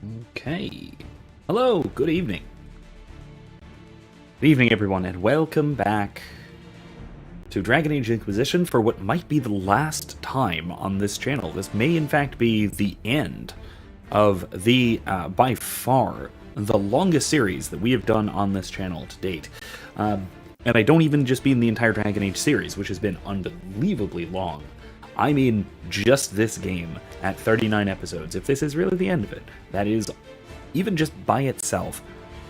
Okay. Hello, good evening. Good evening, everyone, and welcome back to Dragon Age Inquisition for what might be the last time on this channel. This may, in fact, be the end of the, by far, the longest series that we have done on this channel to date. And I don't even just mean the entire Dragon Age series, which has been unbelievably long. I mean just this game at 39 episodes, if this is really the end of it. That is, even just by itself,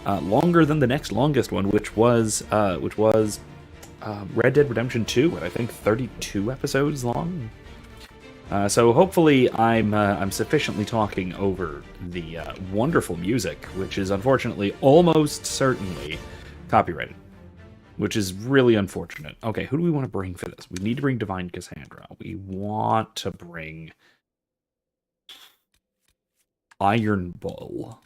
longer than the next longest one, which was Red Dead Redemption 2, I think 32 episodes long. So hopefully I'm sufficiently talking over the wonderful music, which is unfortunately almost certainly copyrighted, which is really unfortunate. Okay, who do we want to bring for this? We need to bring Divine Cassandra. We want to bring Iron Bull.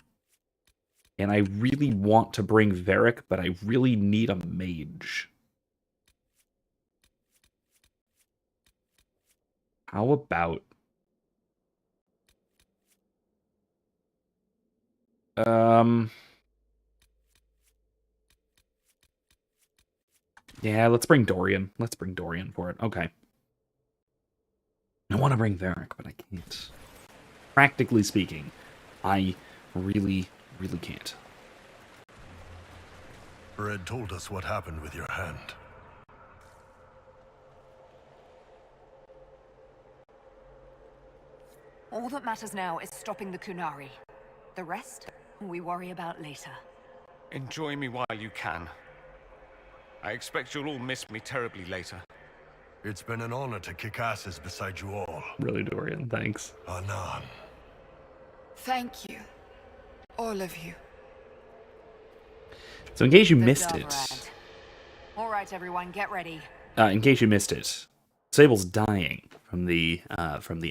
And I really want to bring Varric, but I really need a mage. How about... Yeah, let's bring Dorian. Let's bring Dorian for it. Okay. I want to bring Varric, but I can't. Practically speaking, I really can't. Red told us what happened with your hand. All that matters now is stopping the Kunari. The rest, we worry about later. Enjoy me while you can. I expect you'll all miss me terribly later. It's been an honor to kick asses beside you all. Really, Dorian, thanks. Anan. Thank you. All of you. So in case you missed it... All right, everyone, get ready. In case you missed it, Sable's dying from the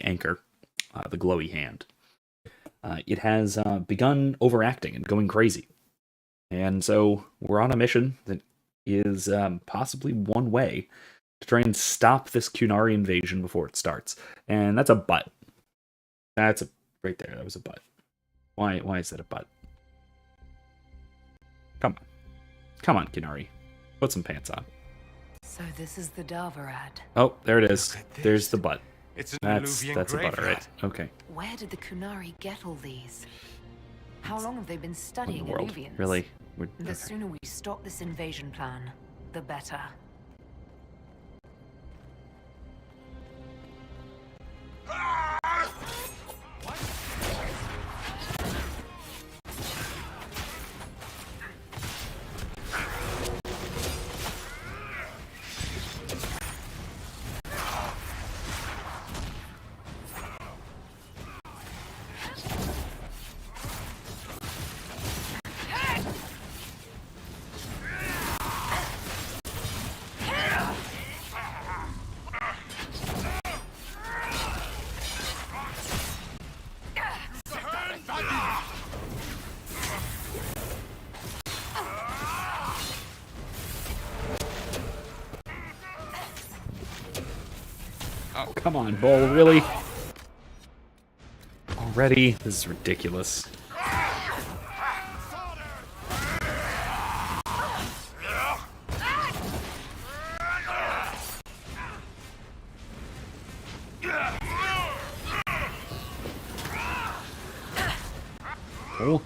anchor, the glowy hand. It has begun overacting and going crazy. And so we're on a mission that is possibly one way to try and stop this Kunari invasion before it starts. And that's a butt. That's a... right there, that was a butt. Why is that a butt? Come on. Come on, Kunari. Put some pants on. So this is the Darvarad. Oh, there it is. There's the butt. It's an That's Illuvian a butt, graveyard. right? Okay. Where did the Kunari get all these? How long have they been What in studying the world? Illuvians? Really? The Okay. sooner we stop this invasion plan, the better. Oh, come on, Bull, really? Already? This is ridiculous. Oh.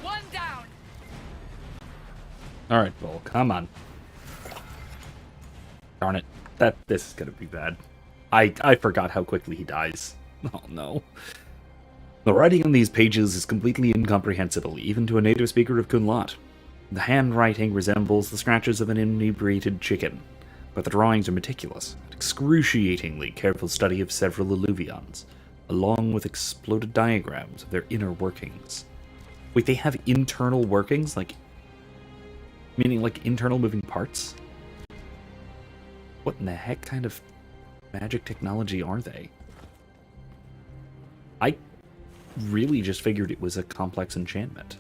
One down. All right, Bull, come on. Darn it. This is gonna be bad. I forgot how quickly he dies. Oh no. The writing on these pages is completely incomprehensible, even to a native speaker of Kunlat. The handwriting resembles the scratches of an inebriated chicken, but the drawings are meticulous, an excruciatingly careful study of several Illuvians, along with exploded diagrams of their inner workings. Wait, they have internal workings? Meaning like internal moving parts? What in the heck kind of magic technology are they? really just figured it was a complex enchantment.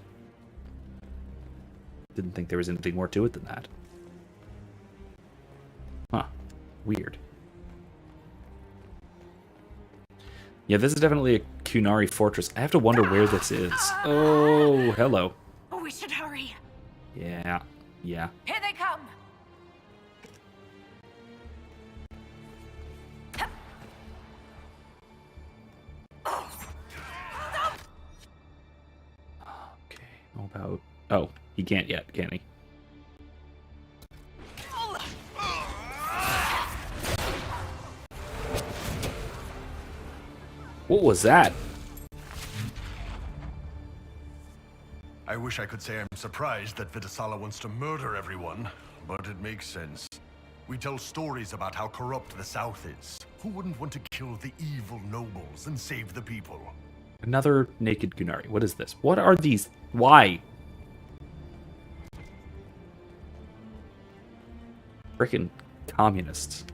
Didn't think there was anything more to it than that. Huh. Weird. Yeah, this is definitely a Qunari fortress. I have to wonder where this is. Oh, hello. Oh, we should hurry. Yeah, yeah. Here they come. Okay, how about... Oh, he can't yet, can he? What was that? I wish I could say I'm surprised that Vitasala wants to murder everyone, but it makes sense. We tell stories about how corrupt the South is. Who wouldn't want to kill the evil nobles and save the people? Another naked Qunari. What is this? What are these? Why? Frickin' communists.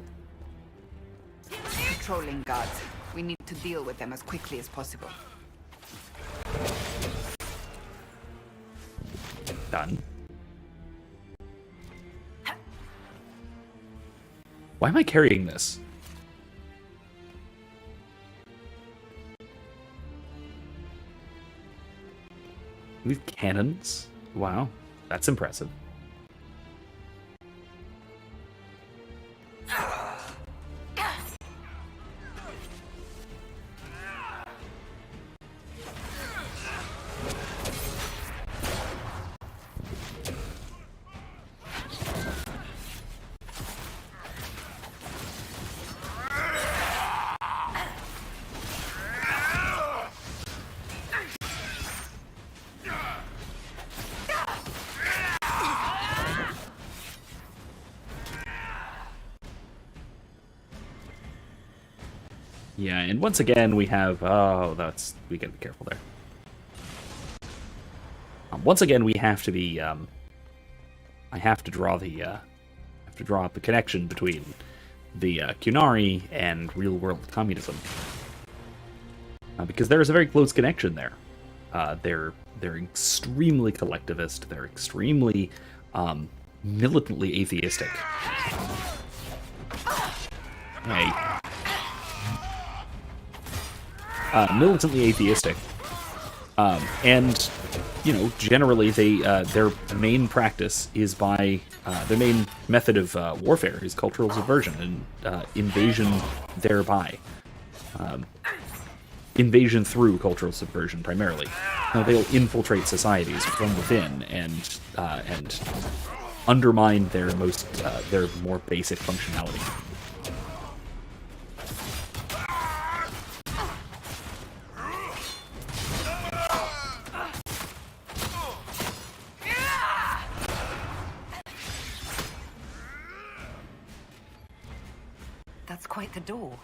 Patrolling guards. We need to deal with them as quickly as possible. Done. Why am I carrying this? We have cannons? Wow, that's impressive. Yeah, and once again we have... Oh, we gotta be careful there. Once again we have to be... I have to draw up the connection between the Qunari and real-world communism. Because there is a very close connection there. They're extremely collectivist. They're extremely militantly atheistic. Hey. Militantly atheistic. And, you know, generally they their main practice is by... their main method of warfare is cultural subversion and invasion thereby. Invasion through cultural subversion, primarily. They'll infiltrate societies from within and undermine their more basic functionality. That's quite the door.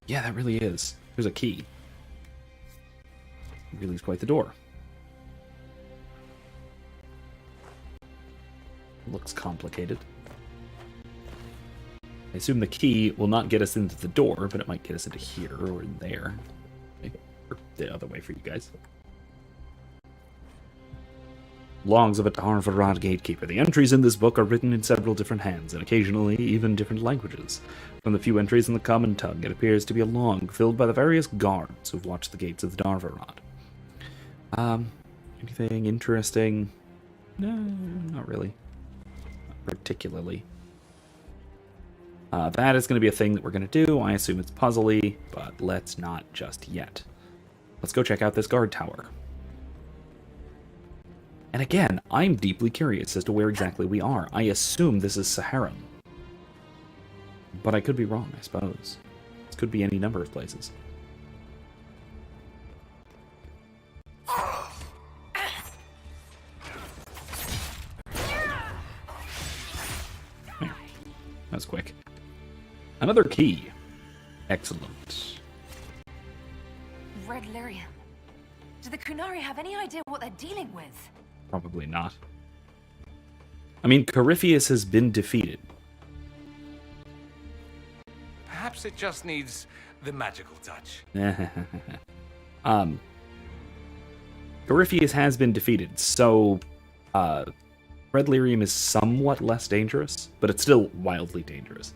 Yeah, that really is. There's a key. It really is quite the door. Looks complicated. I assume the key will not get us into the door, but it might get us into here or in there. Or the other way for you guys. Longs of a Darvarad gatekeeper. The entries in this book are written in several different hands, and occasionally even different languages. From the few entries in the common tongue, it appears to be a long filled by the various guards who've watched the gates of the Darvarad. Anything interesting? No, not really. Not particularly. That is going to be a thing that we're going to do. I assume it's puzzly, but let's not just yet. Let's go check out this guard tower. And again, I'm deeply curious as to where exactly we are. I assume this is Saharan. But I could be wrong, I suppose. This could be any number of places. That was quick. Another key. Excellent. Red lyrium. Do the Qunari have any idea what they're dealing with? Probably not. I mean, Corypheus has been defeated. Perhaps it just needs the magical touch. Corypheus has been defeated, so Red Lyrium is somewhat less dangerous, but it's still wildly dangerous.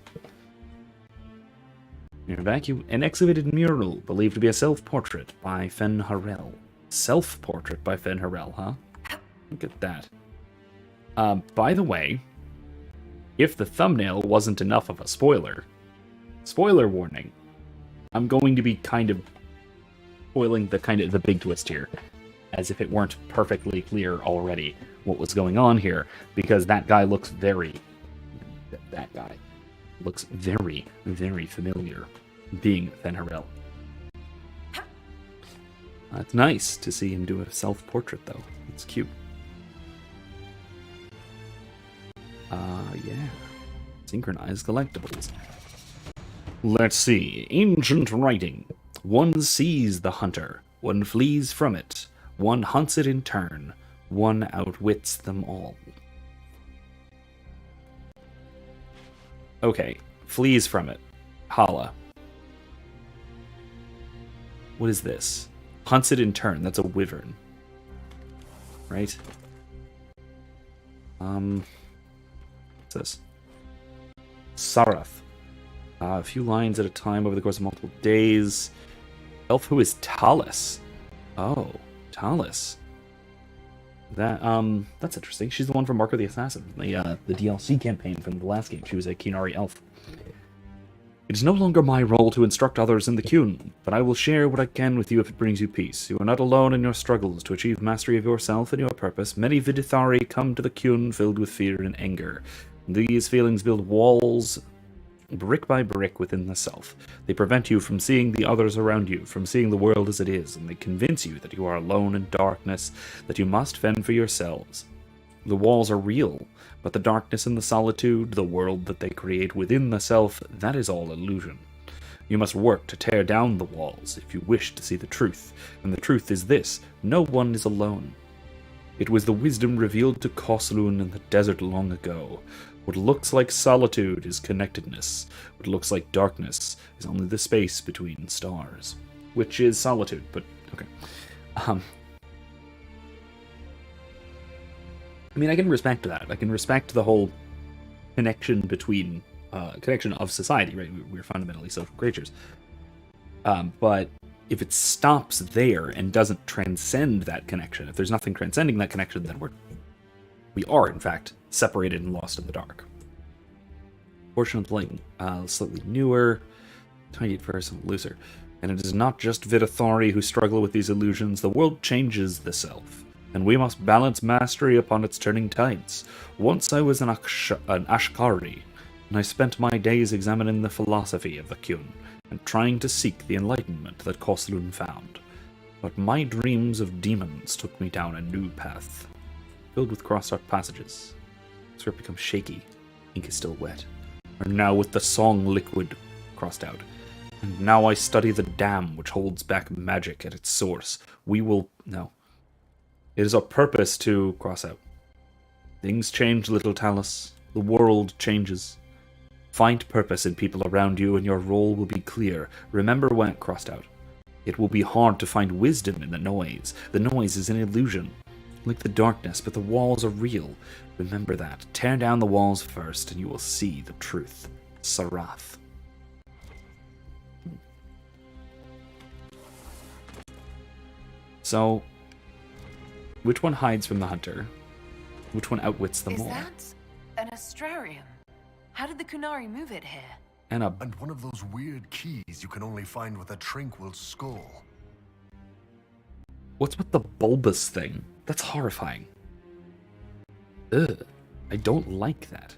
Near back, an excavated mural believed to be a self-portrait by Fen Harel. Self-portrait by Fen Harel, huh? Look at that. By the way, if the thumbnail wasn't enough of a spoiler warning, I'm going to be kind of spoiling the big twist here, as if it weren't perfectly clear already what was going on here, because that guy looks very, very familiar, being Fen Harel. It's nice to see him do a self-portrait, though. It's cute. Yeah. Synchronized collectibles. Let's see. Ancient writing. One sees the hunter. One flees from it. One hunts it in turn. One outwits them all. Okay. Flees from it. Holla. What is this? Hunts it in turn. That's a wyvern. Right? What's this? Sarath. A few lines at a time over the course of multiple days. Elf who is Talus. Oh, Talus. That's interesting. She's the one from Mark of the Assassin, the DLC campaign from the last game. She was a Qunari elf. It is no longer my role to instruct others in the Qun, but I will share what I can with you if it brings you peace. You are not alone in your struggles to achieve mastery of yourself and your purpose. Many Vidithari come to the Qun filled with fear and anger. These feelings build walls brick by brick within the self. They prevent you from seeing the others around you, from seeing the world as it is, and they convince you that you are alone in darkness, that you must fend for yourselves. The walls are real, but the darkness and the solitude, the world that they create within the self, that is all illusion. You must work to tear down the walls if you wish to see the truth, and the truth is this: no one is alone. It was the wisdom revealed to Koslun in the desert long ago. What looks like solitude is connectedness. What looks like darkness is only the space between stars. Which is solitude, but okay. I mean, I can respect that. I can respect the whole connection between, connection of society, right? We're fundamentally social creatures. But if it stops there and doesn't transcend that connection, if there's nothing transcending that connection, then we are, in fact, separated and lost in the dark. Portion of the light, slightly newer, tiny at first, and looser. And it is not just Vidithari who struggle with these illusions. The world changes the self, and we must balance mastery upon its turning tides. Once I was an Ashkari, and I spent my days examining the philosophy of the Qun, and trying to seek the enlightenment that Koslun found. But my dreams of demons took me down a new path, filled with crossed-out passages. Script becomes shaky. Ink is still wet. And now with the song liquid crossed out. And now I study the dam which holds back magic at its source. No. It is our purpose to cross out. Things change, little Talus. The world changes. Find purpose in people around you and your role will be clear. Remember when it crossed out. It will be hard to find wisdom in the noise. The noise is an illusion. Like the darkness, but the walls are real. Remember that. Tear down the walls first, and you will see the truth. Sarath. So, which one hides from the hunter? Which one outwits them all? Is that an astrarium? How did the Qunari move it here? And one of those weird keys you can only find with a tranquil skull. What's with the bulbous thing? That's horrifying. Ugh. I don't like that.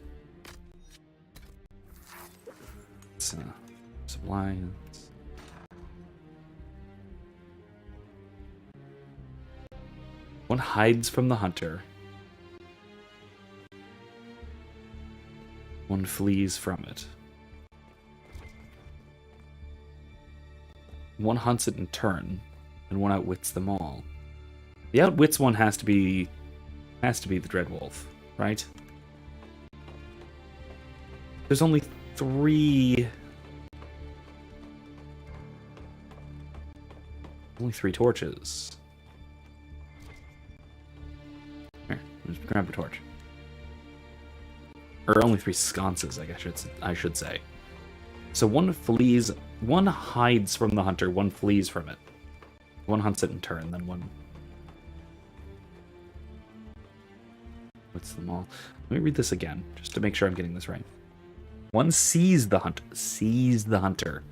It's, supply. One hides from the hunter. One flees from it. One hunts it in turn, and one outwits them all. The outwits one has to be the Dreadwolf, right? There's only 3 Only 3 torches. Here, just grab a torch. Or only 3 sconces, I guess I should say. So one flees, one hides from the hunter, one flees from it. One hunts it in turn, then one... What's them all? Let me read this again, just to make sure I'm getting this right. One sees the hunter.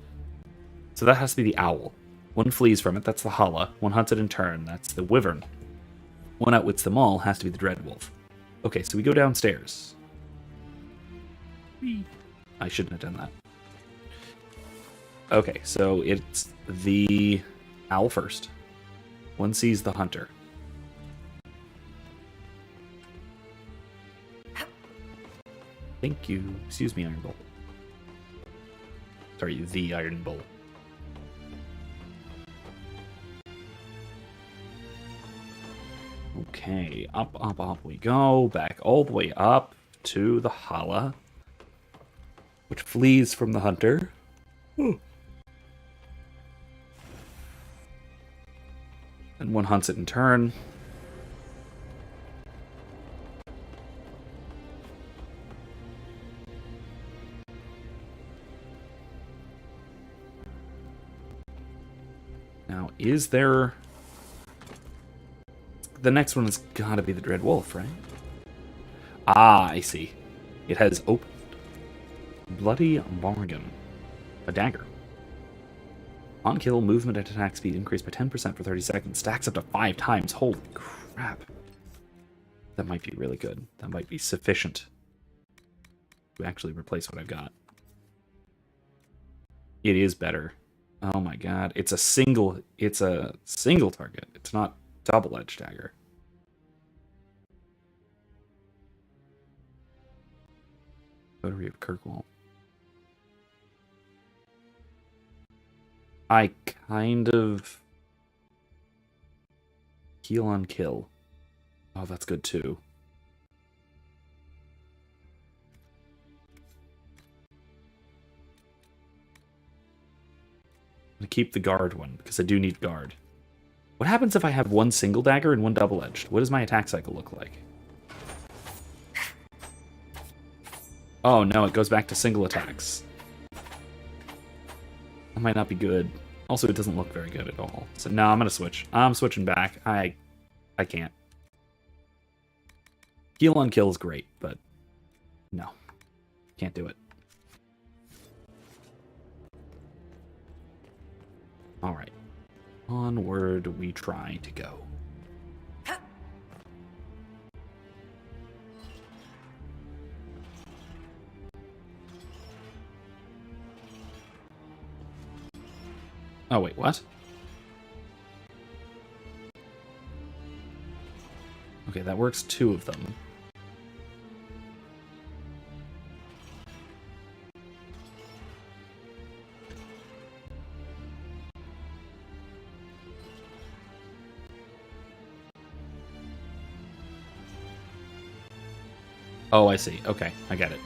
So that has to be the owl. One flees from it, that's the Hala. One hunts it in turn, that's the wyvern. One outwits them all, has to be the dreadwolf. Okay, so we go downstairs. I shouldn't have done that. Okay, so it's the owl first. One sees the hunter. Thank you. Excuse me, Iron Bull. Sorry, the Iron Bull. Okay, up we go. Back all the way up to the Hala, which flees from the hunter. Ooh. And one hunts it in turn. Now, is there... The next one has got to be the Dread Wolf, right? Ah, I see. It has opened. Bloody Bargain. A dagger. On kill, movement and attack speed increased by 10% for 30 seconds. Stacks up to 5 times. Holy crap. That might be really good. That might be sufficient to actually replace what I've got. It is better. Oh my god. It's a single target. It's not double-edged dagger. Votary of Kirkwall. I kind of... Heal on kill. Oh, that's good too. I'm gonna keep the guard one, because I do need guard. What happens if I have one single dagger and one double-edged? What does my attack cycle look like? Oh no, it goes back to single attacks. That might not be good. Also, it doesn't look very good at all. So no, I'm gonna switch. I'm switching back. I can't. Heal on kill is great, but no. Can't do it. Alright. Onward we try to go. Oh, wait, what? Okay, that works 2 of them. Oh, I see. Okay, I get it.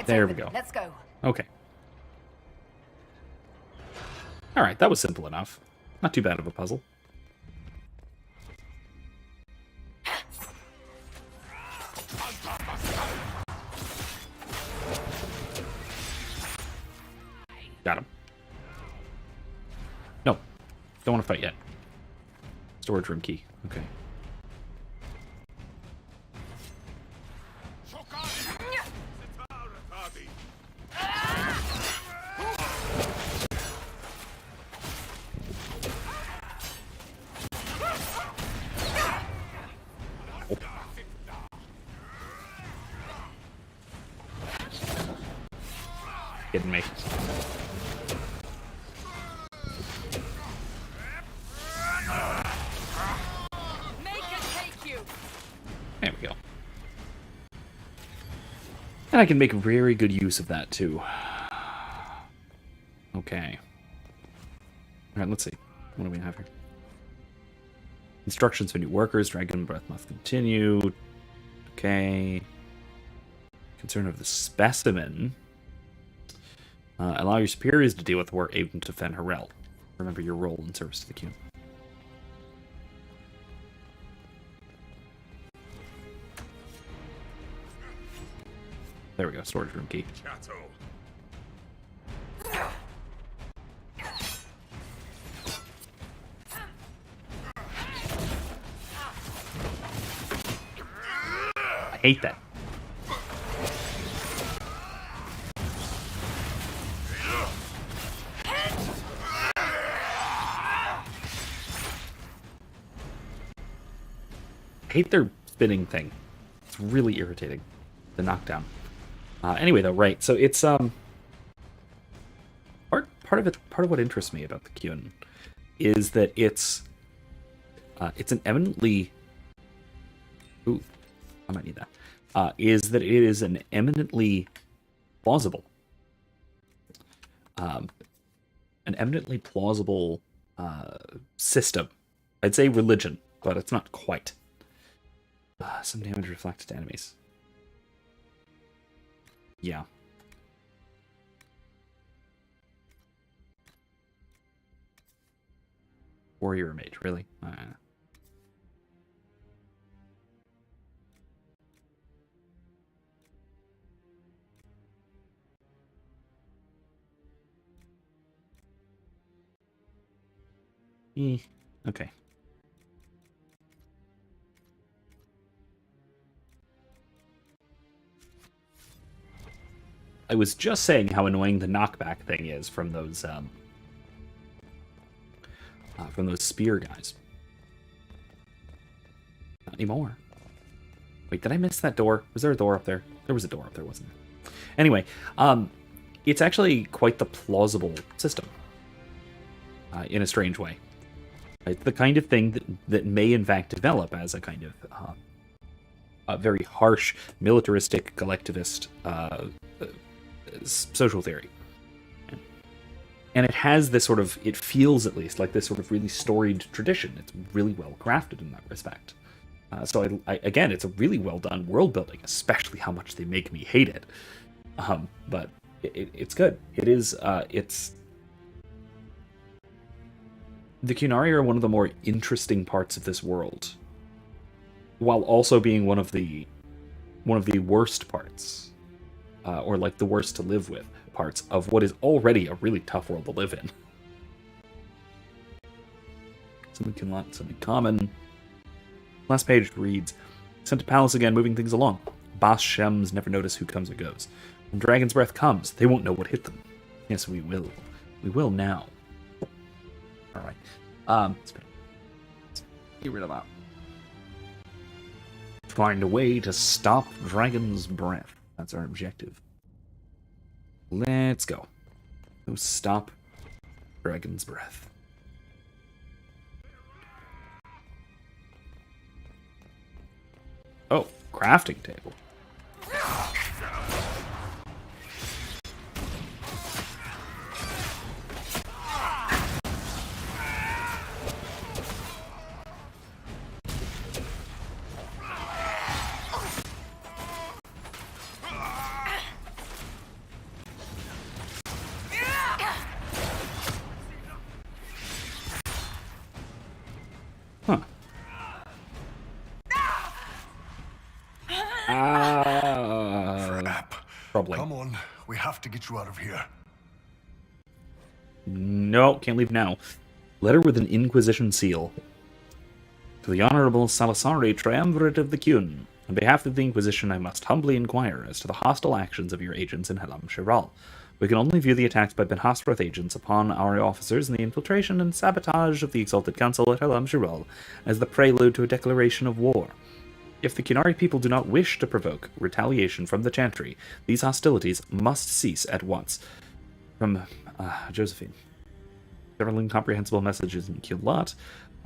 There we go. Let's go. Okay. Alright, that was simple enough. Not too bad of a puzzle. Got him. No. Don't want to fight yet. Storage room key. Okay. Kidding me. There we go. And I can make very good use of that too. Okay. Alright, let's see. What do we have here? Instructions for new workers. Dragon breath must continue. Okay. Concern of the specimen. Allow your superiors to deal with war agent to Fen Harel. Remember your role in service to the Q. There we go, storage room key. I hate that. I hate their spinning thing. It's really irritating. The knockdown. Anyway, though, right? So it's part of what interests me about the Kyun is that it's an eminently. Ooh, I might need that. Is that it is an eminently plausible, system. I'd say religion, but it's not quite. Some damage reflected to enemies. Yeah. Warrior or mage, really? Okay. I was just saying how annoying the knockback thing is from those spear guys. Not anymore. Wait, did I miss that door? Was there a door up there? There was a door up there, wasn't there? Anyway, it's actually quite the plausible system in a strange way. It's the kind of thing that may in fact develop as a kind of a very harsh, militaristic, collectivist social theory. And it has this sort of, it feels at least like this sort of really storied tradition. It's really well crafted in that respect. So again, it's a really well done world building, especially how much they make me hate it. But it's good. It is, the Qunari are one of the more interesting parts of this world, while also being one of the worst parts, or like the worst to live with parts of what is already a really tough world to live in. Something common. Last page reads, "Sent to palace again, moving things along. Boss Shems never notice who comes or goes. When Dragon's Breath comes, they won't know what hit them. Yes, we will. We will now." All right. Let's get rid of that. Find a way to stop Dragon's Breath. That's our objective. Let's go. Go stop Dragon's Breath. Oh, crafting table. Come on, we have to get you out of here. No, can't leave now. Letter with an Inquisition seal. To the Honorable Salasari, Triumvirate of the Kyun. On behalf of the Inquisition, I must humbly inquire as to the hostile actions of your agents in Helam Shiral. We can only view the attacks by Ben Hasrath agents upon our officers and the infiltration and sabotage of the Exalted Council at Helam Shiral as the prelude to a declaration of war. If the Qunari people do not wish to provoke retaliation from the Chantry, these hostilities must cease at once. From Josephine. Several incomprehensible messages in Culat.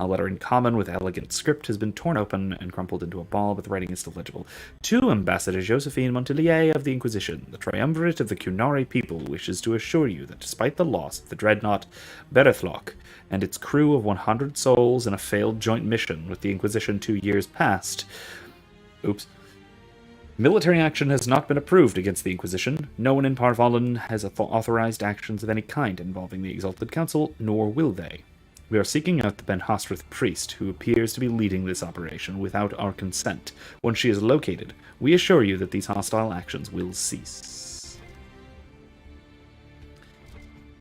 A letter in common with elegant script has been torn open and crumpled into a ball, but the writing is still legible. To Ambassador Josephine Montelier of the Inquisition, the Triumvirate of the Qunari people wishes to assure you that despite the loss of the dreadnought Berethlock and its crew of 100 souls in a failed joint mission with the Inquisition 2 years past, Military action has not been approved against the Inquisition. No one in Parvalen has authorized actions of any kind involving the Exalted Council, nor will they. We are seeking out the Ben Hasrith priest, who appears to be leading this operation without our consent. Once she is located, we assure you that these hostile actions will cease.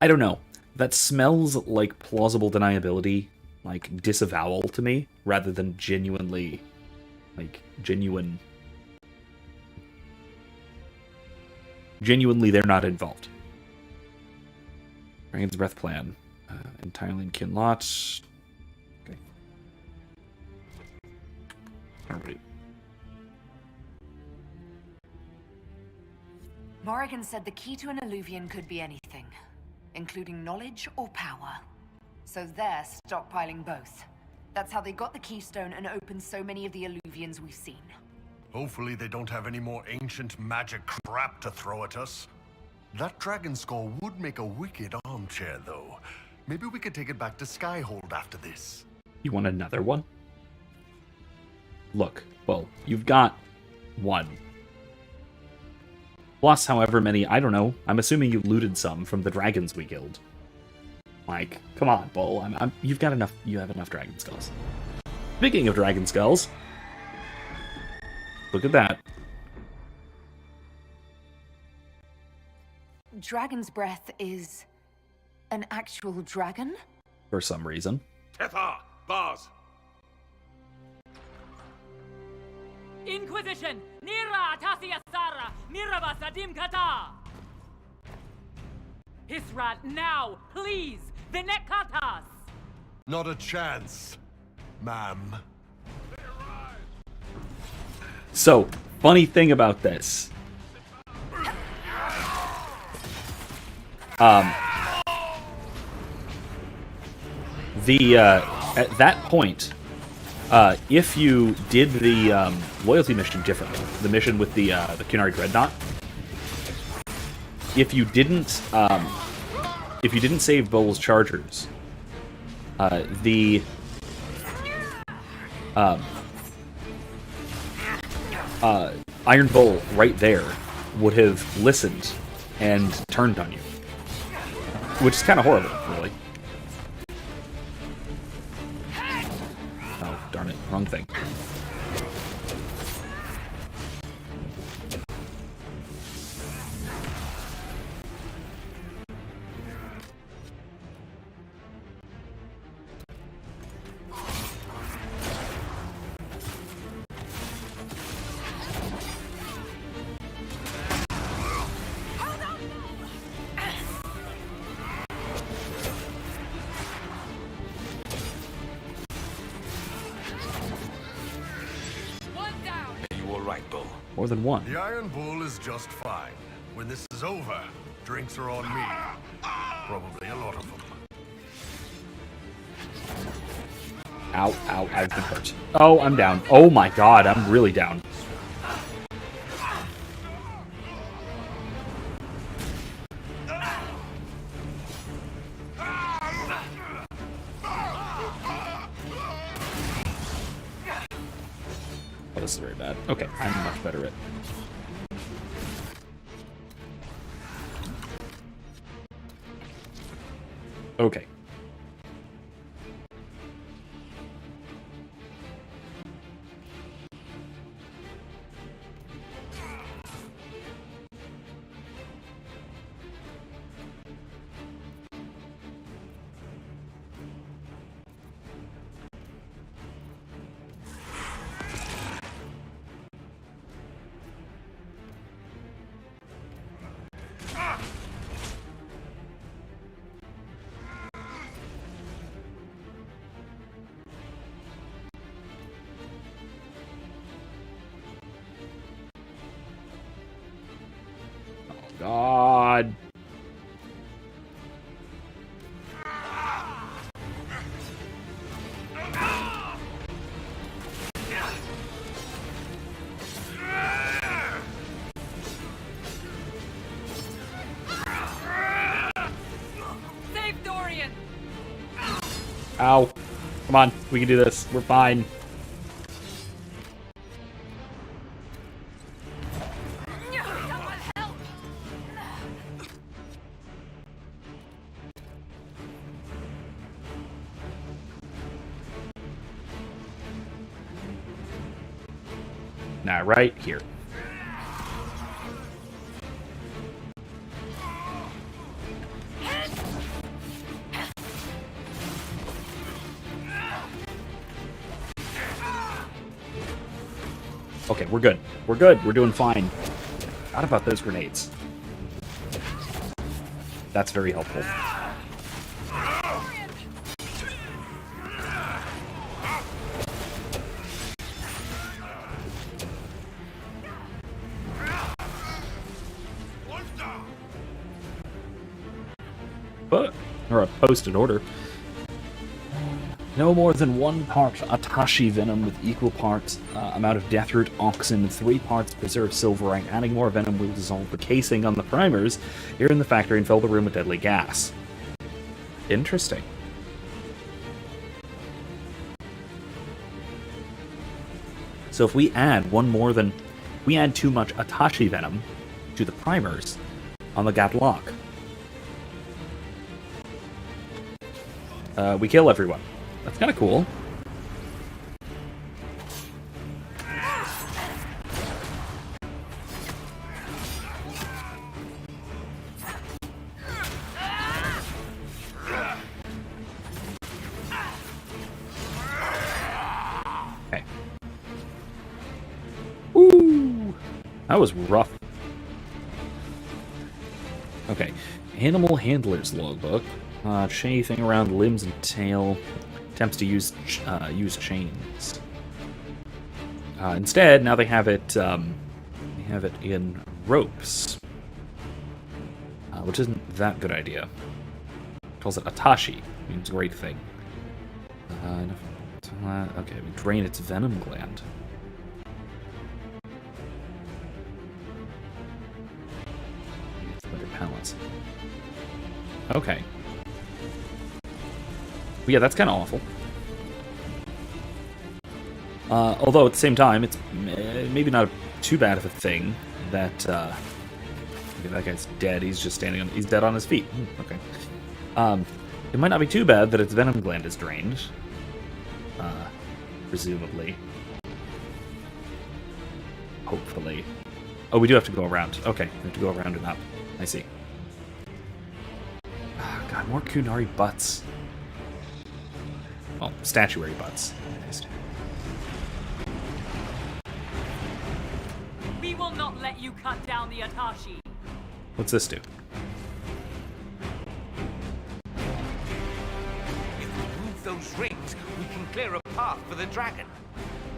I don't know. That smells like plausible deniability, like disavowal to me, rather than genuinely, like, genuinely they're not involved. Dragon's Breath plan. Entirely in Kinlot. Okay. Alright. Morrigan said the key to an Illuvian could be anything, including knowledge or power. So they're stockpiling both. That's how they got the keystone and opened so many of the Illuvians we've seen. Hopefully they don't have any more ancient magic crap to throw at us. That dragon skull would make a wicked armchair, though. Maybe we could take it back to Skyhold after this. You want another one? Look, well, you've got one. Plus however many, I don't know, I'm assuming you looted some from the dragons we killed. Like, come on, Bull, you have enough dragon skulls. Speaking of dragon skulls, look at that. Dragon's Breath is an actual dragon? For some reason. Tetha! Bars! Inquisition! Nira Tasia Sara! Niraba Sadim Kata! Hisrat now, please! Vinekatas! Not a chance, ma'am. So, funny thing about this. At that point, if you did the loyalty mission differently, the mission with the Kunari Dreadnought, if you didn't save Bull's chargers, the Iron Bull right there would have listened and turned on you, which is kind of horrible, really. Oh, darn it. Wrong thing. More than one. The Iron Bull is just fine. When this is over, drinks are on me. Probably a lot of them. Ow, ow, I've been hurt. Oh, I'm down. Oh my god, I'm really down. Oh, this is very bad. Okay, I'm much better at... Okay. God. Save Dorian! Ow. Come on, we can do this. We're fine. Nah, right here. Okay, we're good. We're good. We're doing fine. Not about those grenades. That's very helpful. Or a posted order. No more than 1 part Atashi venom with equal parts amount of Deathroot Oxen, 3 parts Preserved Silverite. Adding more venom will dissolve the casing on the primers here in the factory and fill the room with deadly gas. Interesting. So if we add too much Atashi venom to the primers on the Gat lock, we kill everyone. That's kind of cool. Okay. Ooh, that was rough. Okay, Animal Handler's Logbook. Chafing around limbs and tail. Attempts to use chains. Instead, now they have it in ropes, which isn't that good idea. Calls it Atashi, means great thing. Okay, we drain its venom gland. It's better pellets. Okay. But yeah, that's kind of awful. Although at the same time, it's maybe not too bad of a thing that okay, that guy's dead. He's just standing on. He's dead on his feet. Okay. It might not be too bad that its venom gland is drained. Presumably. Hopefully. Oh, we do have to go around. Okay, we have to go around and up. I see. Oh, God, more Kunari butts. Well, statuary butts. We will not let you cut down the Atashi. What's this do? If we move those rings, we can clear a path for the dragon.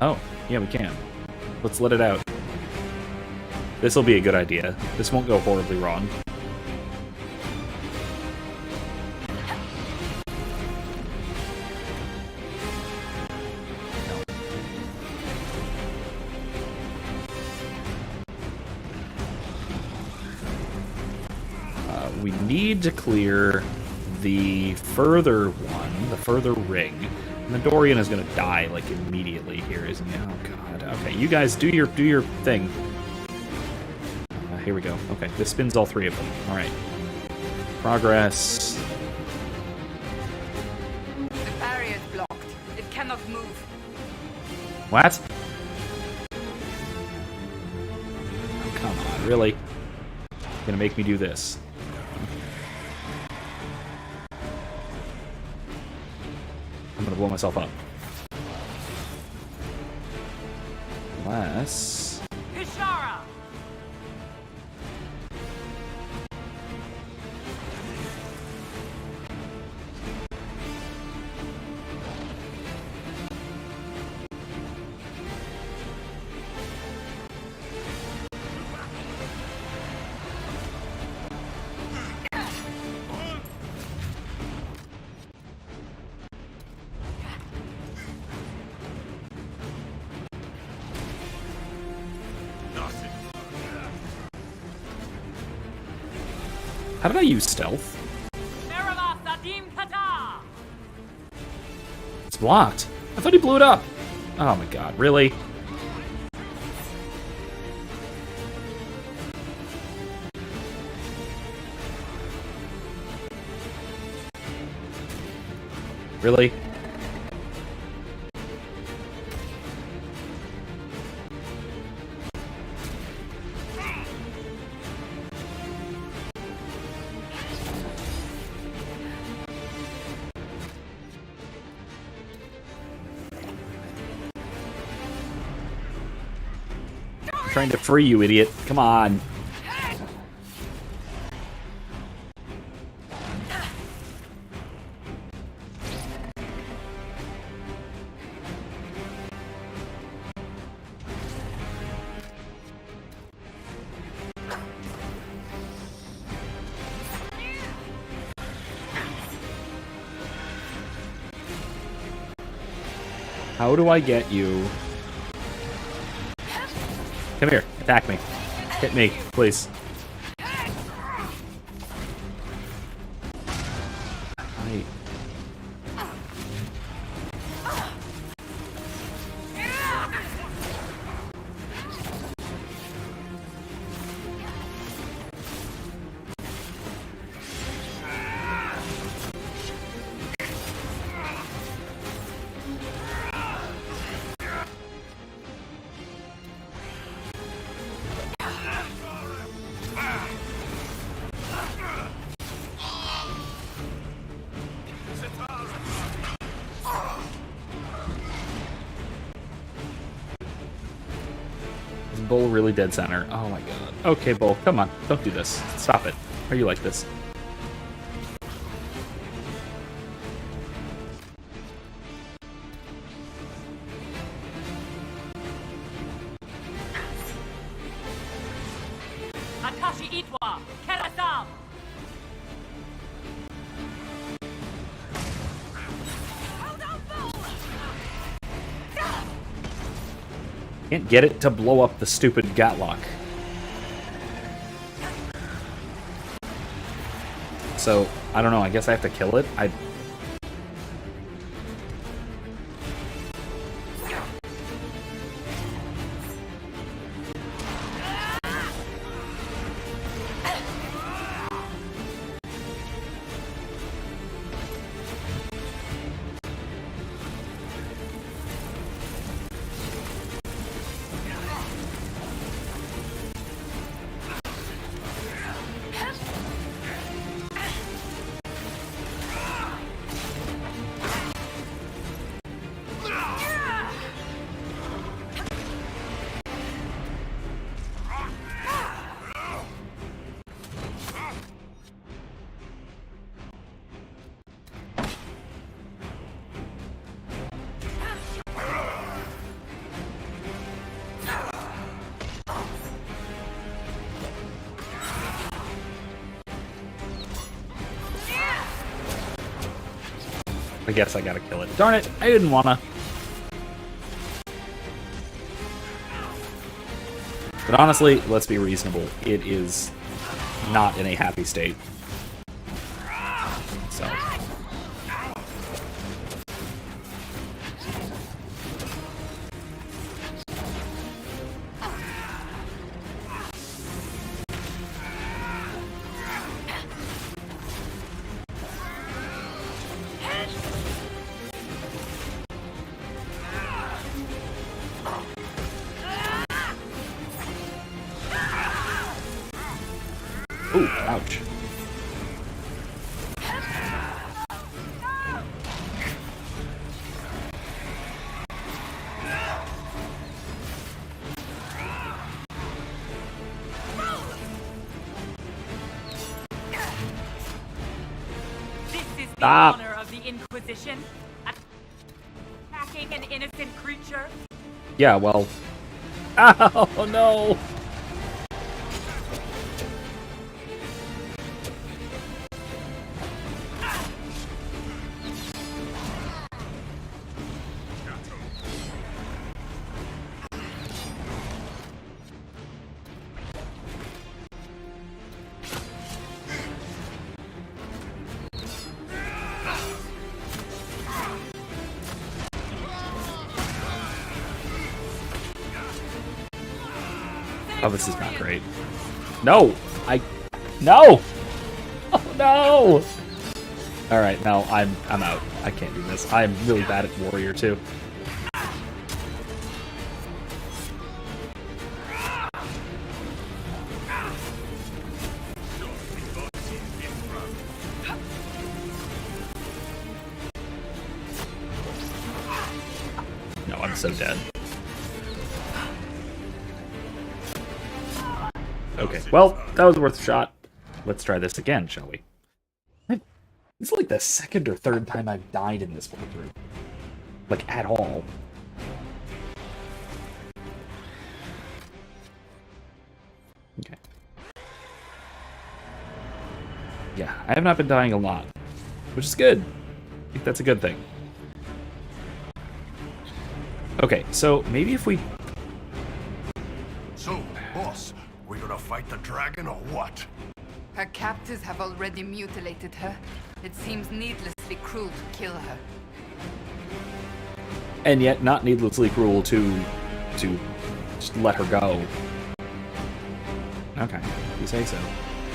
Oh, yeah, we can. Let's let it out. This'll be a good idea. This won't go horribly wrong. We need to clear the further one, the further ring. And the Dorian is going to die, like, immediately here, isn't he? Oh, God. Okay, you guys, do your thing. Here we go. Okay, this spins all 3 of them. All right. Progress. The barrier's blocked. It cannot move. What? Oh, come on, really? You're gonna make me do this. I'm gonna blow myself up. Unless... Hishara! How did I use stealth? It's blocked. I thought he blew it up. Oh my god, really? Really? trying to free you, idiot. Come on. How do I get you? Come here. Attack me. Hit me, please. I... Bull really dead center. Oh my god. Okay, Bull, come on. Don't do this. Stop it. Are you like this? Atashi Itwa, Kerasam! Can't get it to blow up the stupid Gatlock. So, I don't know, I guess I have to kill it? I guess I gotta kill it. Darn it, I didn't wanna. But honestly, let's be reasonable. It is not in a happy state. So. Ooh, ouch. This is the Stop. honor of the Inquisition? Attacking an innocent creature? Yeah, well. Oh no! Oh, this is not great. No! No! Oh no! Alright, no, I'm out. I can't do this. I'm really bad at Warrior too. No, I'm so dead. Okay, well, that was worth a shot. Let's try this again, shall we? This is like the second or third time I've died in this playthrough. Like, at all. Okay. Yeah, I have not been dying a lot, which is good. I think that's a good thing. Okay, so maybe if we... So, boss, we gonna fight the dragon or what? Her captors have already mutilated her. It seems needlessly cruel to kill her. And yet not needlessly cruel to just let her go. Okay, you say so.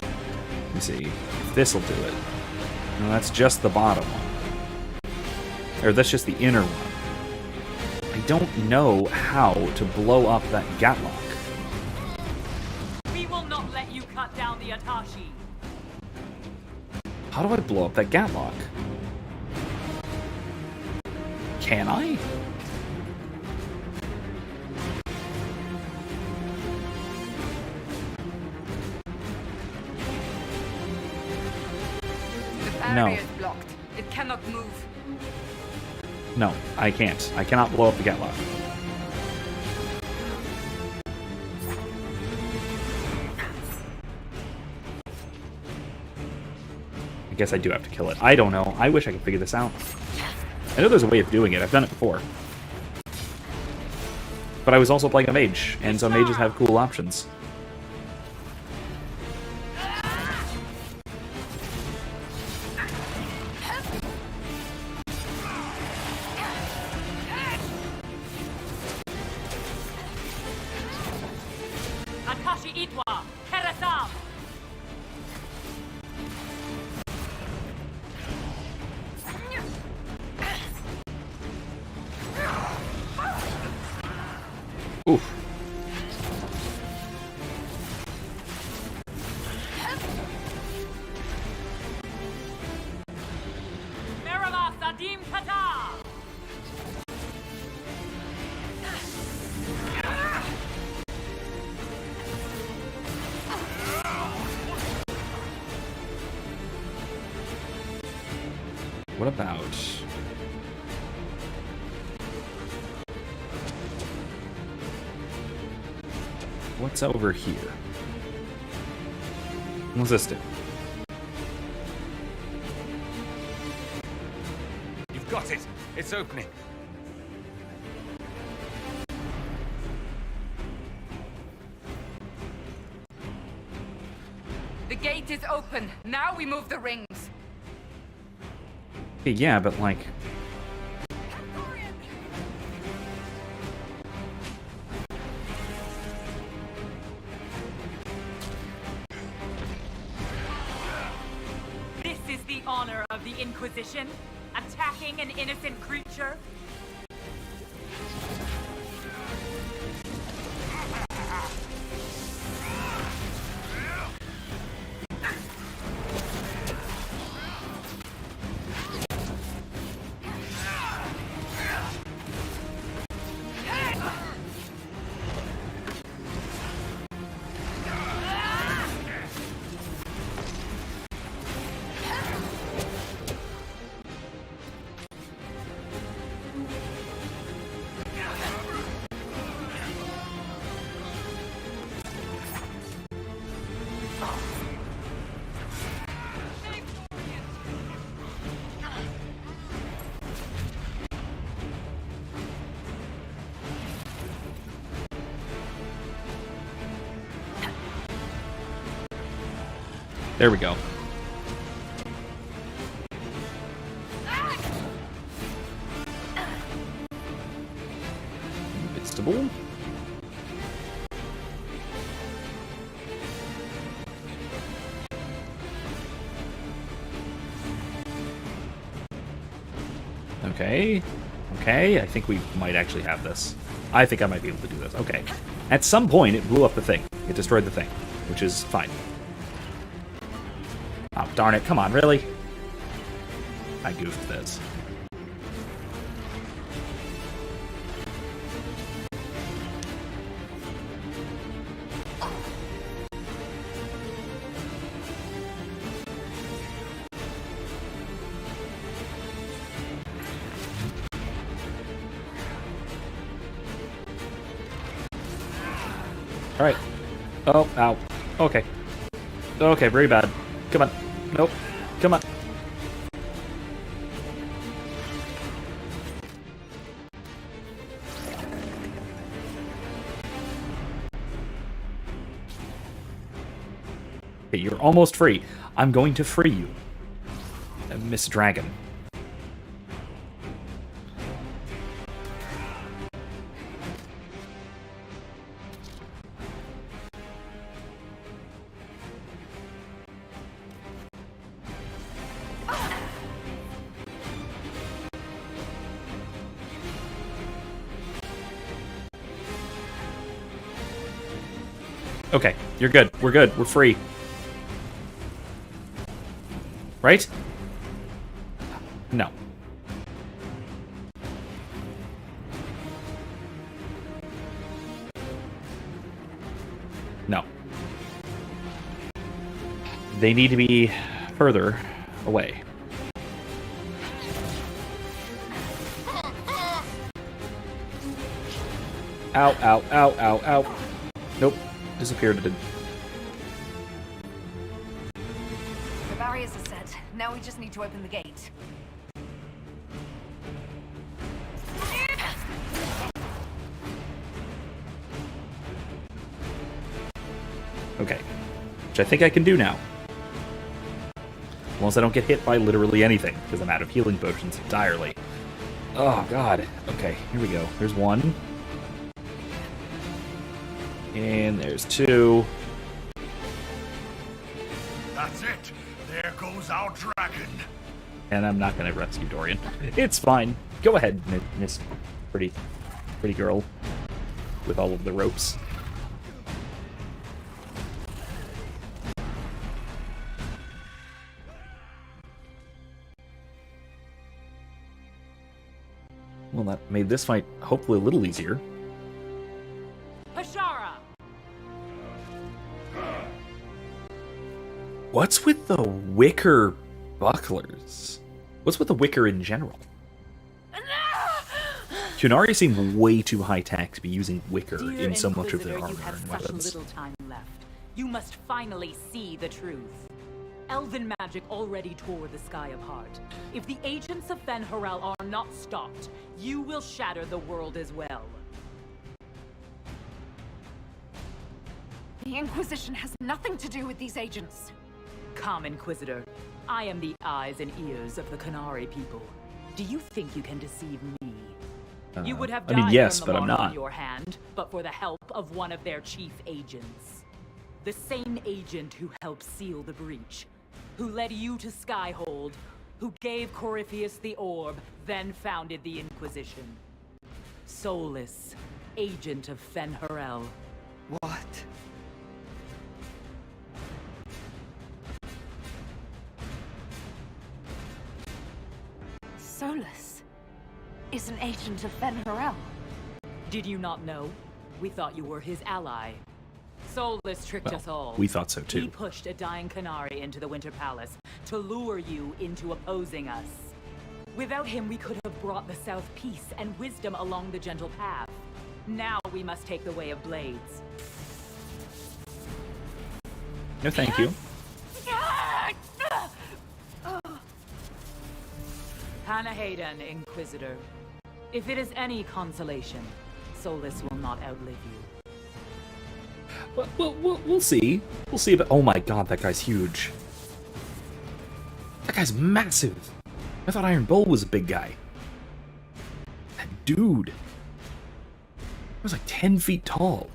Let me see if this'll do it. No, that's just the bottom one. Or that's just the inner one. I don't know how to blow up that Gatlock. We will not let you cut down the Atashi. How do I blow up that Gatlock? Can I? The barrier is blocked. It cannot move. No, I can't. I cannot blow up the Gatlock. I guess I do have to kill it. I don't know. I wish I could figure this out. I know there's a way of doing it. I've done it before. But I was also playing a mage, and so mages have cool options. Atashi Itwa, Kerasam. Oof. Merava Sadim Kata. What about... What's over here? What's this do? You've got it. It's opening. The gate is open. Now we move the rings. Yeah, but like... This is the honor of the Inquisition? Attacking an innocent creature? There we go. Invisible. Okay. Okay, I think we might actually have this. I think I might be able to do this. Okay. At some point, it blew up the thing. It destroyed the thing, which is fine. Oh, darn it. Come on, really? I goofed this. Alright. Oh, ow. Okay. Okay, very bad. Come on. Nope. Come on. Okay, you're almost free. I'm going to free you. Miss Dragon. Okay, you're good. We're good. We're free. Right? No. No. They need to be further away. Ow, ow, ow, ow, ow. Nope. Disappeared. The barriers are set. Now we just need to open the gate. Okay. Which I think I can do now. As long as I don't get hit by literally anything, because I'm out of healing potions entirely. Oh, God. Okay, here we go. There's one. And there's two. That's it. There goes our dragon. And I'm not going to rescue Dorian. It's fine. Go ahead, Miss pretty girl with all of the ropes. Well, that made this fight hopefully a little easier. Hashara! What's with the wicker bucklers? What's with the wicker in general? Kunari seem way too high-tech to be using wicker Dear in so much of their Inquisitor, armor you have and such weapons. little time left. You must finally see the truth. Elven magic already tore the sky apart. If the agents of Fen-Harel are not stopped, you will shatter the world as well. The Inquisition has nothing to do with these agents. Come, Inquisitor. I am the eyes and ears of the Canary people. Do you think you can deceive me? You would have died yes, from the but I'm mark not. on your hand, but for the help of one of their chief agents. The same agent who helped seal the breach, who led you to Skyhold, who gave Corypheus the orb, then founded the Inquisition. Soulless, agent of Fen-Harel. What? Solus is an agent of Fen-Harel. Did you not know? We thought you were his ally. Soulless tricked us all. We thought so He too. pushed a dying Canary into the Winter Palace to lure you into opposing us. Without him, we could have brought the South peace and wisdom along the gentle path. Now we must take the way of blades. No, thank you. Panahadan, Inquisitor. If it is any consolation, Solus will not outlive you. We'll see. We'll see about. Oh my God, that guy's huge. That guy's massive. I thought Iron Bull was a big guy. That dude. He was like 10 feet tall.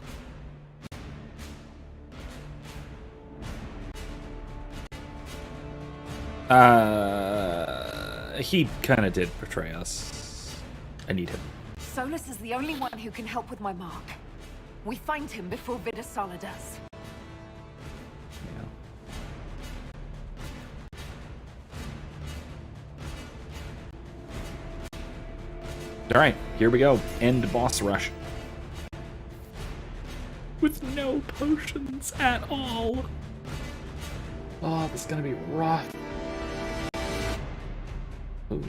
He kind of did betray us. I need him. Solus is the only one who can help with my mark. We find him before Vidasala does. Yeah. Alright, here we go. End boss rush. With no potions at all. Oh, this is gonna be rough. Ooh.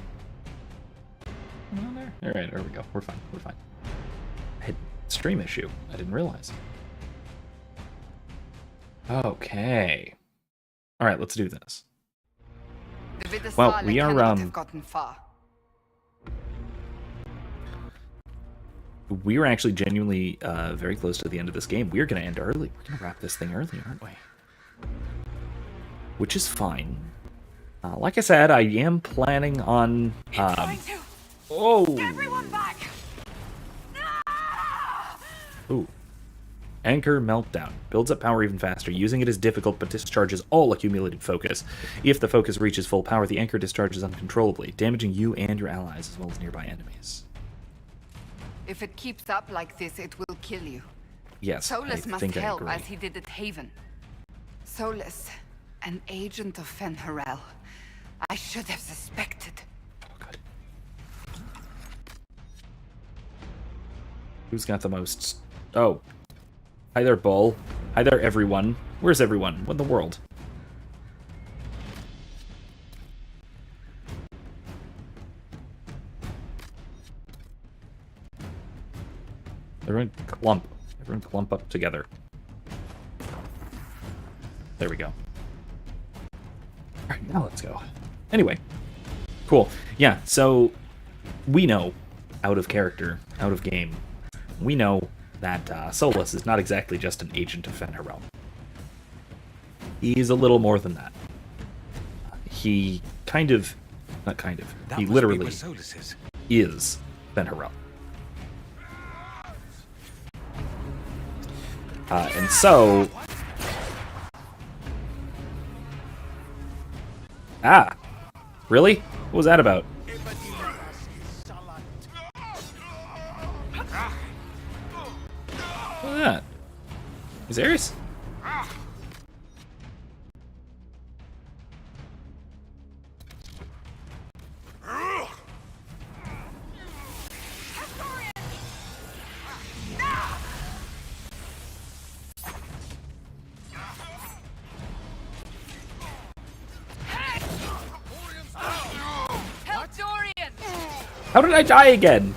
On there? Alright, there we go. We're fine. We're fine. I had stream issue. I didn't realize. Okay. All right, let's do this. The Vidasala Well, we are, cannot have gotten far. We were actually genuinely very close to the end of this game. We're going to end early. We're going to wrap this thing early, aren't we? Which is fine. Like I said, I am planning on... oh! Get everyone back! Ooh. Anchor Meltdown. Builds up power even faster. Using it is difficult, but discharges all accumulated focus. If the focus reaches full power, the anchor discharges uncontrollably, damaging you and your allies, as well as nearby enemies. If it keeps up like this, it will kill you. Yes, Solus I must think I help agree. as he did at Haven. Solus, an agent of Fen'Harel. I should have suspected. Oh, good. Who's got the most... Oh. Hi there, Bull. Hi there, everyone. Where's everyone? What in the world? Everyone clump. Everyone clump up together. There we go. Alright, now let's go. Anyway. Cool. Yeah, so we know, out of character, out of game, we know that Solus is not exactly just an agent of Fen'Harel. He's a little more than that. He kind of... Not kind of. He literally is Fen'Harel. And so... Ah! Really? What was that about? What was that? Is Ares? How did I die again?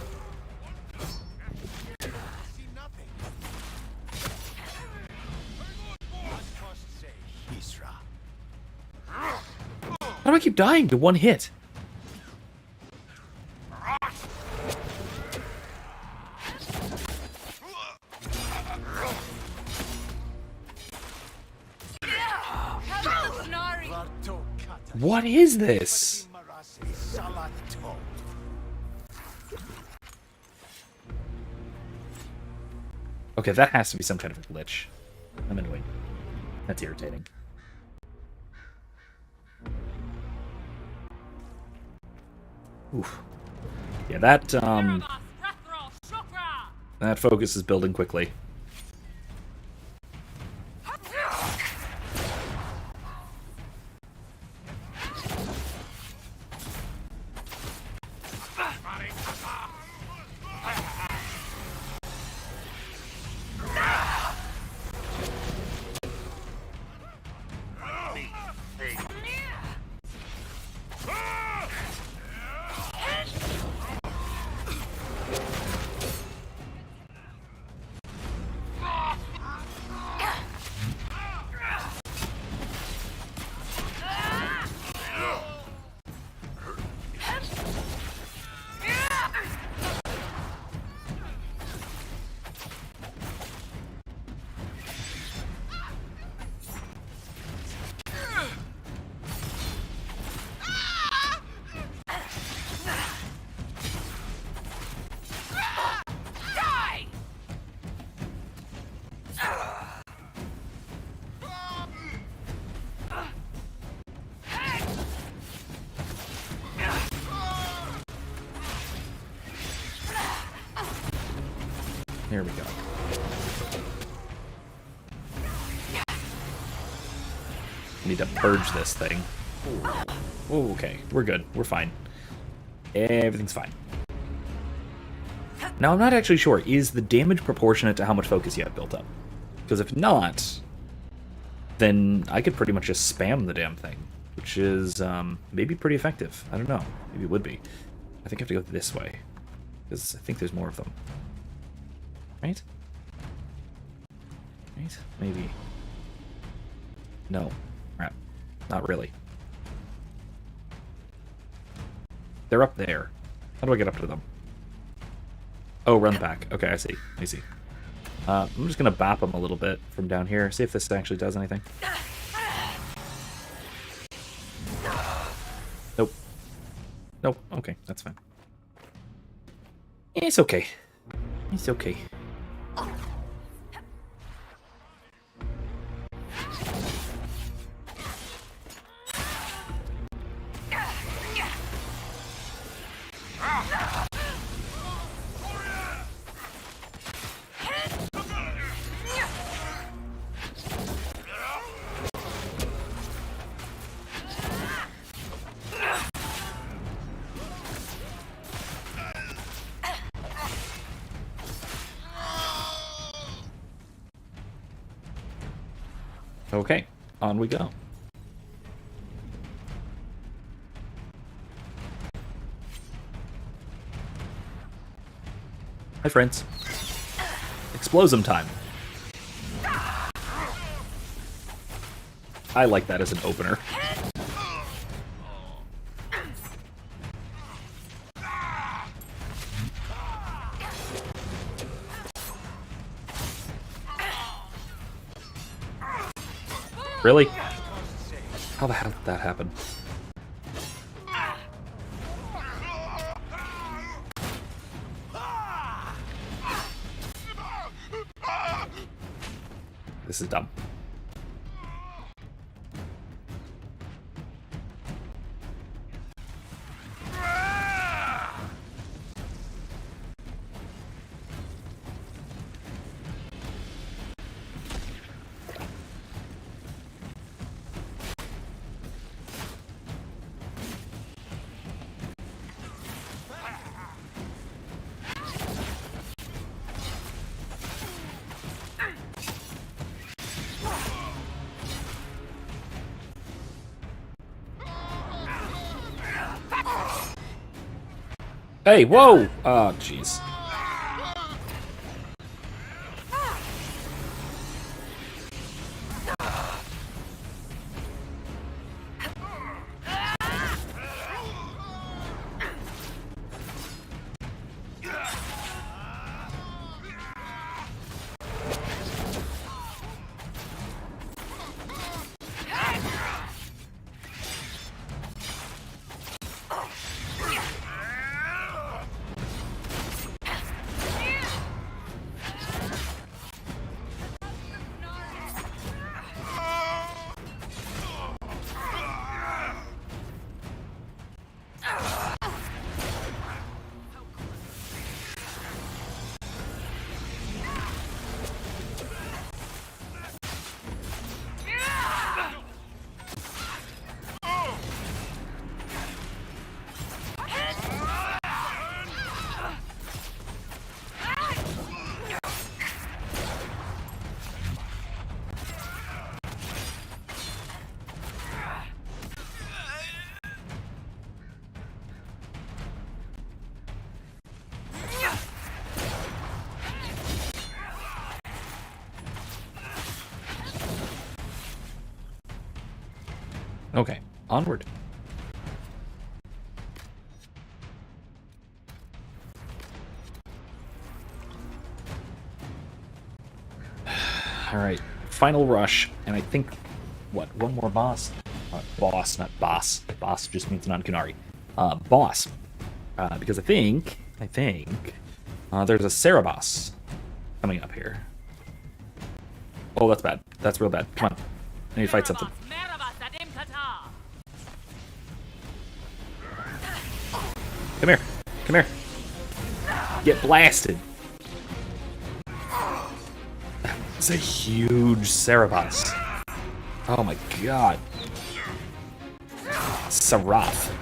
How do I keep dying to one hit? What is this? Okay, that has to be some kind of glitch. I'm annoyed. That's irritating. Oof. Yeah, that focus is building quickly. Here we go. Need to purge this thing. Ooh, okay, we're good. We're fine. Everything's fine. Now, I'm not actually sure. Is the damage proportionate to how much focus you have built up? Because if not, then I could pretty much just spam the damn thing, which is maybe pretty effective. I don't know. Maybe it would be. I think I have to go this way, because I think there's more of them. Right? Right? Maybe. No. Crap. Not really. They're up there. How do I get up to them? Oh, run back. Okay, I see. I see. I'm just gonna bap them a little bit from down here. See if this actually does anything. Nope. Nope. Okay, that's fine. It's okay. It's okay. Okay, on we go. Hi, friends. Explosum time. I like that as an opener. Really? How the hell did that happen? This is dumb. Hey, whoa! Oh, jeez. Okay, onward. Alright, final rush, and I think, what, one more boss? Boss, not boss. Boss just means non-Kunari. Boss. Because I think, there's a Saarebas coming up here. Oh, that's bad. That's real bad. Come on. I need to fight something. Come here. Come here. Get blasted. It's a huge Saarebas. Oh my god. Saraf.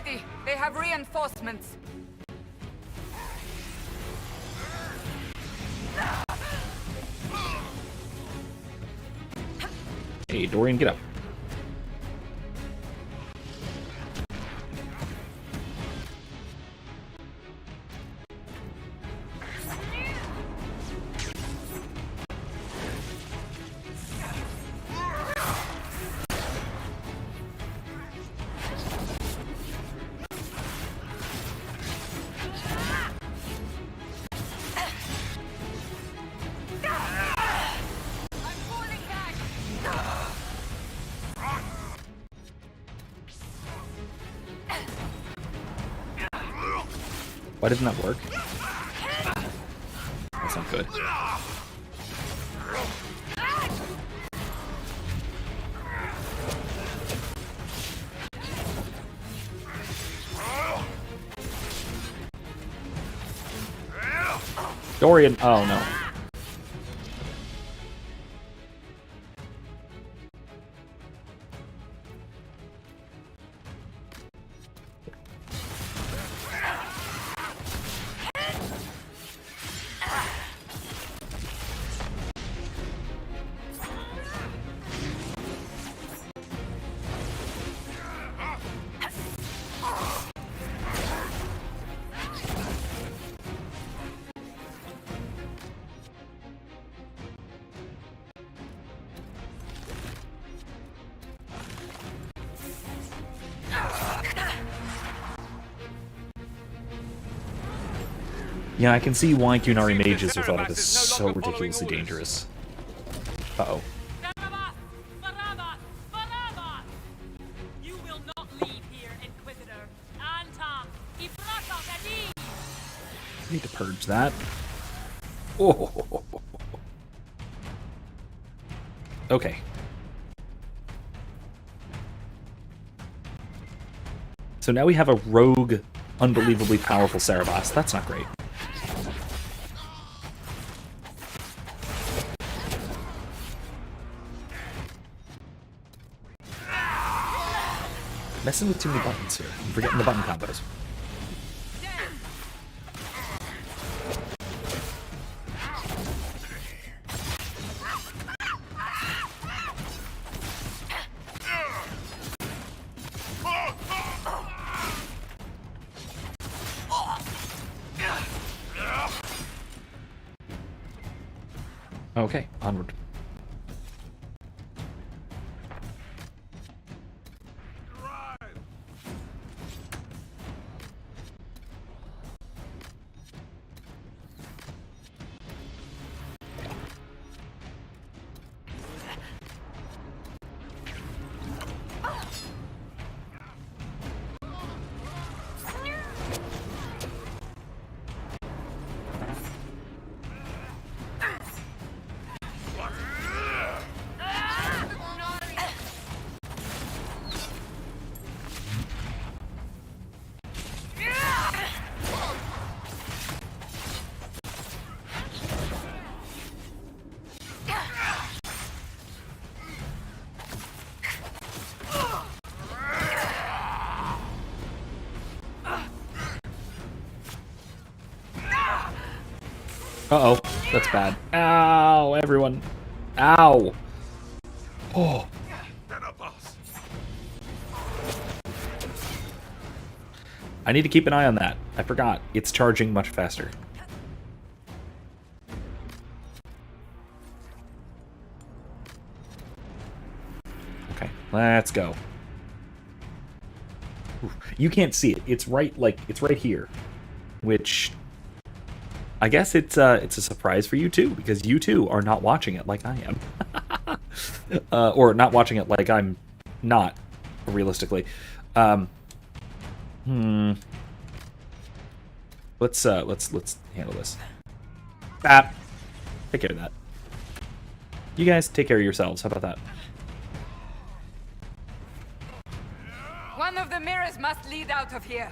ready. They have reinforcements. Hey, Dorian, get up. Why didn't that work? That's not good. Dorian, oh no. Yeah, I can see why Qunari mages are thought of as so ridiculously dangerous. Uh-oh. You will not leave here, Inquisitor. Anta, I need to purge that. Oh. Okay. So now we have a rogue, unbelievably powerful Saarebas. That's not great. Messing with too many buttons here. I'm forgetting the button combos. Okay, onward. Uh-oh, that's bad. Ow, everyone. Ow. Oh. I need to keep an eye on that. I forgot. It's charging much faster. Okay, let's go. Oof. You can't see it. It's right here. Which I guess it's a surprise for you too, because you too are not watching it like I am. Or not watching it like I'm not, realistically. Let's handle this. Take care of that. You guys take care of yourselves. How about that? One of the mirrors must lead out of here.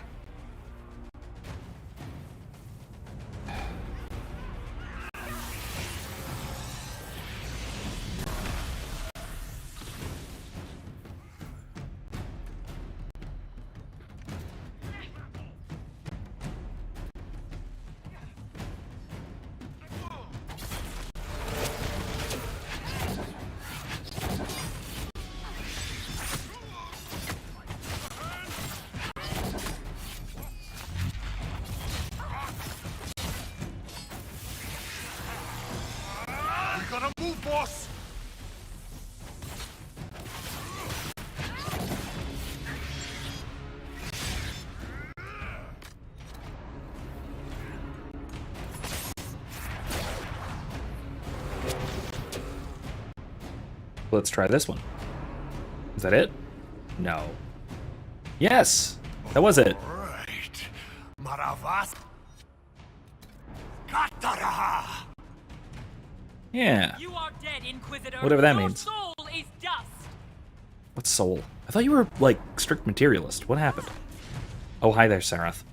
force! Let's try this one. Is that it? No. Yes! That was it. Right. Maravas. Kataraha. Yeah. You are dead, Inquisitor. Whatever that Your means. soul is dust. What soul? I thought you were, like, strict materialist. What happened? Oh, hi there, Sarath.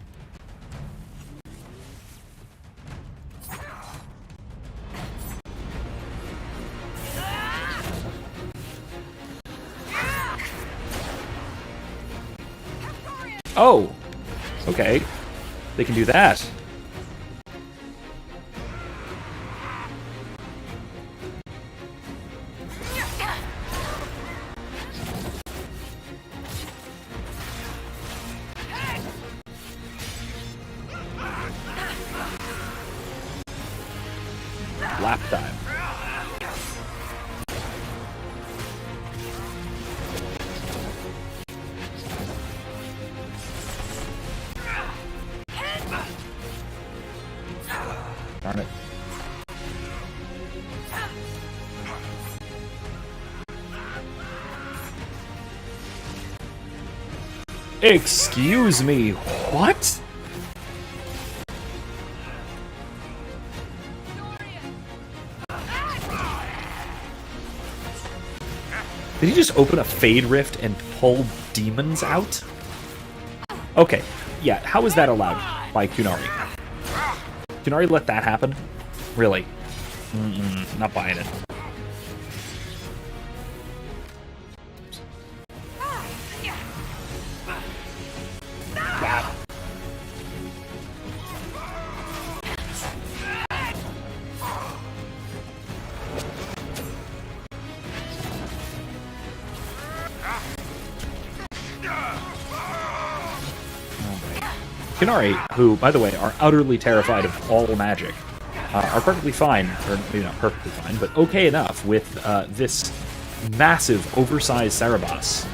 Oh! Okay. They can do that. Lap time. Darn it. Excuse me, what? Did he just open a Fade Rift and pull demons out? Okay, yeah, how is that allowed by Kunari? Kunari let that happen? Really? Not buying it. Kunari, who, by the way, are utterly terrified of all magic, are perfectly fine, or maybe not perfectly fine, but okay enough with this massive, oversized Saarebas.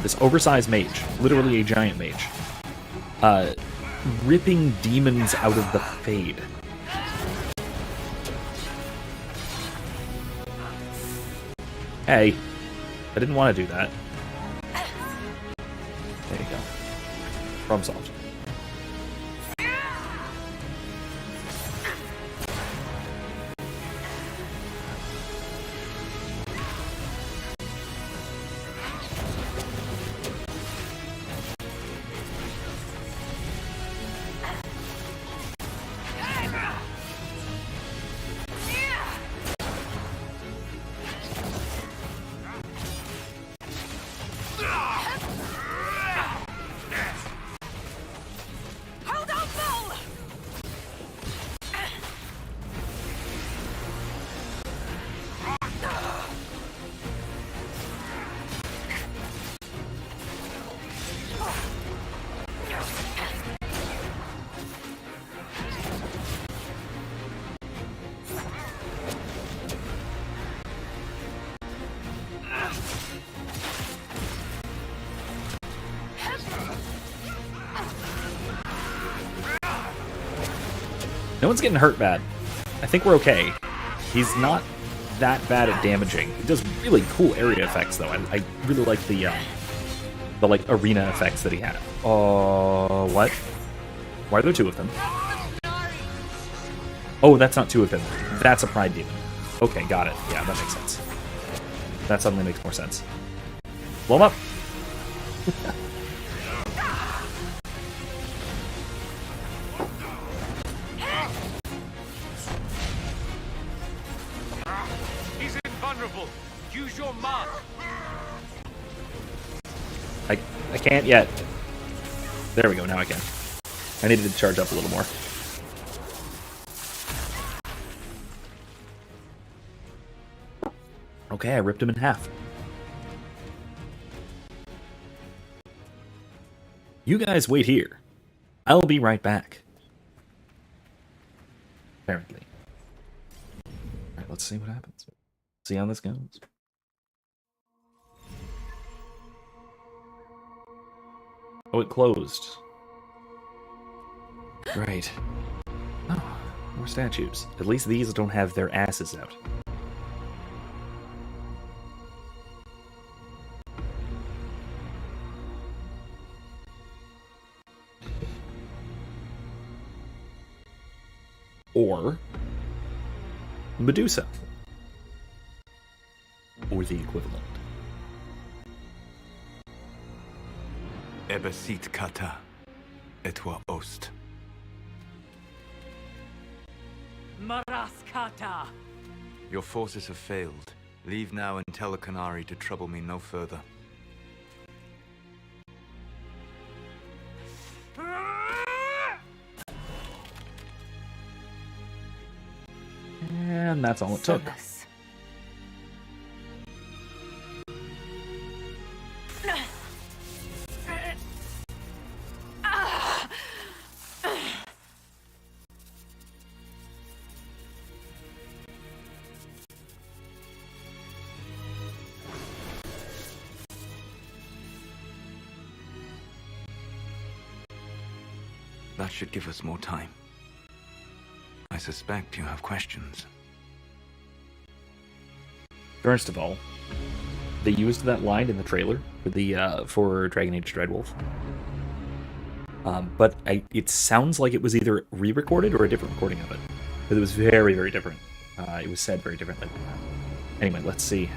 This oversized mage, literally a giant mage, ripping demons out of the Fade. Hey, I didn't want to do that. There you go. Problem solved. No one's getting hurt bad. I think we're okay. He's not that bad at damaging. He does really cool area effects, though. I really like the like arena effects that he had. What? Why are there two of them? Oh, that's not two of them. That's a Pride Demon. Okay, got it. Yeah, that makes sense. That suddenly makes more sense. Blow him up! He's invulnerable. Use your mark. I can't yet. There we go, now I can. I needed to charge up a little more. Okay, I ripped him in half. You guys wait here. I'll be right back. Apparently. let's see what happens. See how this goes. Oh, it closed. Great. Oh, more statues. At least these don't have their asses out. Or Medusa. Or the equivalent. Ebesit kata, etwa ost. Maraskata! Your forces have failed. Leave now and tell the Canary to trouble me no further. And that's all it took. Solus. That should give us more time. I suspect you have questions. First of all, they used that line in the trailer for the for Dragon Age Dreadwolf. But it sounds like it was either re-recorded or a different recording of it. Because it was very, very different. It was said very differently. Anyway, let's see.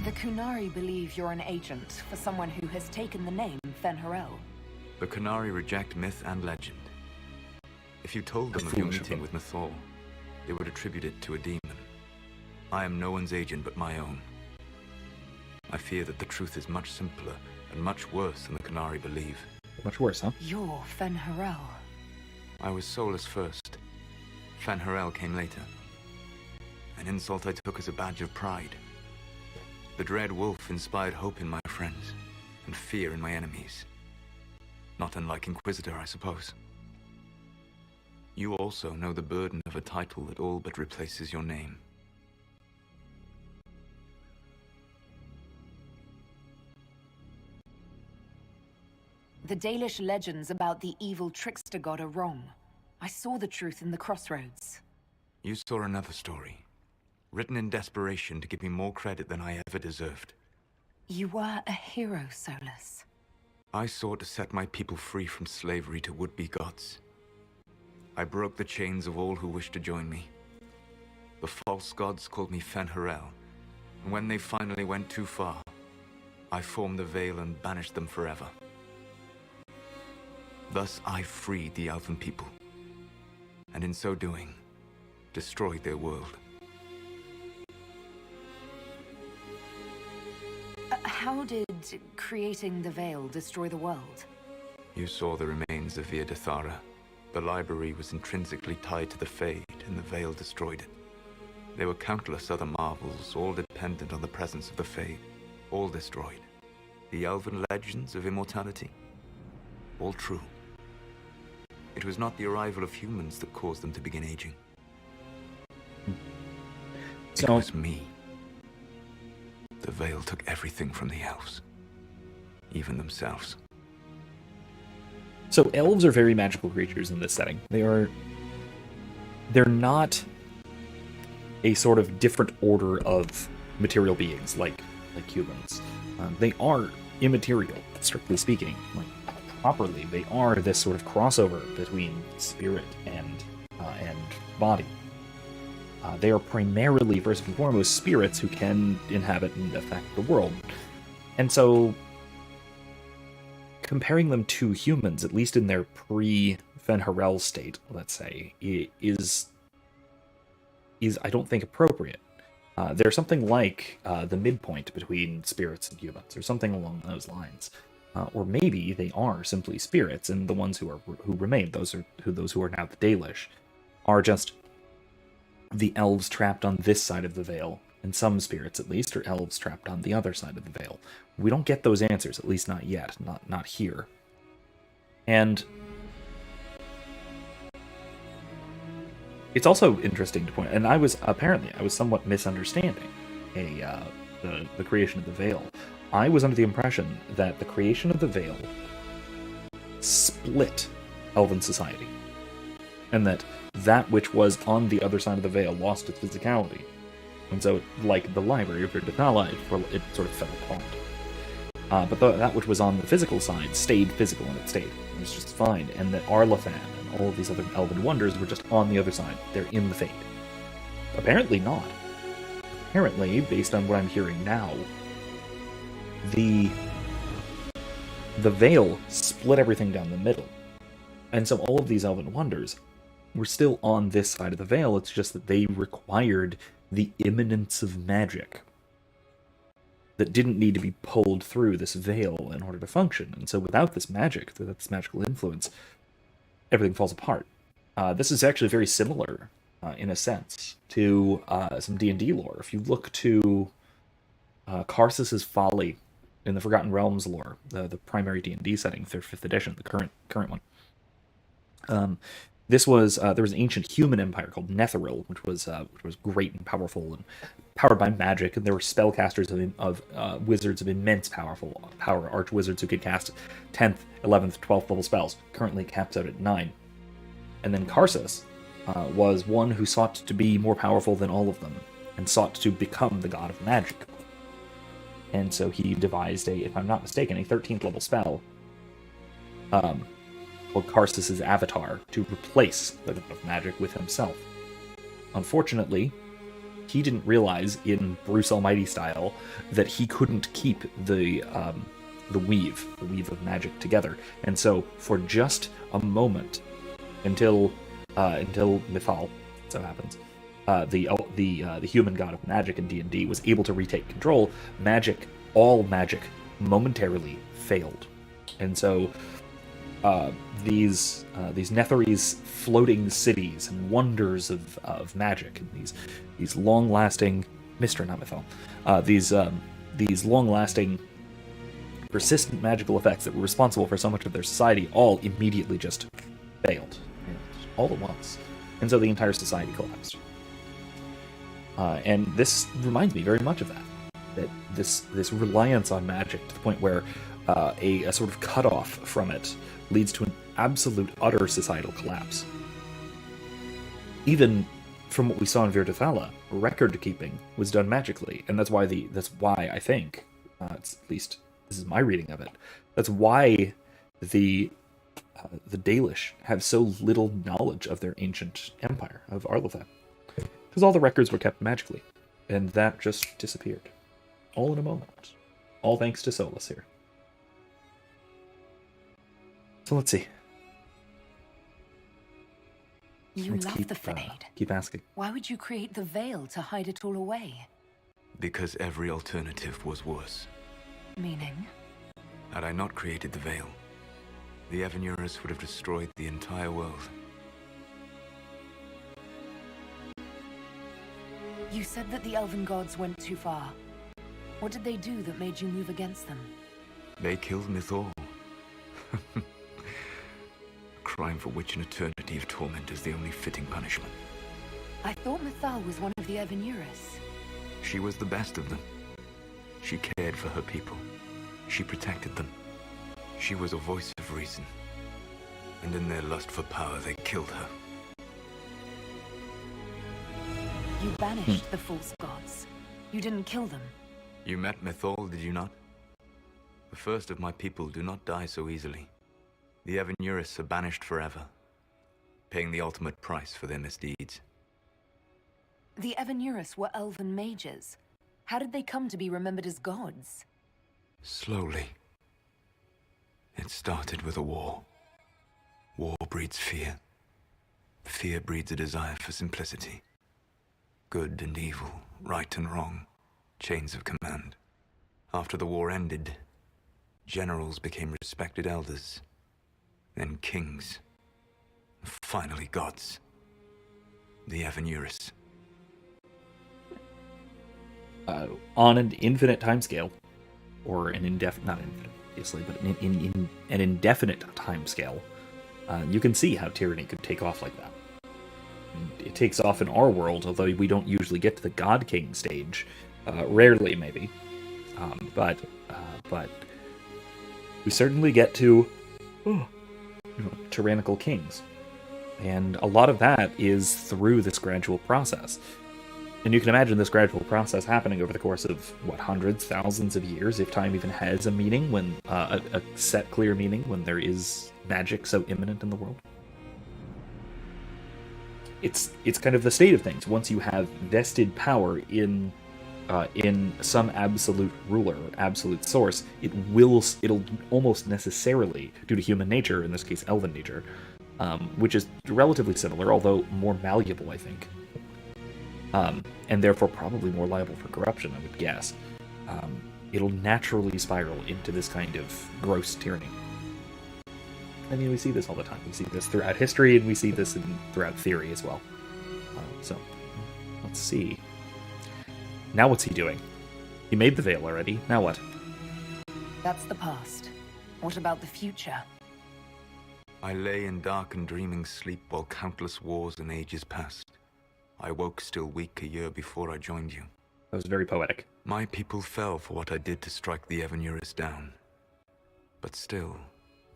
The Kunari believe you're an agent for someone who has taken the name Fen'Harel. The Canary reject myth and legend. If you told them of your Foolish of meeting them. with Mythor, they would attribute it to a demon. I am no one's agent but my own. I fear that the truth is much simpler and much worse than the Canary believe. Much worse, huh? You're Fen'Harel. I was Solus first. Fen'Harel came later. An insult I took as a badge of pride. The Dread Wolf inspired hope in my friends, and fear in my enemies. Not unlike Inquisitor, I suppose. You also know the burden of a title that all but replaces your name. The Dalish legends about the evil trickster god are wrong. I saw the truth in the crossroads. You saw another story, written in desperation to give me more credit than I ever deserved. You were a hero, Solus. I sought to set my people free from slavery to would-be gods. I broke the chains of all who wished to join me. The false gods called me Fen'Harel, and when they finally went too far, I formed the Veil and banished them forever. Thus I freed the Elven people, and in so doing, destroyed their world. How did creating the Veil destroy the world? You saw the remains of Via de Thara. The library was intrinsically tied to the Fade, and the Veil destroyed it. There were countless other marvels, all dependent on the presence of the Fade, all destroyed. The Elven legends of immortality, all true. It was not the arrival of humans that caused them to begin aging. It was me. The Veil took everything from the elves, even themselves. So elves are very magical creatures in this setting. They're not a sort of different order of material beings like humans. They are immaterial, strictly speaking. Like properly, they are this sort of crossover between spirit and body. They are primarily, first and foremost, spirits who can inhabit and affect the world. And so, comparing them to humans, at least in their pre-Fen'Harel state, let's say, is I don't think appropriate. They're something like the midpoint between spirits and humans, or something along those lines. Or maybe they are simply spirits, and the ones who remain, those who are now the Dalish, are just the elves trapped on this side of the Veil, and some spirits at least are elves trapped on the other side of the Veil. We don't get those answers, at least not yet, not here. And It's also interesting to point, and I was somewhat misunderstanding the creation of the Veil. I was under the impression that the creation of the Veil split Elven society, and that which was on the other side of the Veil lost its physicality, and so, like the library of Virdithala, it sort of fell apart. But that which was on the physical side stayed physical, and it stayed. It was just fine, and that Arlathan and all of these other Elven wonders were just on the other side. They're in the Fade. Apparently not. Apparently, based on what I'm hearing now, the Veil split everything down the middle. And so all of these Elven wonders were still on this side of the Veil, it's just that they required the immanence of magic that didn't need to be pulled through this Veil in order to function. And so without this magic, without this magical influence, everything falls apart. This is actually very similar, in a sense, to some D&D lore. If you look to Karsus's Folly in the Forgotten Realms lore, the primary D&D setting, 5th edition, the current one. There was an ancient human empire called Netheril, which was great and powerful and powered by magic, and there were spellcasters of wizards of immense power, archwizards who could cast 10th, 11th, 12th level spells. Currently caps out at 9. And then Karsus was one who sought to be more powerful than all of them, and sought to become the god of magic. And so he devised if I'm not mistaken, a 13th level spell called Karsus's Avatar to replace the god of magic with himself. Unfortunately, he didn't realize, in Bruce Almighty style, that he couldn't keep the weave of magic together. And so, for just a moment, until Mythal, so happens, the human god of magic in D&D was able to retake control, all magic, momentarily failed. And so these Netherese floating cities and wonders of magic, and these long-lasting these long-lasting persistent magical effects that were responsible for so much of their society all immediately just failed, all at once. And so the entire society collapsed. And this reminds me very much of that this reliance on magic to the point where a sort of cutoff from it leads to an absolute, utter societal collapse. Even from what we saw in Virdithala, record keeping was done magically, and that's why I think, at least this is my reading of it, that's why the Dalish have so little knowledge of their ancient empire of Arlathan, because all the records were kept magically, and that just disappeared, all in a moment, all thanks to Solus here. So let's see. Let's love the Fade. Keep asking. Why would you create the Veil to hide it all away? Because every alternative was worse. Meaning? Had I not created the Veil, the Evanurus would have destroyed the entire world. You said that the Elven gods went too far. What did they do that made you move against them? They killed Mythal. A crime for which an eternity of torment is the only fitting punishment. I thought Mythal was one of the Evanurus. She was the best of them. She cared for her people. She protected them. She was a voice of reason. And in their lust for power, they killed her. You banished the false gods. You didn't kill them. You met Mythal, did you not? The first of my people do not die so easily. The Evanurus are banished forever, paying the ultimate price for their misdeeds. The Evanurus were elven mages. How did they come to be remembered as gods? Slowly. It started with a war. War breeds fear. Fear breeds a desire for simplicity. Good and evil, right and wrong, chains of command. After the war ended, generals became respected elders, then kings, finally gods. The Evanurus. On an infinite timescale, or an indefinite, not infinite, obviously, but in an indefinite timescale, you can see how tyranny could take off like that. it takes off in our world, although we don't usually get to the God King stage. Rarely, maybe. But we certainly get to tyrannical kings. And a lot of that is through this gradual process. And you can imagine this gradual process happening over the course of, hundreds, thousands of years, if time even has a meaning, when a set, clear meaning, when there is magic so imminent in the world. It's kind of the state of things. Once you have vested power in some absolute ruler, absolute source, it'll almost necessarily, due to human nature, in this case elven nature, which is relatively similar, although more malleable, I think. And therefore probably more liable for corruption, I would guess. It'll naturally spiral into this kind of gross tyranny. I mean, we see this all the time. We see this throughout history, and we see this throughout theory as well. So, let's see. Now what's he doing? He made the veil already. Now what? That's the past. What about the future? I lay in dark and dreaming sleep while countless wars and ages passed. I woke still weak a year before I joined you. That was very poetic. My people fell for what I did to strike the Evanurus down. But still,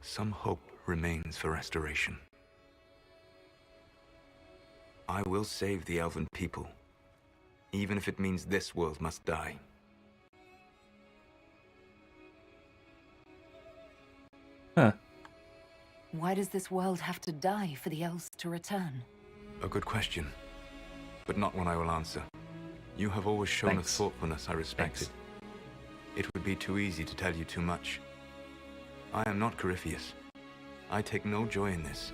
some hope remains for restoration. I will save the elven people, even if it means this world must die. Huh. Why does this world have to die for the elves to return? A good question, but not one I will answer. You have always shown a thoughtfulness I respected. It would be too easy to tell you too much. I am not Corypheus. I take no joy in this,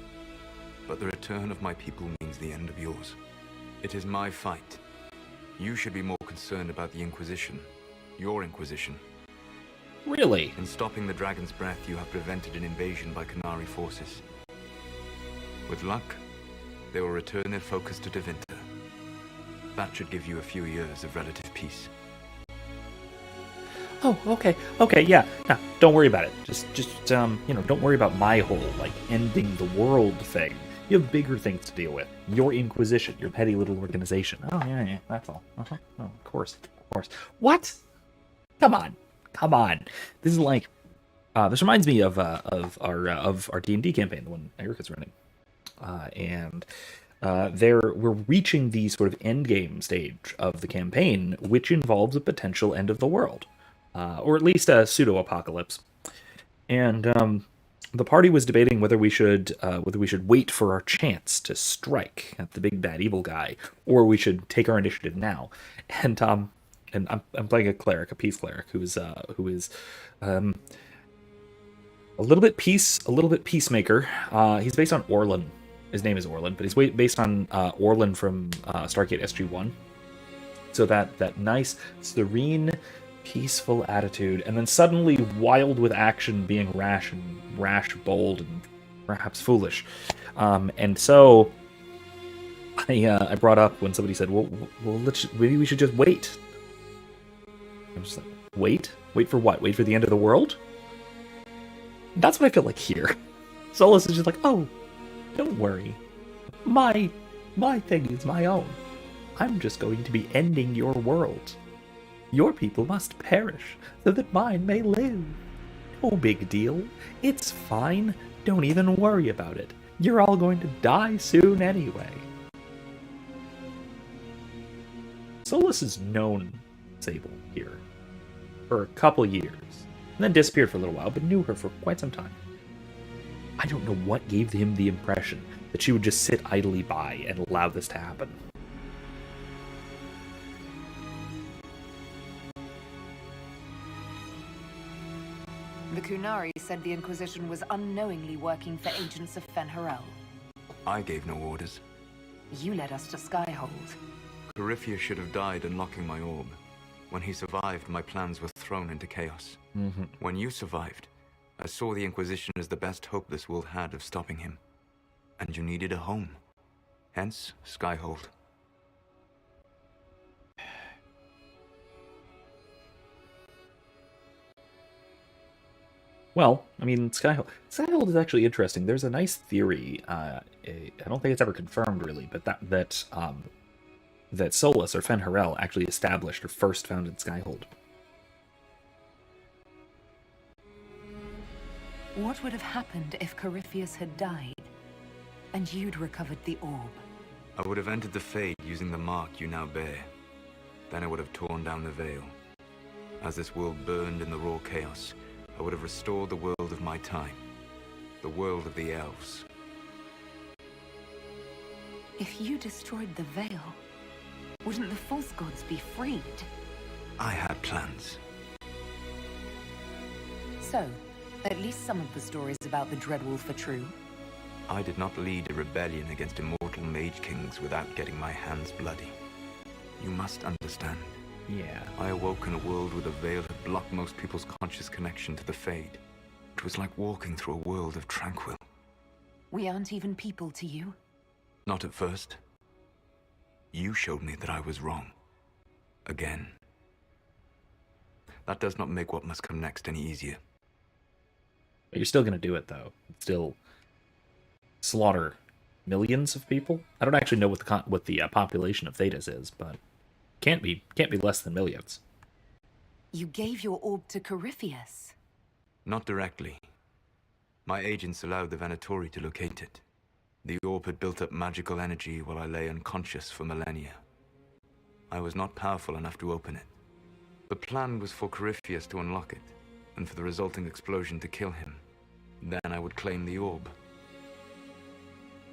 but the return of my people means the end of yours. It is my fight. You should be more concerned about the Inquisition, your Inquisition. Really? In stopping the Dragon's Breath, you have prevented an invasion by Qunari forces. With luck, they will return their focus to Tevinter. That should give you a few years of relative peace. Oh, okay, yeah. No, don't worry about it. Just don't worry about my whole, ending the world thing. You have bigger things to deal with. Your Inquisition, your petty little organization. Oh, yeah, that's all. Oh, of course. What? Come on. This is like, this reminds me of our D&D campaign, the one Erica's running. We're reaching the sort of end game stage of the campaign, which involves a potential end of the world. Or at least a pseudo-apocalypse. And the party was debating whether we should wait for our chance to strike at the big bad evil guy, or we should take our initiative now. And I'm playing a cleric, a peace cleric, who is a little bit peacemaker. He's based on Orlin. His name is Orlin, but he's based on Orlin from Stargate SG-1. So that nice, serene, peaceful attitude, and then suddenly wild with action, being rash, bold, and perhaps foolish. And so I brought up when somebody said, well, maybe we should just wait. I'm just like, wait for what? Wait for the end of the world? That's what I feel like here. Solus is just like, oh, don't worry. My thing is my own. I'm just going to be ending your world. Your people must perish, so that mine may live. No big deal. It's fine. Don't even worry about it. You're all going to die soon anyway. Solus has known Sable here for a couple years, and then disappeared for a little while, but knew her for quite some time. I don't know what gave him the impression that she would just sit idly by and allow this to happen. The Qunari said the Inquisition was unknowingly working for agents of Fen'Harel. I gave no orders. You led us to Skyhold. Corypheus should have died unlocking my orb. When he survived, my plans were thrown into chaos. Mm-hmm. When you survived, I saw the Inquisition as the best hope this world had of stopping him. And you needed a home. Hence, Skyhold. Well, I mean, Skyhold is actually interesting. There's a nice theory. I don't think it's ever confirmed, really, but that Solus or Fen'Harel actually established or first founded Skyhold. What would have happened if Corypheus had died, and you'd recovered the orb? I would have entered the Fade using the mark you now bear. Then I would have torn down the veil. As this world burned in the raw chaos, I would have restored the world of my time. The world of the elves. If you destroyed the veil, wouldn't the false gods be freed? I had plans. So, at least some of the stories about the Dreadwolf are true. I did not lead a rebellion against immortal mage kings without getting my hands bloody. You must understand. Yeah. I awoke in a world where the veil had blocked most people's conscious connection to the Fade. It was like walking through a world of tranquil. We aren't even people to you. Not at first. You showed me that I was wrong. Again. That does not make what must come next any easier. But you're still going to do it, though. Still slaughter millions of people. I don't actually know what the population of Thedas is, but can't be less than millions. You gave your orb to Corypheus. Not directly. My agents allowed the Venatori to locate it. The orb had built up magical energy while I lay unconscious for millennia. I was not powerful enough to open it. The plan was for Corypheus to unlock it, and for the resulting explosion to kill him. Then I would claim the orb.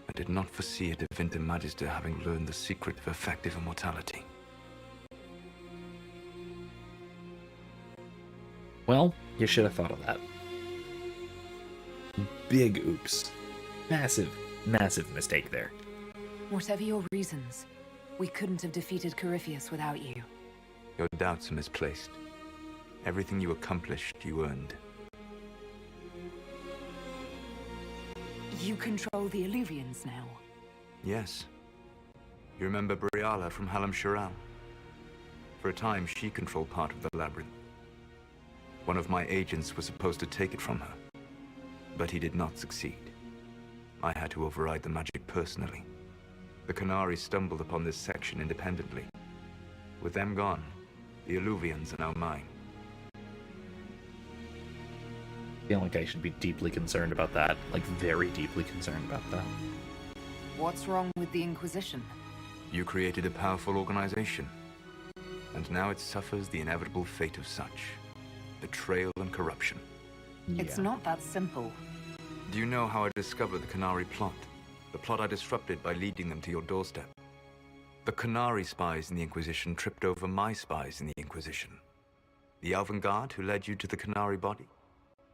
I did not foresee a Divinity Magister having learned the secret of effective immortality. Well, you should have thought of that. Big oops. Massive mistake there. Whatever your reasons, we couldn't have defeated Corypheus without you. Your doubts are misplaced. Everything you accomplished, you earned. You control the Illuvians now. Yes. You remember Briala from Halam Sharal? For a time, she controlled part of the labyrinth. One of my agents was supposed to take it from her, but he did not succeed. I had to override the magic personally. The Qunari stumbled upon this section independently. With them gone, the Illuvians are now mine. I feel like I should be deeply concerned about that. Like, very deeply concerned about that. What's wrong with the Inquisition? You created a powerful organization, and now it suffers the inevitable fate of such. Betrayal and corruption. Yeah. It's not that simple. Do you know how I discovered the Qunari plot? The plot I disrupted by leading them to your doorstep. The Qunari spies in the Inquisition tripped over my spies in the Inquisition. The Elven Guard who led you to the Qunari body?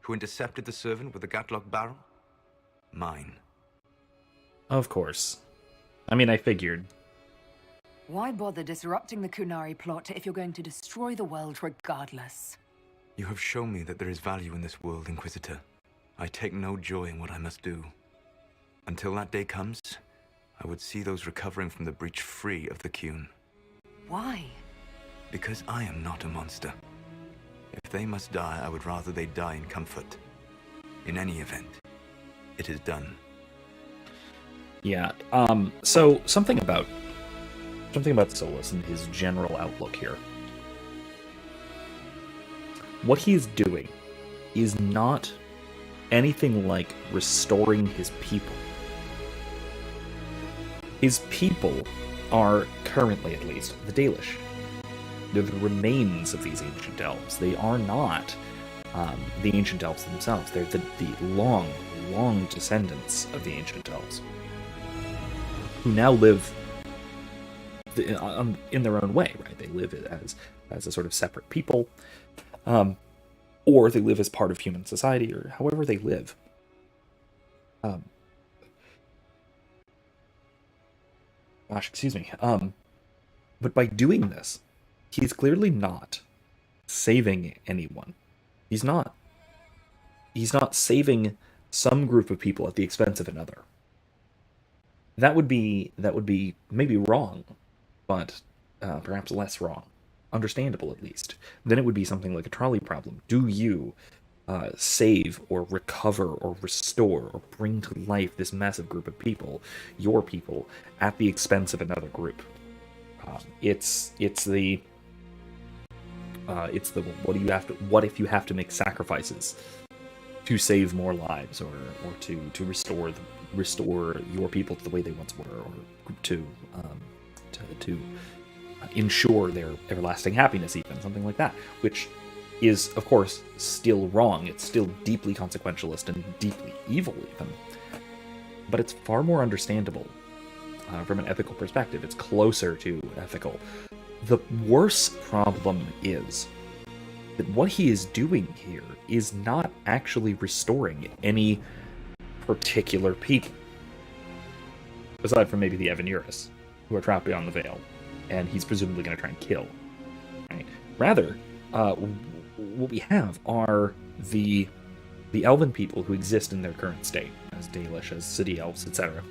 Who intercepted the servant with the Gatlock barrel? Mine. Of course. I mean, I figured. Why bother disrupting the Qunari plot if you're going to destroy the world regardless? You have shown me that there is value in this world, Inquisitor. I take no joy in what I must do. Until that day comes, I would see those recovering from the breach free of the Qun. Why? Because I am not a monster. If they must die, I would rather they die in comfort. In any event, it is done. Yeah, so something about Solus and his general outlook here. What he's doing is not anything like restoring his people. His people are, currently at least, the Dalish. They're the remains of these ancient elves. They are not the ancient elves themselves. They're the long, long descendants of the ancient elves, who now live in their own way, right? They live as a sort of separate people, or they live as part of human society, or however they live. Excuse me. But by doing this, he's clearly not saving anyone. He's not saving some group of people at the expense of another. That would be maybe wrong, but perhaps less wrong. Understandable, at least. Then it would be something like a trolley problem. Do you save or recover or restore or bring to life this massive group of people, your people, at the expense of another group. It's the what if you have to make sacrifices to save more lives, or to restore your people to the way they once were, or to ensure their everlasting happiness, even something like that, which is of course still wrong. It's still deeply consequentialist and deeply evil even, but it's far more understandable from an ethical perspective. It's closer to ethical. The worse problem is that what he is doing here is not actually restoring any particular people, aside from maybe the Evanuris, who are trapped beyond the veil, and he's presumably going to try and kill. Right? Rather, what we have are the elven people who exist in their current state, as Dalish, as city elves, etc.,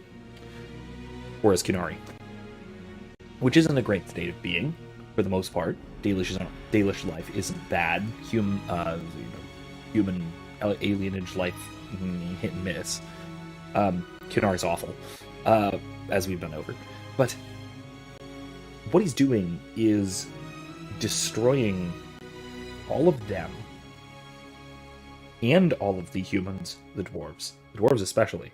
or as Qunari, which isn't a great state of being for the most part. Dalish life isn't bad. Human alienage life, hit and miss. Qunari's awful, as we've been over. But what he's doing is destroying all of them, and all of the humans, the dwarves especially,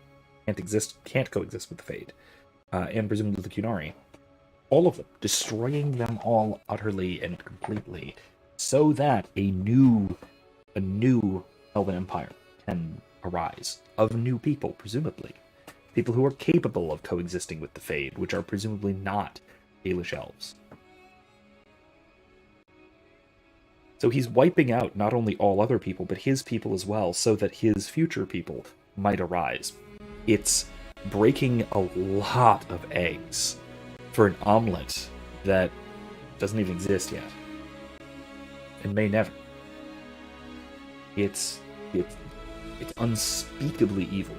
can't coexist with the Fade, and presumably the Qunari. All of them, destroying them all utterly and completely, so that a new Elven Empire can arise, of new people, presumably. People who are capable of coexisting with the Fade, which are presumably not Dalish elves. So he's wiping out not only all other people, but his people as well, so that his future people might arise. It's breaking a lot of eggs for an omelet that doesn't even exist yet, and may never. It's unspeakably evil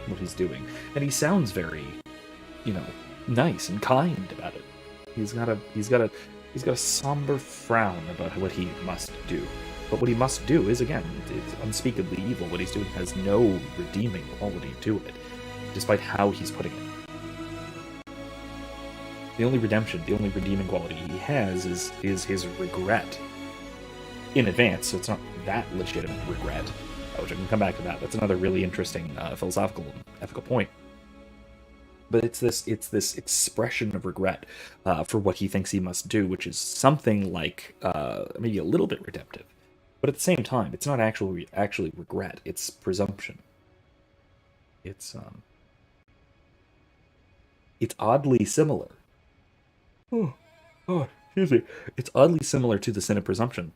what he's doing, and he sounds very, nice and kind about it. He's got a somber frown about what he must do. But what he must do is, again, it's unspeakably evil. What he's doing has no redeeming quality to it, despite how he's putting it. The only redeeming quality he has is his regret in advance, so it's not that legitimate regret, which I can come back to that. That's another really interesting philosophical and ethical point. But it's this expression of regret for what he thinks he must do, which is something like maybe a little bit redemptive. But at the same time, it's not actually regret, it's presumption. It's oddly similar. Excuse me. It's oddly similar to the sin of presumption,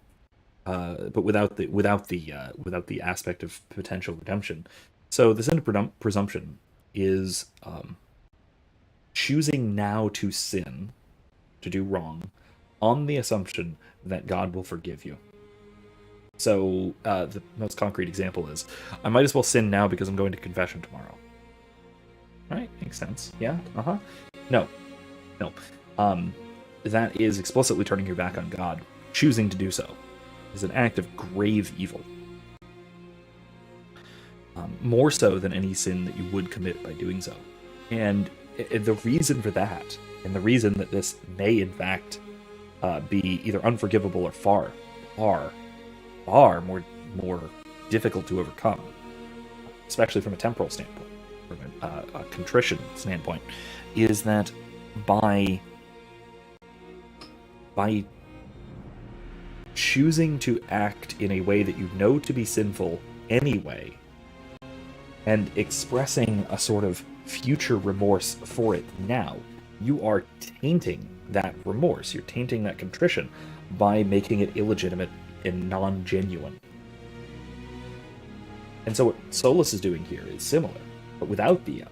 but without the aspect of potential redemption. So the sin of presumption is choosing now to sin, to do wrong, on the assumption that God will forgive you. So the most concrete example is, I might as well sin now because I'm going to confession tomorrow. Right? Makes sense. Yeah? No. That is explicitly turning your back on God. Choosing to do so is an act of grave evil. More so than any sin that you would commit by doing so. And the reason for that, and the reason that this may in fact be either unforgivable or far more difficult to overcome, especially from a temporal standpoint, from a contrition standpoint, is that by choosing to act in a way that you know to be sinful anyway, and expressing a sort of future remorse for it now, you are tainting that remorse, you're tainting that contrition by making it illegitimate and non-genuine. And so what Solus is doing here is similar, but without the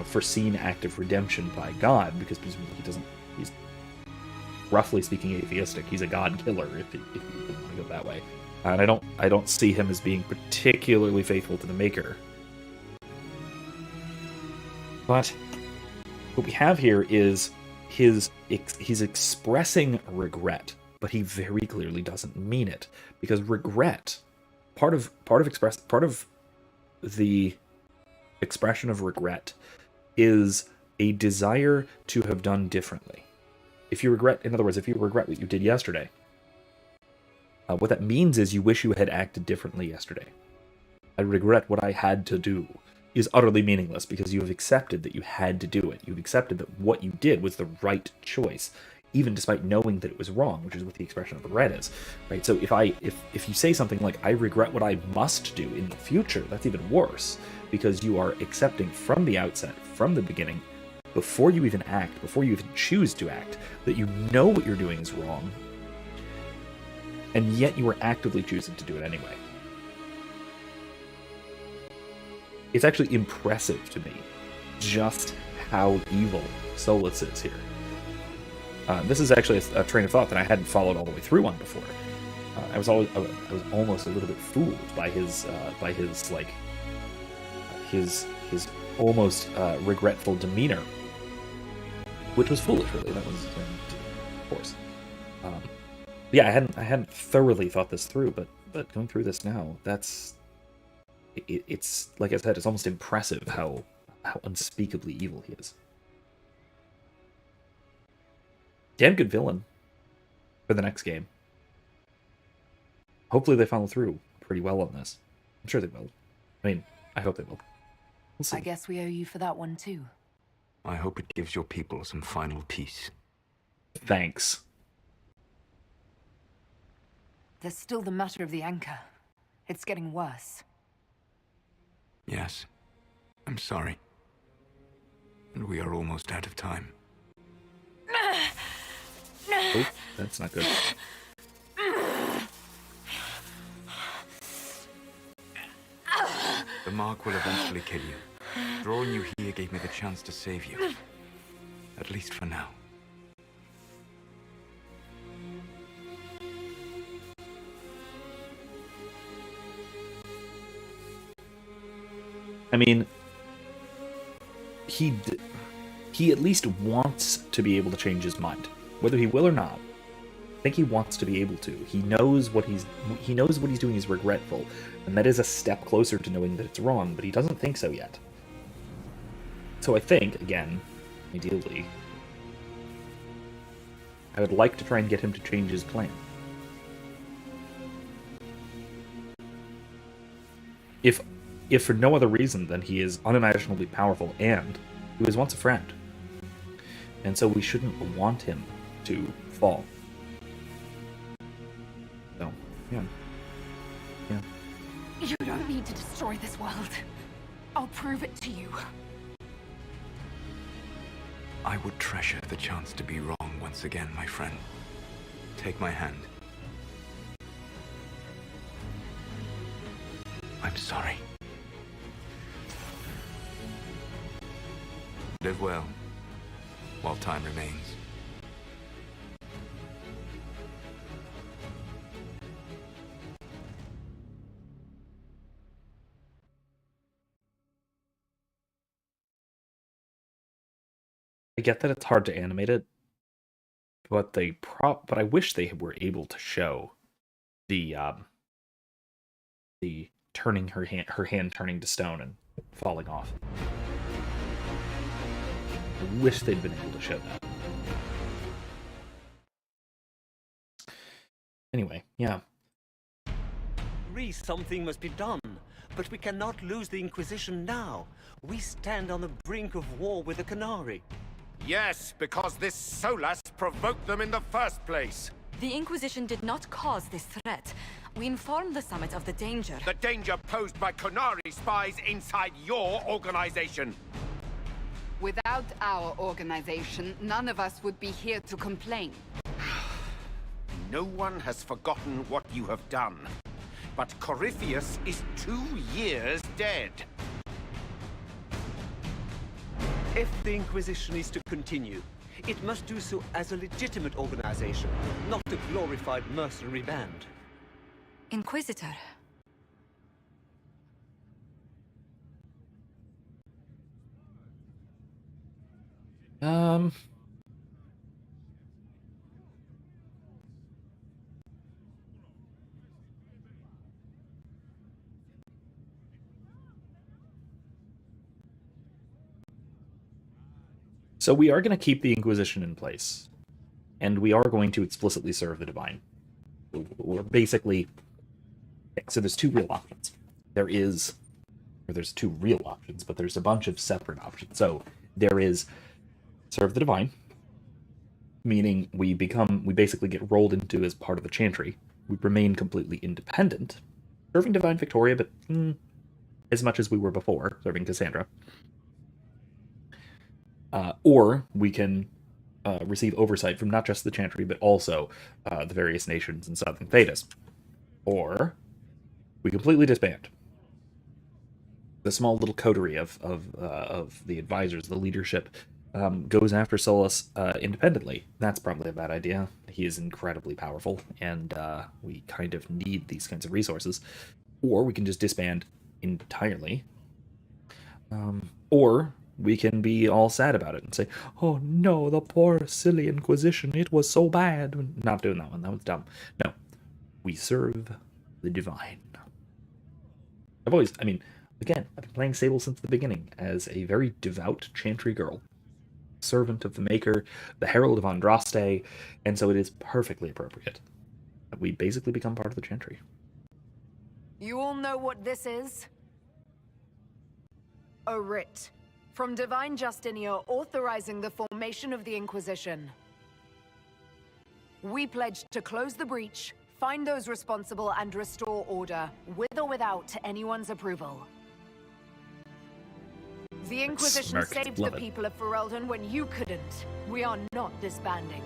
foreseen act of redemption by God, because presumably he's roughly speaking atheistic. He's a god killer, if you want to go that way. And I don't see him as being particularly faithful to the Maker. But what we have here is he's expressing regret, but he very clearly doesn't mean it, because regret, part of the expression of regret is a desire to have done differently. If you regret, in other words, if you regret what you did yesterday, what that means is you wish you had acted differently yesterday. I regret what I had to do is utterly meaningless because you have accepted that you had to do it. You've accepted that what you did was the right choice, even despite knowing that it was wrong, which is what the expression of regret is, right? So if you say something like, I regret what I must do in the future, that's even worse, because you are accepting from the outset, from the beginning, before you even act, before you even choose to act, that you know what you're doing is wrong, and yet you are actively choosing to do it anyway. It's actually impressive to me just how evil Solus is here. This is actually a train of thought that I hadn't followed all the way through on before. I was almost a little bit fooled by his almost regretful demeanor, which was foolish, really. That was, of course. Yeah, I hadn't thoroughly thought this through, but going through this now, it's like I said, it's almost impressive how unspeakably evil he is. Damn good villain for the next game. Hopefully they follow through pretty well on this. I'm sure they will. I mean, I hope they will. We'll see. I guess we owe you for that one too. I hope it gives your people some final peace. Thanks. There's still the matter of the anchor. It's getting worse. Yes, I'm sorry. And we are almost out of time. Oh, that's not good. The mark will eventually kill you. Drawing you here gave me the chance to save you. At least for now. I mean, he at least wants to be able to change his mind. Whether he will or not, I think he wants to be able to. He knows what he's doing is regretful, and that is a step closer to knowing that it's wrong, but he doesn't think so yet. So I think, again, ideally, I would like to try and get him to change his plan. If for no other reason than he is unimaginably powerful and he was once a friend. And so we shouldn't want him to fall. So, yeah. Yeah. You don't need to destroy this world. I'll prove it to you. I would treasure the chance to be wrong once again, my friend. Take my hand. I'm sorry. Live well, while time remains. I get that it's hard to animate it, but but I wish they were able to show the turning her hand turning to stone and falling off. I wish they'd been able to show that. Anyway, yeah. Something must be done, but we cannot lose the Inquisition now. We stand on the brink of war with the Canary. Yes, because this Solas provoked them in the first place. The Inquisition did not cause this threat. We informed the Summit of the danger. The danger posed by Canary spies inside your organization. Without our organization, none of us would be here to complain. No one has forgotten what you have done. But Corypheus is 2 years dead. If the Inquisition is to continue, it must do so as a legitimate organization, not a glorified mercenary band. Inquisitor. So we are going to keep the Inquisition in place, and we are going to explicitly serve the Divine. We're basically... So there's two real options. There's two real options, but there's a bunch of separate options. So there is serve the Divine, meaning we basically get rolled into as part of the Chantry. We remain completely independent, serving Divine Victoria, but as much as we were before, serving Cassandra. Or we can receive oversight from not just the Chantry, but also the various nations in Southern Thedas. Or we completely disband. The small little coterie of the advisors, the leadership, goes after Solus independently. That's probably a bad idea. He is incredibly powerful, and we kind of need these kinds of resources. Or we can just disband entirely. Or we can be all sad about it and say, oh no, the poor silly Inquisition, it was so bad. Not doing that one, that was dumb. No, we serve the Divine. Again, I've been playing Sable since the beginning as a very devout Chantry girl. Servant of the Maker, the Herald of Andraste, and so it is perfectly appropriate that we basically become part of the Chantry. You all know what this is? A writ from Divine Justinia authorizing the formation of the Inquisition. We pledge to close the breach, find those responsible, and restore order, with or without anyone's approval. The Inquisition saved the people of Ferelden when you couldn't. We are not disbanding.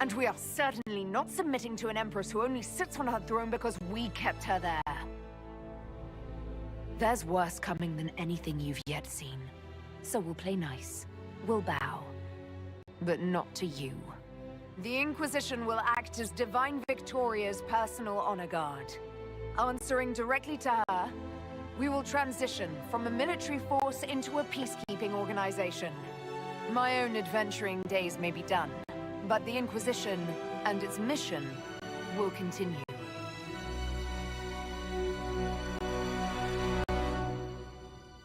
And we are certainly not submitting to an Empress who only sits on her throne because we kept her there. There's worse coming than anything you've yet seen. So we'll play nice. We'll bow. But not to you. The Inquisition will act as Divine Victoria's personal honor guard. Answering directly to her, we will transition from a military force into a peacekeeping organization. My own adventuring days may be done, but the Inquisition and its mission will continue.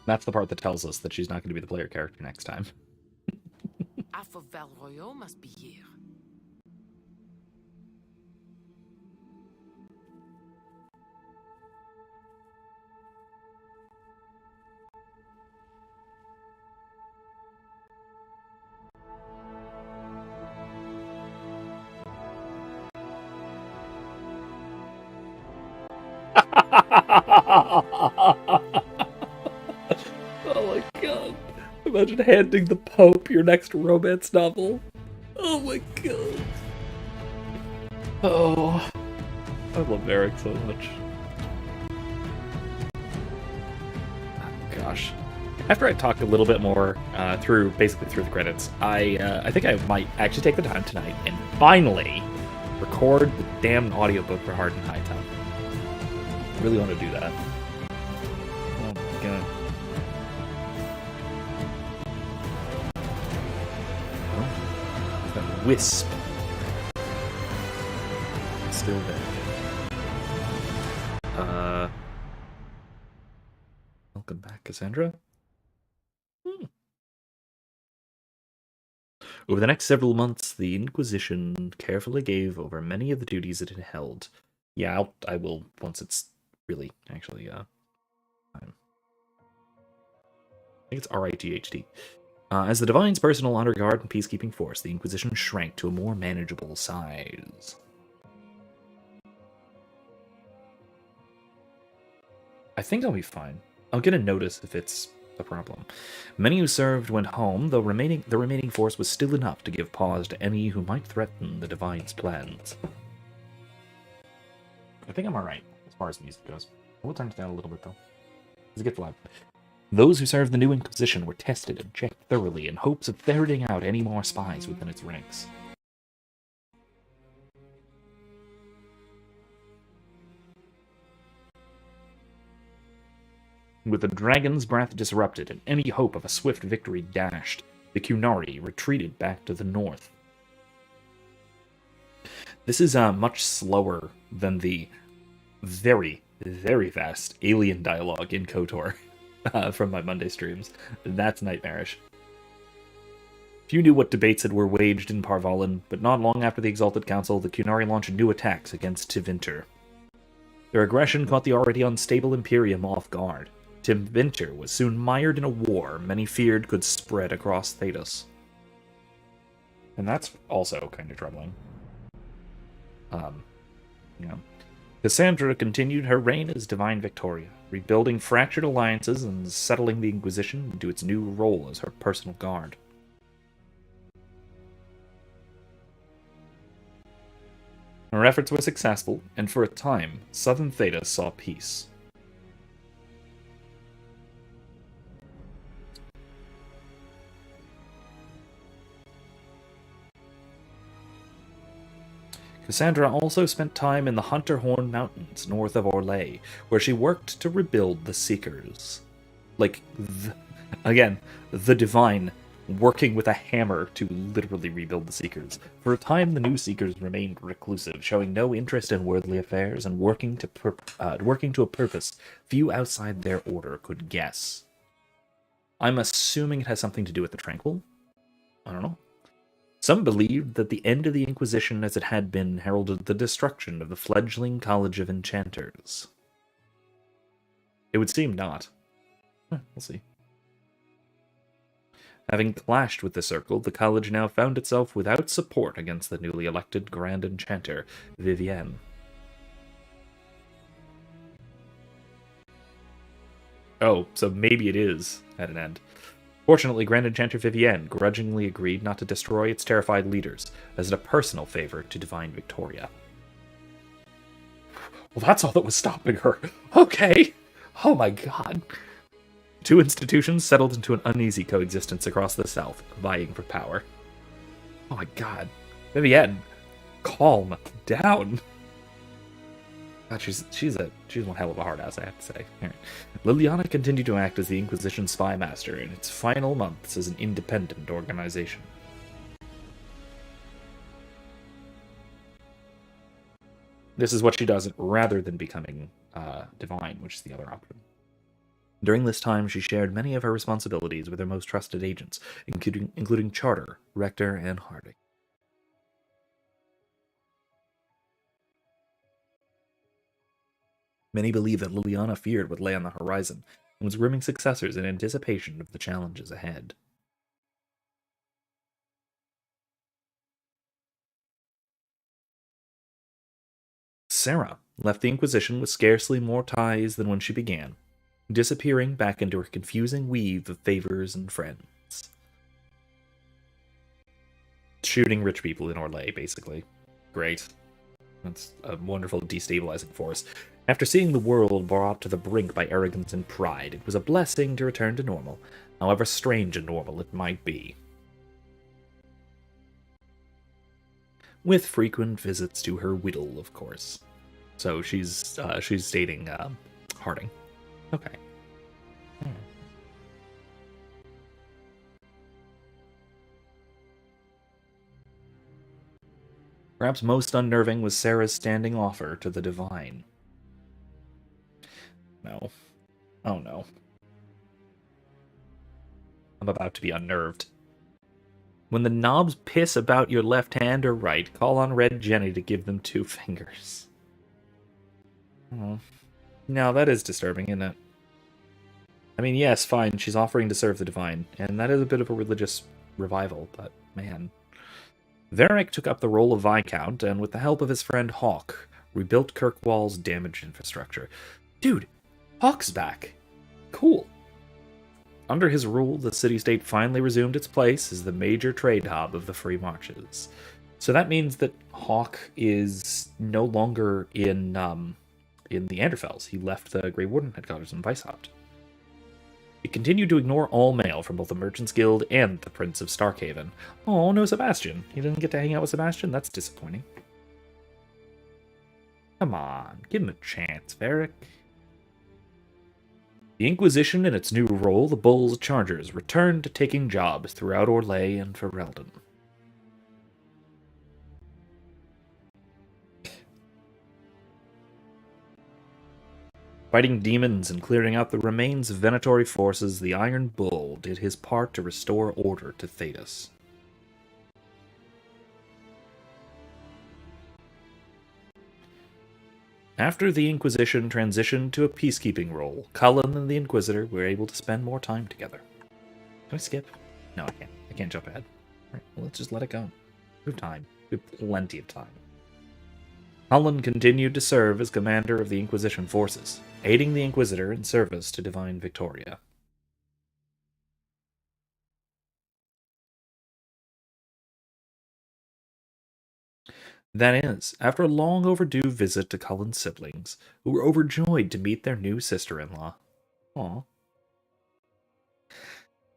That's the part that tells us that she's not going to be the player character next time. Alpha Val Royal must be here. Oh my god. Imagine handing the Pope your next romance novel. Oh my god. Oh. I love Eric so much. Oh, gosh. After I talk a little bit more through the credits, I think I might actually take the time tonight and finally record the damn audiobook for Hard and High Time. I really want to do that. Oh my god. Oh, is that wisp still there? Welcome back, Cassandra. Over the next several months, the Inquisition carefully gave over many of the duties it had held. Yeah, I will once it's really actually time. I think it's RIGHT. As the Divine's personal honor guard and peacekeeping force, the Inquisition shrank to a more manageable size. I think I'll be fine. I'll get a notice if it's a problem. Many who served went home, though the remaining force was still enough to give pause to any who might threaten the Divine's plans. I think I'm alright as far as music goes. We'll turn it down a little bit though. It gets loud. Those who served the new Inquisition were tested and checked thoroughly in hopes of ferreting out any more spies within its ranks. With the dragon's breath disrupted and any hope of a swift victory dashed, the Qunari retreated back to the north. This is much slower than the very, very fast alien dialogue in KOTOR from my Monday streams. That's nightmarish. Few knew what debates were waged in Parvalin, but not long after the Exalted Council, the Qunari launched new attacks against Tevinter. Their aggression caught the already unstable Imperium off guard. Tevinter was soon mired in a war many feared could spread across Thedas. And that's also kind of troubling. Cassandra continued her reign as Divine Victoria, rebuilding fractured alliances and settling the Inquisition into its new role as her personal guard. Her efforts were successful, and for a time, southern Thedas saw peace. Cassandra also spent time in the Hunterhorn Mountains north of Orlais, where she worked to rebuild the Seekers. The Divine, working with a hammer to literally rebuild the Seekers. For a time, the new Seekers remained reclusive, showing no interest in worldly affairs and working to a purpose few outside their order could guess. I'm assuming it has something to do with the Tranquil? I don't know. Some believed that the end of the Inquisition as it had been heralded the destruction of the fledgling College of Enchanters. It would seem not. We'll see. Having clashed with the Circle, the college now found itself without support against the newly elected Grand Enchanter, Vivienne. Oh, so maybe it is at an end. Fortunately, Grand Enchanter Vivienne grudgingly agreed not to destroy its terrified leaders, as a personal favor to Divine Victoria. Well, that's all that was stopping her. Okay. Oh my god. Two institutions settled into an uneasy coexistence across the south, vying for power. Oh my god. Vivienne, calm down. God, she's one hell of a hard ass, I have to say. Right. Liliana continued to act as the Inquisition spy master in its final months as an independent organization. This is what she does rather than becoming divine, which is the other option. During this time, she shared many of her responsibilities with her most trusted agents, including Charter, Rector, and Harding. Many believe that Liliana feared what lay on the horizon, and was grooming successors in anticipation of the challenges ahead. Sarah left the Inquisition with scarcely more ties than when she began, disappearing back into her confusing weave of favors and friends. Shooting rich people in Orlais, basically. Great. That's a wonderful destabilizing force. After seeing the world brought to the brink by arrogance and pride, it was a blessing to return to normal, however strange and normal it might be. With frequent visits to her whittle, of course. So she's dating Harding. Okay. Perhaps most unnerving was Sarah's standing offer to the Divine. No. Oh no. I'm about to be unnerved. When the knobs piss about your left hand or right, call on Red Jenny to give them 2 fingers. Oh. Now that is disturbing, isn't it? I mean, yes, fine, she's offering to serve the Divine, and that is a bit of a religious revival, but man. Varric took up the role of Viscount, and with the help of his friend Hawke, rebuilt Kirkwall's damaged infrastructure. Dude, Hawke's back. Cool. Under his rule, the city-state finally resumed its place as the major trade hub of the Free Marches. So that means that Hawke is no longer in the Anderfells. He left the Grey Warden headquarters in Weishaupt. He continued to ignore all mail from both the Merchants Guild and the Prince of Starkhaven. Oh, no Sebastian. He didn't get to hang out with Sebastian? That's disappointing. Come on, give him a chance, Varric. The Inquisition in its new role, the Bull's Chargers, returned to taking jobs throughout Orlais and Ferelden. Fighting demons and clearing out the remains of Venatori forces, the Iron Bull did his part to restore order to Thedas. After the Inquisition transitioned to a peacekeeping role, Cullen and the Inquisitor were able to spend more time together. Can I skip? No, I can't. I can't jump ahead. All right, well, let's just let it go. We have time. We have plenty of time. Cullen continued to serve as commander of the Inquisition forces, aiding the Inquisitor in service to Divine Victoria. That is, after a long overdue visit to Cullen's siblings, who were overjoyed to meet their new sister-in-law. Aw.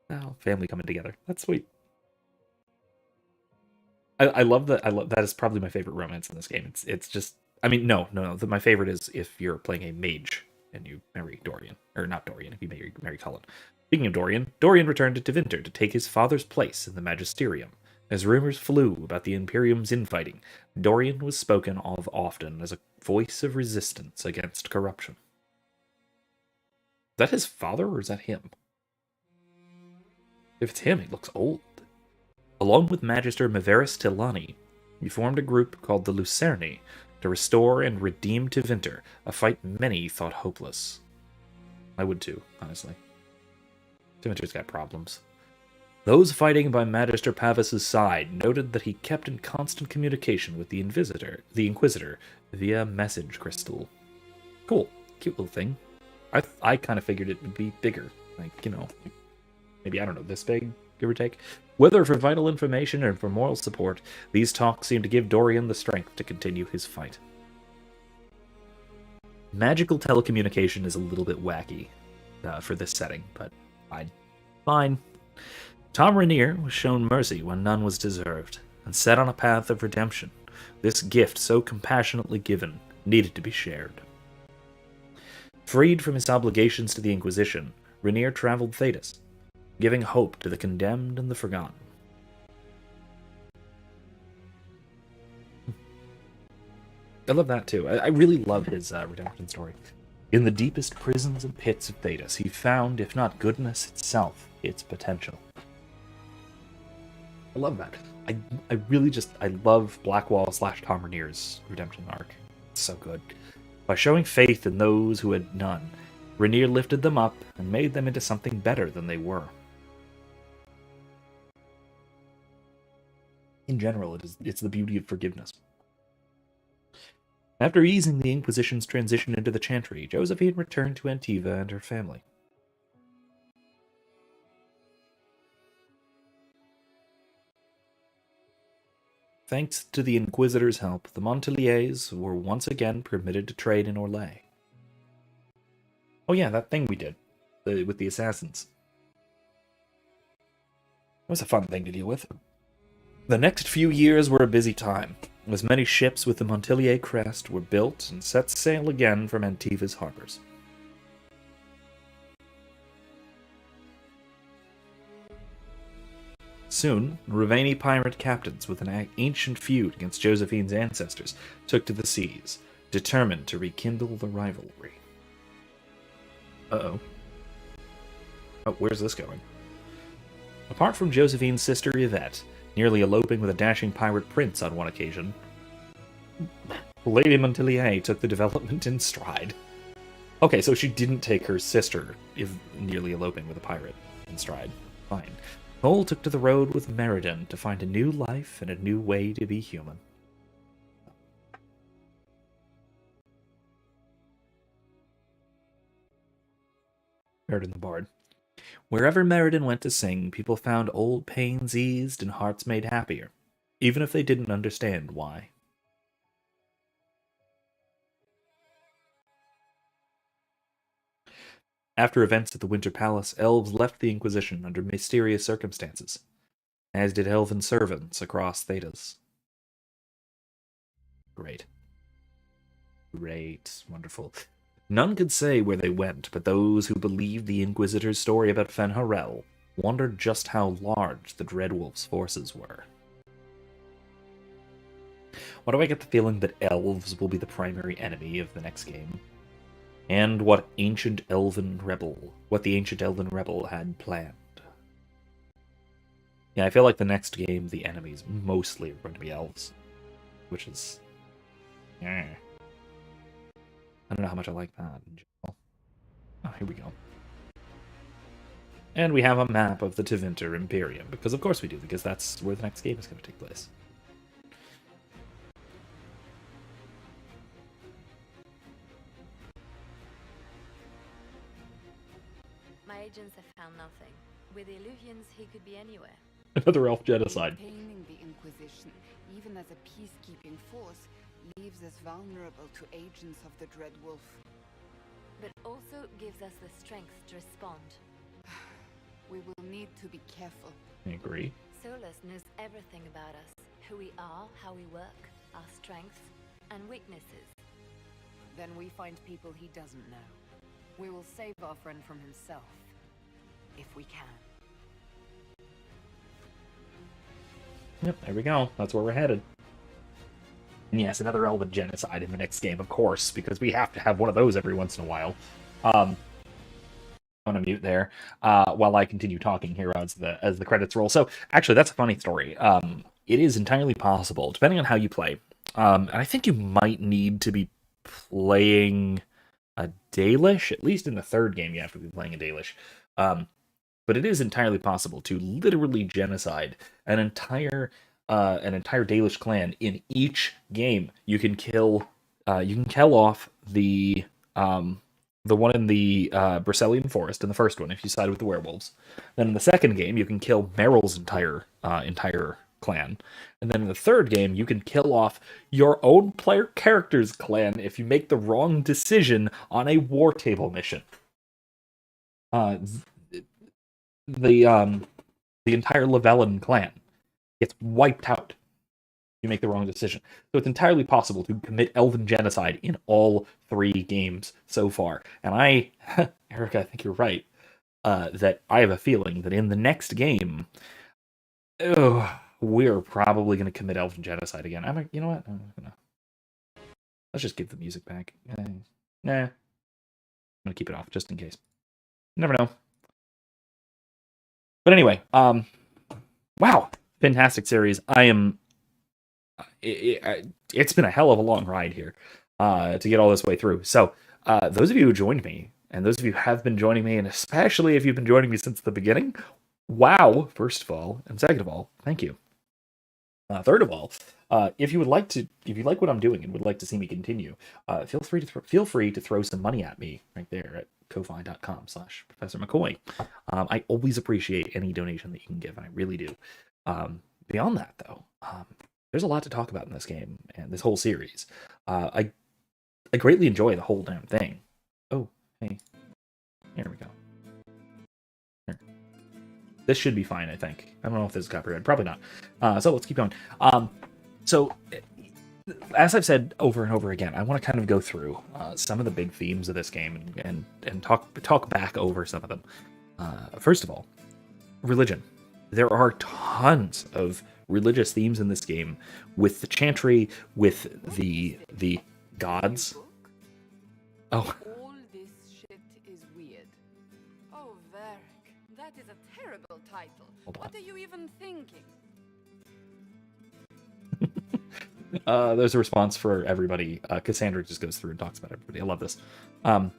Oh, family coming together. That's sweet. I love that. That is probably my favorite romance in this game. It's just, I mean, no. My favorite is if you're playing a mage and you marry Dorian, or not Dorian. If you marry Cullen. Speaking of Dorian returned to Tevinter to take his father's place in the Magisterium. As rumors flew about the Imperium's infighting, Dorian was spoken of often as a voice of resistance against corruption. Is that his father, or is that him? If it's him, he looks old. Along with Magister Maveris Tilani, he formed a group called the Lucerni to restore and redeem Tevinter, a fight many thought hopeless. I would too, honestly. Tevinter's got problems. Those fighting by Magister Pavis's side noted that he kept in constant communication with the Inquisitor, via message crystal. Cool. Cute little thing. I kind of figured it would be bigger. Like, you know, maybe, I don't know, this big, give or take. Whether for vital information or for moral support, these talks seem to give Dorian the strength to continue his fight. Magical telecommunication is a little bit wacky for this setting, but fine. Tom Rainier was shown mercy when none was deserved, and set on a path of redemption. This gift, so compassionately given, needed to be shared. Freed from his obligations to the Inquisition, Rainier traveled Thedas, giving hope to the condemned and the forgotten. I love that too. I really love his redemption story. In the deepest prisons and pits of Thedas, he found, if not goodness itself, its potential. I love that. I really just, I love Blackwall / Tom Rainier's redemption arc. It's so good. By showing faith in those who had none, Rainier lifted them up and made them into something better than they were. In general, it's the beauty of forgiveness. After easing the Inquisition's transition into the Chantry, Josephine returned to Antiva and her family. Thanks to the Inquisitor's help, the Monteliers were once again permitted to trade in Orlais. Oh yeah, that thing we did with the assassins. It was a fun thing to deal with. The next few years were a busy time, as many ships with the Montelier crest were built and set sail again from Antiva's harbors. Soon, Ravani pirate captains with an ancient feud against Josephine's ancestors took to the seas, determined to rekindle the rivalry. Uh-oh. Oh, where's this going? Apart from Josephine's sister Yvette, nearly eloping with a dashing pirate prince on one occasion, Lady Montelier took the development in stride. Okay, so she didn't take her sister nearly eloping with a pirate in stride. Fine. Cole took to the road with Meriden to find a new life and a new way to be human. Meriden the Bard. Wherever Meriden went to sing, people found old pains eased and hearts made happier, even if they didn't understand why. After events at the Winter Palace, elves left the Inquisition under mysterious circumstances, as did elven servants across Thedas. Great. Wonderful. None could say where they went, but those who believed the Inquisitor's story about Fen'Harel wondered just how large the Dreadwolf's forces were. Why do I get the feeling that elves will be the primary enemy of the next game? And what the ancient elven rebel had planned. Yeah, I feel like the next game, the enemies mostly are going to be elves. Which is... I don't know how much I like that in general. Oh, here we go. And we have a map of the Tevinter Imperium, because of course we do, because that's where the next game is going to take place. My agents have found nothing. With the Illuvians, he could be anywhere. Another elf genocide. Maintaining the Inquisition, even as a peacekeeping force, leaves us vulnerable to agents of the Dread Wolf. But also gives us the strength to respond. We will need to be careful. I agree. Solus knows everything about us. Who we are, how we work, our strengths and weaknesses. Then we find people he doesn't know. We will save our friend from himself. If we can. Yep, there we go. That's where we're headed. And yes, another elven genocide in the next game, of course, because we have to have one of those every once in a while. I'm gonna mute there while I continue talking here as the credits roll. So, actually, that's a funny story. It is entirely possible, depending on how you play, and I think you might need to be playing a Dalish. At least in the third game, you have to be playing a Dalish. But it is entirely possible to literally genocide an entire Dalish clan in each game. You can kill off the one in the Bracelian Forest in the first one if you side with the werewolves. Then in the second game, you can kill Meryl's entire clan. And then in the third game, you can kill off your own player character's clan if you make the wrong decision on a WarTable mission. The entire Lavellan clan gets wiped out if you make the wrong decision. So it's entirely possible to commit elven genocide in all 3 games so far. And Erica, I think you're right, that I have a feeling that in the next game, we're probably going to commit elven genocide again. You know what? Let's just give the music back. Nah. I'm going to keep it off just in case. You never know. But anyway, wow, fantastic series. It's been a hell of a long ride here to get all this way through. So those of you who joined me, and those of you who have been joining me, and especially if you've been joining me since the beginning, wow, first of all, and second of all, thank you. Third of all, if you like what I'm doing and would like to see me continue, feel free to throw some money at me right there at ko-fi.com/Professor McCoy. I always appreciate any donation that you can give, and I really do. Beyond that, though, there's a lot to talk about in this game and this whole series. I greatly enjoy the whole damn thing. Oh, hey, here we go. Here. This should be fine, I think. I don't know if this is copyrighted. Probably not. So let's keep going. So, as I've said over and over again, I want to kind of go through some of the big themes of this game and talk back over some of them. First of all, religion. There are tons of religious themes in this game, with the chantry, with the gods. Oh. All this shit is weird. Oh, Varric, that is a terrible title. What are you even thinking? There's a response for everybody. Cassandra just goes through and talks about everybody. I love this. The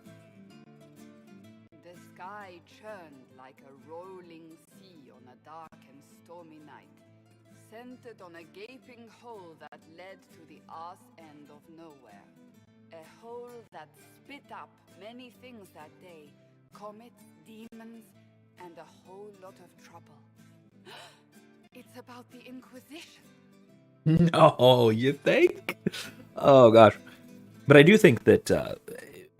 sky churned like a rolling sea on a dark and stormy night, centered on a gaping hole that led to the arse end of nowhere. A hole that spit up many things that day, comets, demons, and a whole lot of trouble. It's about the Inquisition. No, you think? Oh, gosh. But I do think that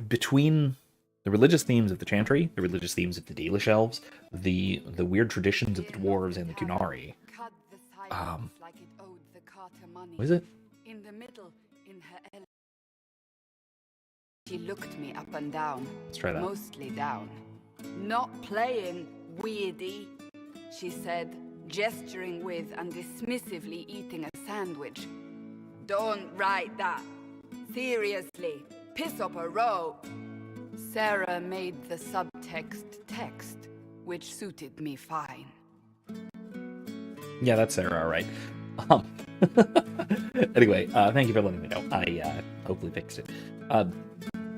between the religious themes of the Chantry, the religious themes of the Dalish elves, the weird traditions of the dwarves and the Kunari, what is it? In the middle, in her she looked me up and down. Let's try that. Mostly down. Not playing, weirdy, she said, gesturing with and dismissively eating a sandwich. Don't write that. Seriously, piss up a row. Sarah made the subtext text, which suited me fine. Yeah, that's Sarah, all right. Anyway, thank you for letting me know. I hopefully fixed it.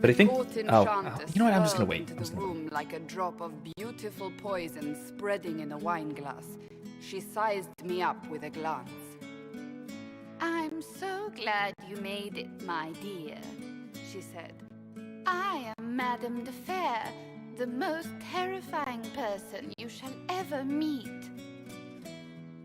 But I think... Court you enchanters know what? I'm just going to swirled wait. into the room like a drop of beautiful poison spreading in a wineglass. She sized me up with a glance. I'm so glad you made it, my dear, she said. I am Madame de Fair, the most terrifying person you shall ever meet.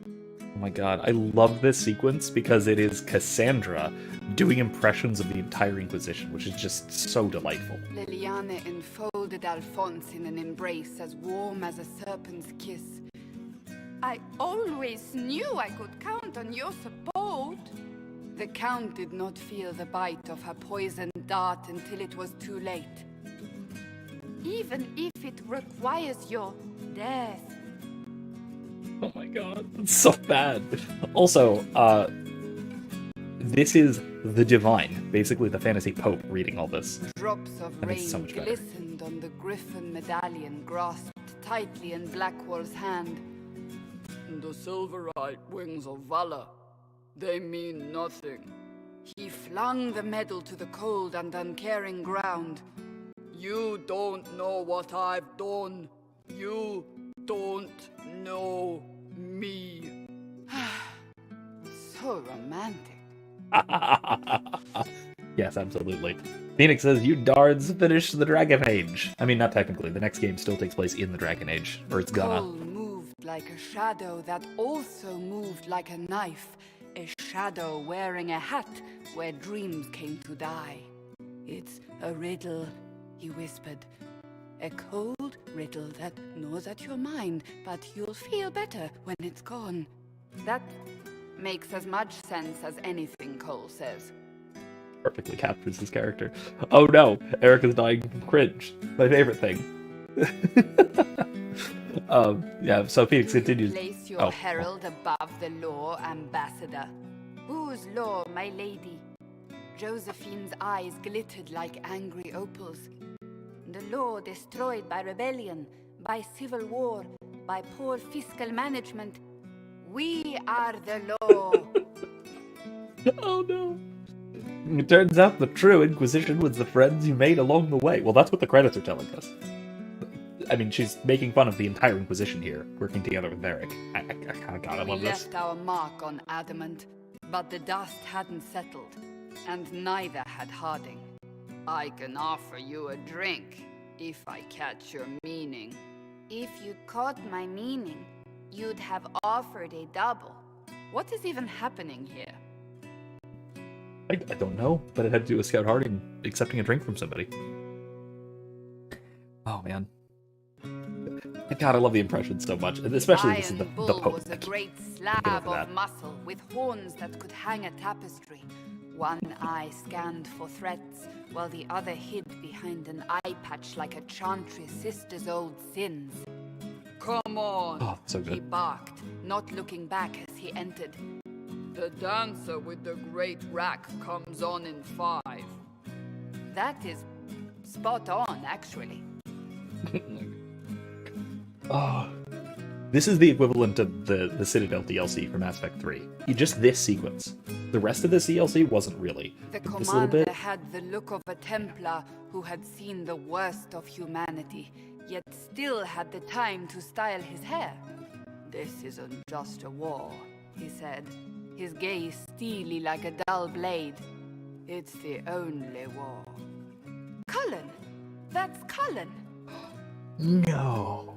Oh my god, I love this sequence because it is Cassandra doing impressions of the entire Inquisition, which is just so delightful. Liliana enfolded Alphonse in an embrace as warm as a serpent's kiss. I always knew I could count on your support. The Count did not feel the bite of her poisoned dart until it was too late. Even if it requires your death. Oh my god, that's so bad. Also, this is the Divine, basically the fantasy pope, reading all this. Drops of And it's rain so much better. glistened on the griffin medallion grasped tightly in Blackwall's hand. The silverite wings of valor, they mean nothing. He flung the medal to the cold and uncaring ground. You don't know what I've done. You don't know me. So romantic. Yes, absolutely. Phoenix says, you dards finished the Dragon Age. I mean, not technically. The next game still takes place in the Dragon Age, or it's gonna. Cole moved like a shadow that also moved like a knife. A shadow wearing a hat where dreams came to die. It's a riddle, he whispered. A cold riddle that gnaws at your mind, but you'll feel better when it's gone. That makes as much sense as anything Cole says. Perfectly captures his character. Oh no, Erica's dying from cringe. My favorite thing. Yeah, so Phoenix continues. Place your herald above the law, ambassador. Whose law, my lady? Josephine's eyes glittered like angry opals. The law destroyed by rebellion, by civil war, by poor fiscal management. We are the law. Oh no. It turns out the true Inquisition was the friends you made along the way. Well, that's what the credits are telling us. I mean, she's making fun of the entire Inquisition here, working together with Varric. I love We this. left our mark on adamant, but the dust hadn't settled, and neither had Harding. I can offer you a drink, if I catch your meaning. If you caught my meaning, you'd have offered a double. What is even happening here? I don't know, but it had to do with Scout Harding accepting a drink from somebody. Oh man. God, I love the impression so much, and especially this is the Bull Pope. was a great slab of muscle with horns that could hang a tapestry. One eye scanned for threats, while the other hid behind an eye patch like a chantry sister's old sins. Come on, Oh, so he good. barked, not looking back as he entered. The dancer with the great rack comes on in 5. That is spot on, actually. Oh, this is the equivalent of the Citadel DLC from Mass Effect 3. Just this sequence. The rest of the DLC wasn't really. The But this little commander bit. had the look of a Templar who had seen the worst of humanity, yet still had the time to style his hair. This isn't just a war, he said, his gaze steely like a dull blade. It's the only war. Cullen! That's Cullen! No.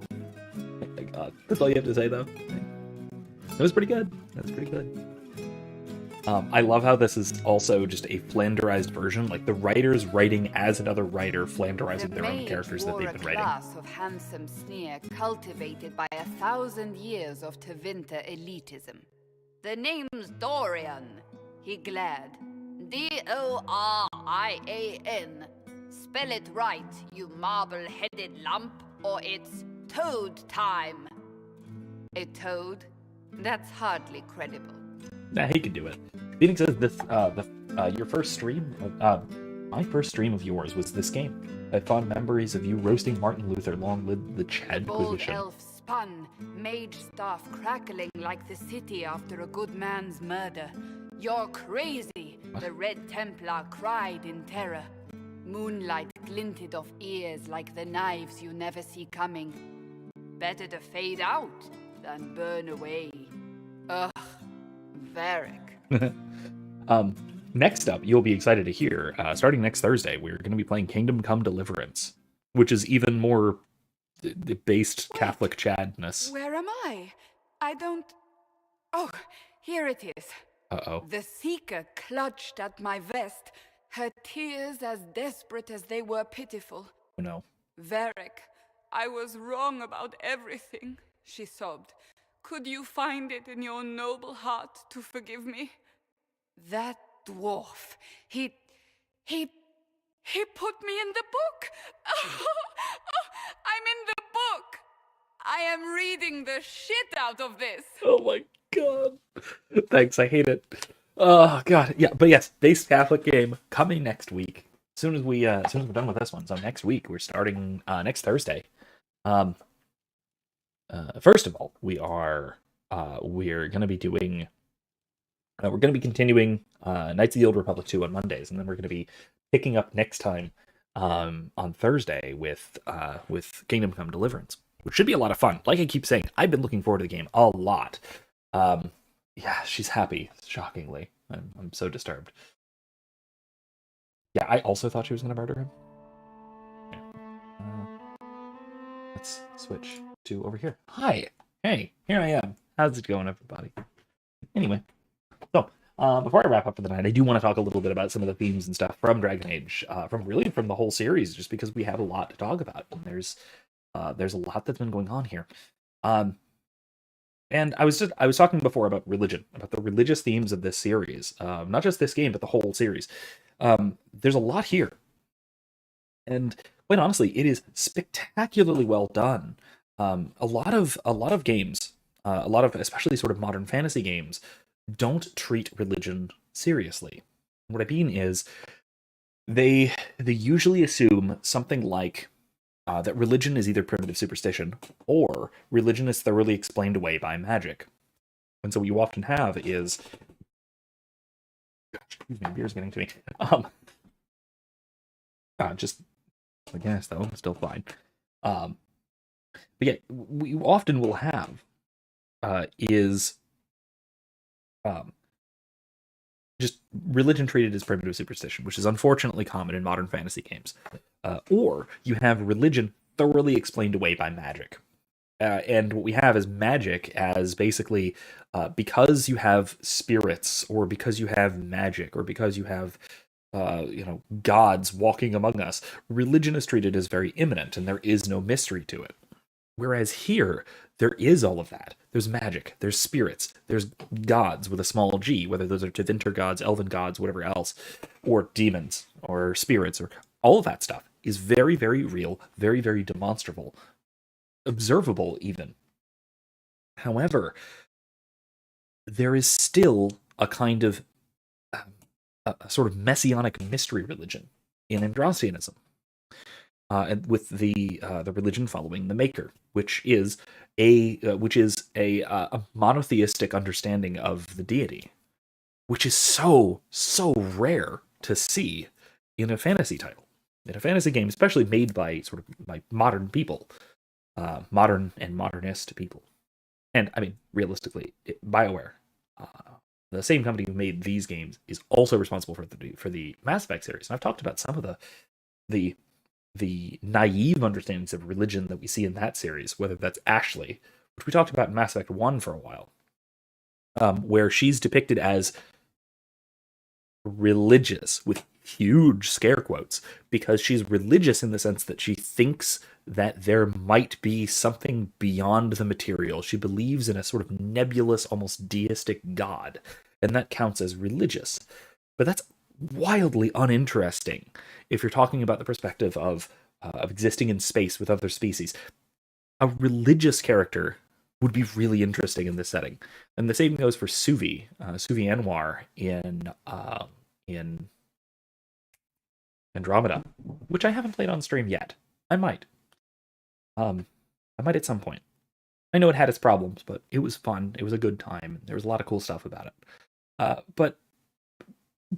Oh my god. That's all you have to say, though. That was pretty good. That's pretty good. I love how this is also just a flanderized version, like the writer's writing as another writer flanderizing their own characters that they've been writing. A class of handsome sneer cultivated by 1,000 years of Tevinter elitism. The name's Dorian, he glared. D-O-R-I-A-N. Spell it right, you marble-headed lump, or it's toad time. A toad? That's hardly credible. Nah, he could do it. Phoenix says this, your first stream, my first stream of yours was this game. I have fond memories of you roasting Martin Luther. Long live the Chad Bold Inquisition. elf spun, mage staff crackling like the city after a good man's murder. You're crazy, the Red Templar cried in terror. Moonlight glinted off ears like the knives you never see coming. Better to fade out than burn away. Ugh, Varric. Next up, you'll be excited to hear, starting next Thursday, we're going to be playing Kingdom Come Deliverance, which is even more based Catholic Chadness. Where am I? I don't... Oh, here it is. Uh-oh. The Seeker clutched at my vest, her tears as desperate as they were pitiful. Oh no. Varric, I was wrong about everything, she sobbed. Could you find it in your noble heart to forgive me? That dwarf, he put me in the book. I'm in the book. I am reading the shit out of this. Oh my god. Thanks, I hate it. Oh god. Yeah, but yes, based Catholic game coming next week. As soon as we're done with this one. So next week we're starting next Thursday. First of all, we're going to be doing we're going to be continuing Knights of the Old Republic 2 on Mondays, and then we're going to be picking up next time on Thursday with Kingdom Come Deliverance, which should be a lot of fun. Like I keep saying, I've been looking forward to the game a lot. Yeah, she's happy, shockingly. I'm so disturbed. Yeah, I also thought she was going to murder him. Yeah. Let's switch to over here. Hi. Hey, here I am. How's it going, everybody? Anyway, so before I wrap up for the night, I do want to talk a little bit about some of the themes and stuff from Dragon Age, from the whole series, just because we have a lot to talk about. And there's a lot that's been going on here. And I was talking before about religion, about the religious themes of this series, not just this game, but the whole series. There's a lot here, and quite honestly, it is spectacularly well done. A lot of games, especially sort of modern fantasy games, don't treat religion seriously. What I mean is, they usually assume something like that religion is either primitive superstition or religion is thoroughly explained away by magic. And so what you often have is... Gosh, excuse me, beer's getting to me. Just, I guess, though, still fine. But yeah, what you often will have is just religion treated as primitive superstition, which is unfortunately common in modern fantasy games. Or you have religion thoroughly explained away by magic. And what we have is magic as basically, because you have spirits, or because you have magic, or because you have, gods walking among us, religion is treated as very imminent, and there is no mystery to it. Whereas here, there is all of that. There's magic, there's spirits, there's gods with a small g, whether those are Tevinter gods, elven gods, whatever else, or demons, or spirits, or all of that stuff is very, very real, very, very demonstrable, observable even. However, there is still a kind of a sort of messianic mystery religion in Andrastianism, and with the religion following the Maker, which is a monotheistic understanding of the deity, which is so rare to see in a fantasy title, in a fantasy game, especially made by modern people, modern and modernist people. And I mean, realistically, BioWare, the same company who made these games, is also responsible for the Mass Effect series. And I've talked about some of the naive understandings of religion that we see in that series, whether that's Ashley, which we talked about in Mass Effect 1 for a while, where she's depicted as religious, with huge scare quotes, because she's religious in the sense that she thinks that there might be something beyond the material. She believes in a sort of nebulous, almost deistic god, and that counts as religious. But that's wildly uninteresting if you're talking about the perspective of existing in space with other species. A religious character would be really interesting in this setting. And the same goes for Suvi Anwar in Andromeda, which I haven't played on stream yet. I might. I might at some point. I know it had its problems, but it was fun. It was a good time. There was a lot of cool stuff about it. But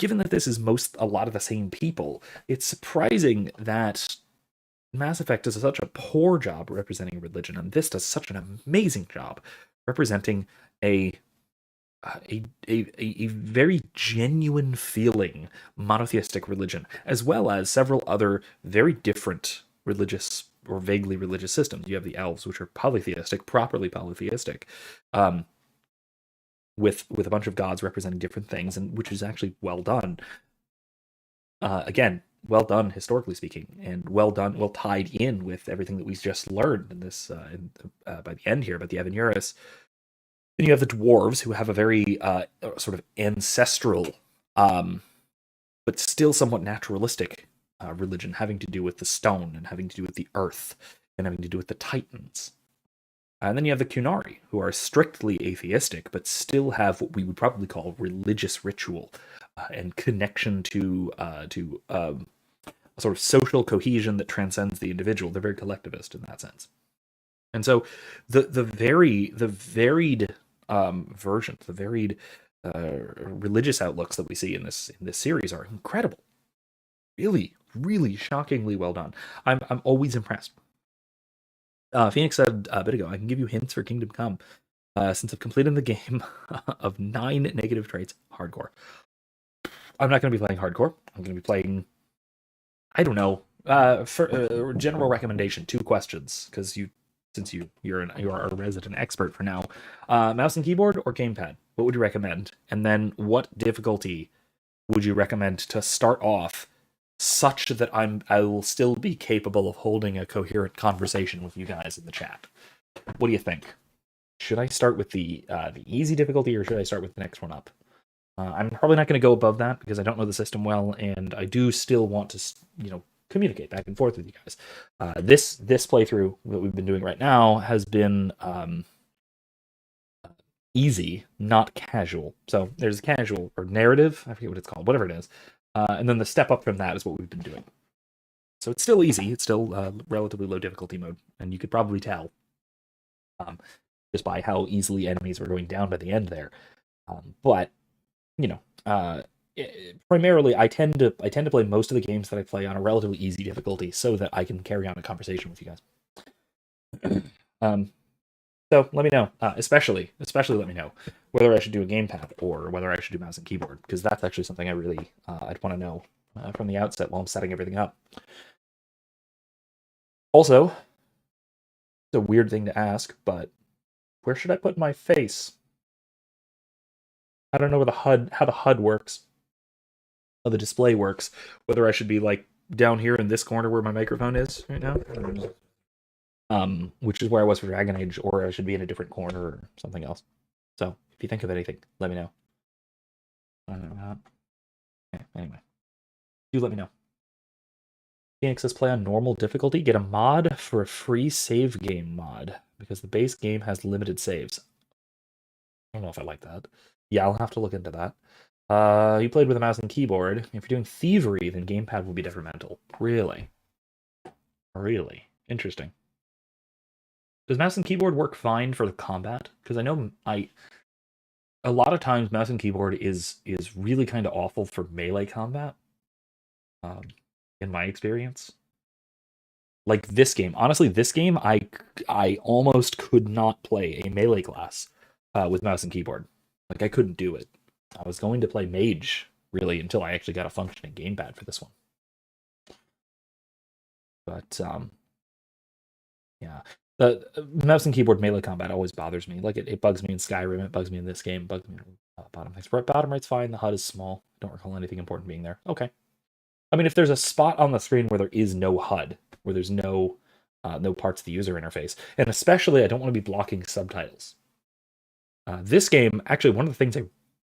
given that this is a lot of the same people, it's surprising that Mass Effect does such a poor job representing religion, and this does such an amazing job representing a very genuine feeling monotheistic religion, as well as several other very different religious or vaguely religious systems. You have the elves, which are polytheistic, properly polytheistic, with a bunch of gods representing different things, and which is actually well done. Again, well done historically speaking, and well tied in with everything that we just learned in this by the end here about the Evanuris. Then you have the dwarves, who have a very sort of ancestral, but still somewhat naturalistic religion, having to do with the stone and having to do with the earth and having to do with the Titans. And then you have the Qunari, who are strictly atheistic, but still have what we would probably call religious ritual and connection to a sort of social cohesion that transcends the individual. They're very collectivist in that sense. And so the varied versions, the varied religious outlooks that we see in this series are incredible. Really, really shockingly well done. I'm always impressed. Phoenix said a bit ago, I can give you hints for Kingdom Come, since I've completed the game of 9 negative traits, hardcore. I'm not going to be playing hardcore. I'm going to be playing, I don't know, for general recommendation, 2 questions, because you are a resident expert for now. Mouse and keyboard or gamepad? What would you recommend? And then what difficulty would you recommend to start off, such that I will still be capable of holding a coherent conversation with you guys in the chat? What do you think? Should I start with the easy difficulty, or should I start with the next one up? I'm probably not going to go above that because I don't know the system well, and I do still want to, communicate back and forth with you guys. This playthrough that we've been doing right now has been easy, not casual. So there's casual or narrative, I forget what it's called, whatever it is. And then the step up from that is what we've been doing. So it's still easy. It's still relatively low difficulty mode, and you could probably tell just by how easily enemies were going down by the end there. But primarily, I tend to play most of the games that I play on a relatively easy difficulty so that I can carry on a conversation with you guys. So let me know, especially let me know whether I should do a gamepad or whether I should do mouse and keyboard, because that's actually something I really I'd want to know from the outset while I'm setting everything up. Also, it's a weird thing to ask, but where should I put my face? I don't know how the HUD works, how the display works, whether I should be like down here in this corner where my microphone is right now, which is where I was for Dragon Age, or I should be in a different corner or something else. So if you think of anything, let me know. I don't know. Okay, anyway, do let me know. Phoenix says play on normal difficulty, get a mod for a free save game mod, because the base game has limited saves. I don't know if I like that. Yeah, I'll have to look into that. You played with a mouse and keyboard. If you're doing thievery, then gamepad will be detrimental. Really? Interesting. Does mouse and keyboard work fine for the combat? Because I know a lot of times mouse and keyboard is really kind of awful for melee combat. In my experience. Like this game. Honestly, this game, I almost could not play a melee class with mouse and keyboard. Like, I couldn't do it. I was going to play mage, really, until I actually got a functioning gamepad for this one. But, yeah. The mouse and keyboard melee combat always bothers me. Like, it bugs me in Skyrim, it bugs me in this game, it bugs me in bottom things. Bottom right's fine, the HUD is small. I don't recall anything important being there. Okay. I mean, if there's a spot on the screen where there is no HUD, where there's no parts of the user interface, and especially I don't want to be blocking subtitles. This game, actually, one of the things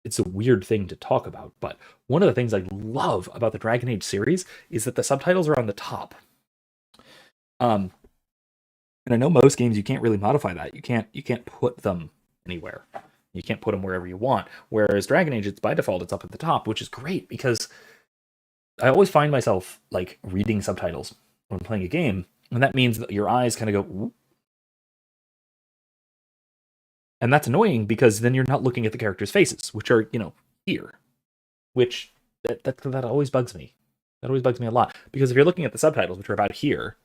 it's a weird thing to talk about, but one of the things I love about the Dragon Age series is that the subtitles are on the top. And I know most games you can't really modify that. You can't put them anywhere. You can't put them wherever you want. Whereas Dragon Age, it's by default, it's up at the top, which is great because I always find myself like reading subtitles when playing a game, and that means that your eyes kind of go, ooh. And that's annoying because then you're not looking at the characters' faces, which are, here, which that always bugs me. That always bugs me a lot, because if you're looking at the subtitles, which are about here,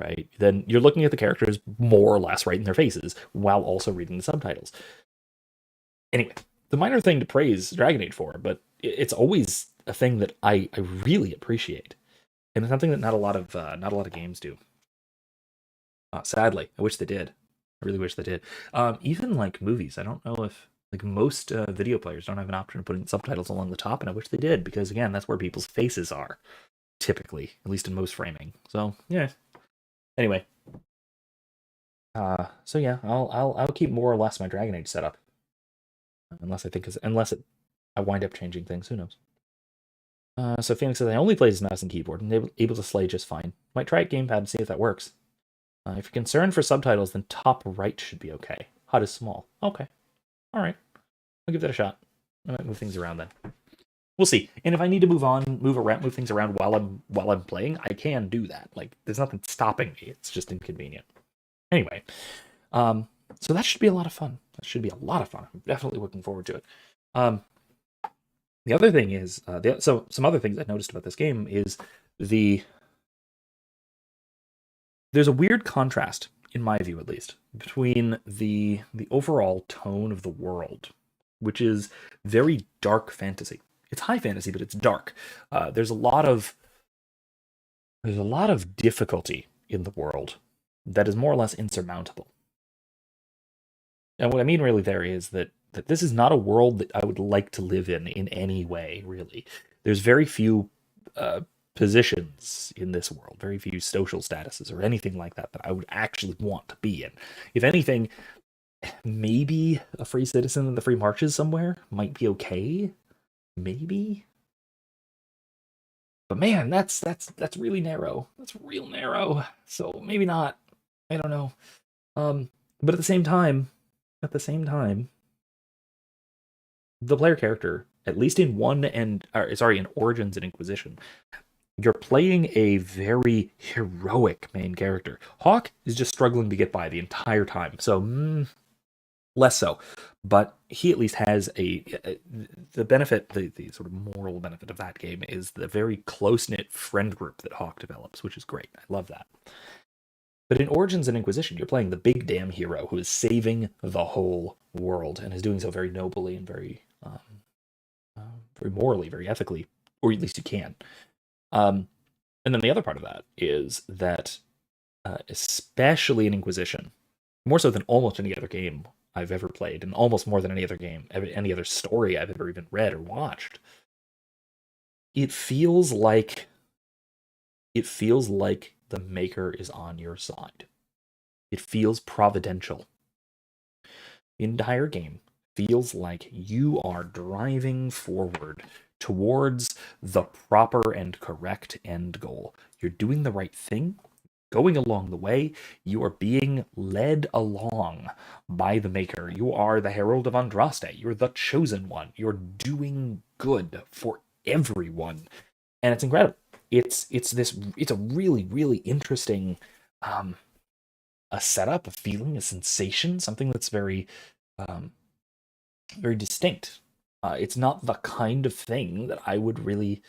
right, then you're looking at the characters more or less right in their faces while also reading the subtitles. Anyway, the minor thing to praise Dragon Age for, but it's always a thing that I really appreciate, and it's something that not a lot of games do. Sadly, I wish they did. I really wish they did. Even like movies, I don't know if like most video players don't have an option of putting subtitles along the top, and I wish they did, because again, that's where people's faces are, typically, at least in most framing. So yeah. Anyway, so yeah, I'll keep more or less my Dragon Age setup, unless I wind up changing things. Who knows? So Phoenix says I only play as mouse and keyboard and able to slay just fine. Might try it gamepad and see if that works. If you're concerned for subtitles, then top right should be okay. HUD is small. Okay. All right. I'll give that a shot. I might move things around then. We'll see. And if I need to move things around while I'm playing, I can do that. Like, there's nothing stopping me. It's just inconvenient. Anyway, so that should be a lot of fun. I'm definitely looking forward to it. The other thing is, so some other things I noticed about this game is there's a weird contrast, in my view at least, between the overall tone of the world, which is very dark fantasy. It's high fantasy, but it's dark. There's a lot of difficulty in the world that is more or less insurmountable. And what I mean really there is that this is not a world that I would like to live in any way, really. There's very few positions in this world, very few social statuses or anything like that I would actually want to be in. If anything, maybe a free citizen in the free marches somewhere might be okay. Maybe. But man, that's really narrow. That's real narrow. So maybe not. I don't know. But at the same time, the player character, at least in in Origins and Inquisition, you're playing a very heroic main character. Hawke is just struggling to get by the entire time, so less so. But he at least has the benefit, the sort of moral benefit of that game is the very close-knit friend group that Hawke develops, which is great. I love that. But in Origins and Inquisition, you're playing the big damn hero who is saving the whole world and is doing so very nobly and very morally, very ethically, or at least you can. And then the other part of that is that, especially in Inquisition, more so than almost any other game I've ever played, and almost more than any other game, any other story I've ever even read or watched, it feels like the Maker is on your side. It feels providential. The entire game feels like you are driving forward towards the proper and correct end goal. You're doing the right thing, going along the way. You are being led along by the Maker. You are the Herald of Andraste. You're the chosen one. You're doing good for everyone. And it's incredible. It's a really, really interesting a setup, a feeling, a sensation, something that's very very distinct. It's not the kind of thing that I would really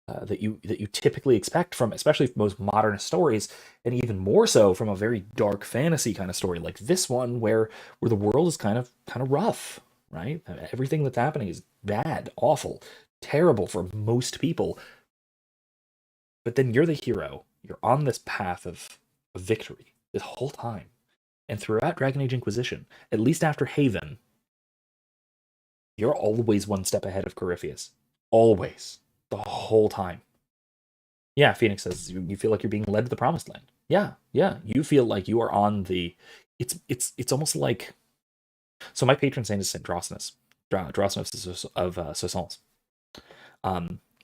that you typically expect from, especially most modern stories, and even more so from a very dark fantasy kind of story like this one, where the world is kind of rough, right? Everything that's happening is bad, awful, terrible for most people. But then you're the hero. You're on this path of victory this whole time. And throughout Dragon Age Inquisition, at least after Haven, you're always one step ahead of Corypheus. Always. The whole time. Yeah, Phoenix says you feel like you're being led to the promised land. Yeah. You feel like you are on the... It's almost like... So my patron saint is Saint Drosnos. Drosnos of Soissons.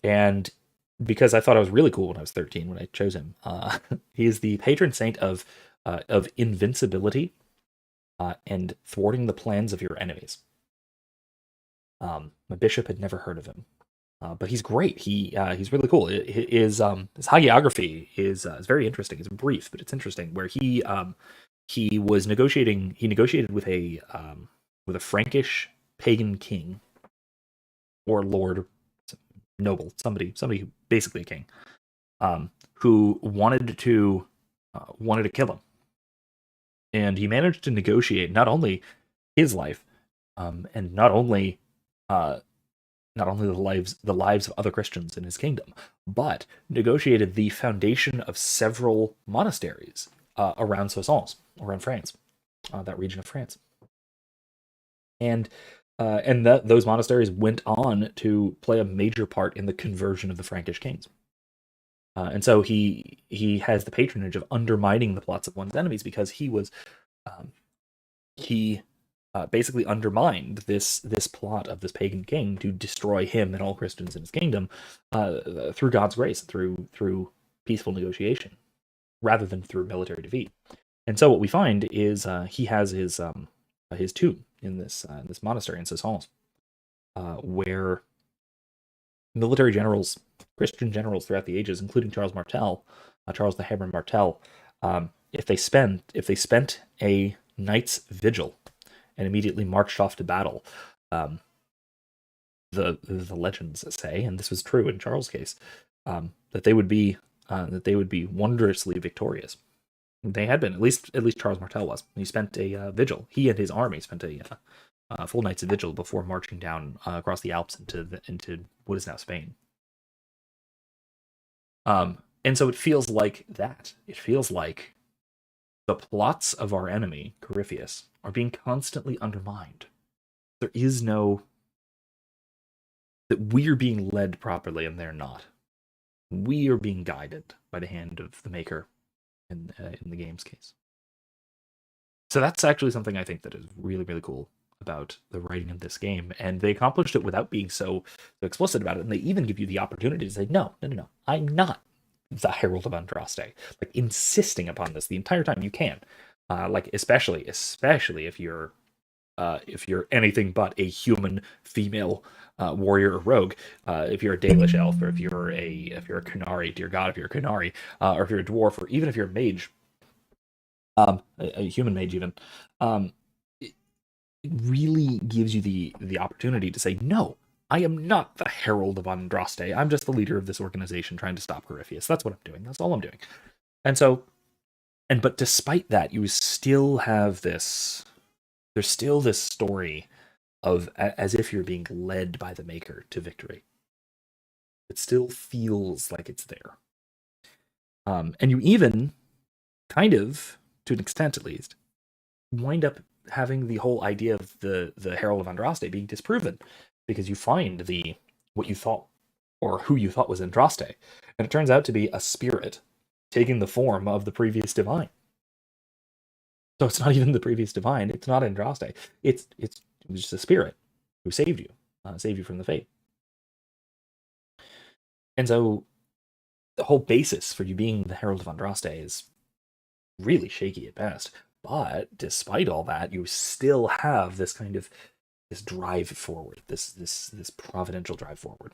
And because I thought I was really cool when I was 13 when I chose him, he is the patron saint of invincibility and thwarting the plans of your enemies. My bishop had never heard of him, but he's great. He's really cool. His hagiography is very interesting. It's brief, but it's interesting. Where he was negotiating. He negotiated with a Frankish pagan king or lord, noble, somebody who basically a king, who wanted to kill him, and he managed to negotiate not only his life, and not only the lives of other Christians in his kingdom, but negotiated the foundation of several monasteries around Soissons, around France, that region of France. And those monasteries went on to play a major part in the conversion of the Frankish kings. And so he has the patronage of undermining the plots of one's enemies, because he basically undermined this plot of this pagan king to destroy him and all Christians in his kingdom through God's grace, through peaceful negotiation, rather than through military defeat. And so what we find is he has his tomb in this monastery in Soissons, where military generals, Christian generals throughout the ages, including Charles the Hammer Martel, if they spent a night's vigil and immediately marched off to battle, the legends say, and this was true in Charles' case, that they would be wondrously victorious. They had been, at least Charles Martel was. He spent a vigil. He and his army spent a full night's vigil before marching down across the Alps into what is now Spain. And so it feels like that. It feels like the plots of our enemy, Corypheus, are being constantly undermined. There is no... that we're being led properly and they're not. We are being guided by the hand of the Maker in the game's case. So that's actually something I think that is really, really cool about the writing of this game, and they accomplished it without being so explicit about it, and they even give you the opportunity to say, no, I'm not the Herald of Andraste. Like, insisting upon this the entire time you can. Especially if you're anything but a human female warrior or rogue, if you're a Dalish elf, or if you're a Qunari, dear God, if you're a Qunari, or if you're a dwarf, or even if you're a mage, a human mage even, it really gives you the opportunity to say, no, I am not the Herald of Andraste. I'm just the leader of this organization trying to stop Corypheus. That's what I'm doing. That's all I'm doing. But despite that, you still have this. There's still this story of as if you're being led by the Maker to victory. It still feels like it's there. And you even, kind of, to an extent at least, wind up having the whole idea of the Herald of Andraste being disproven, because you find what you thought, or who you thought was Andraste, and it turns out to be a spirit taking the form of the previous divine. So it's not even the previous divine. It's not Andraste. It was just a spirit who saved you from the fate. And so the whole basis for you being the Herald of Andraste is really shaky at best. But despite all that, you still have this kind of this drive forward, this providential drive forward.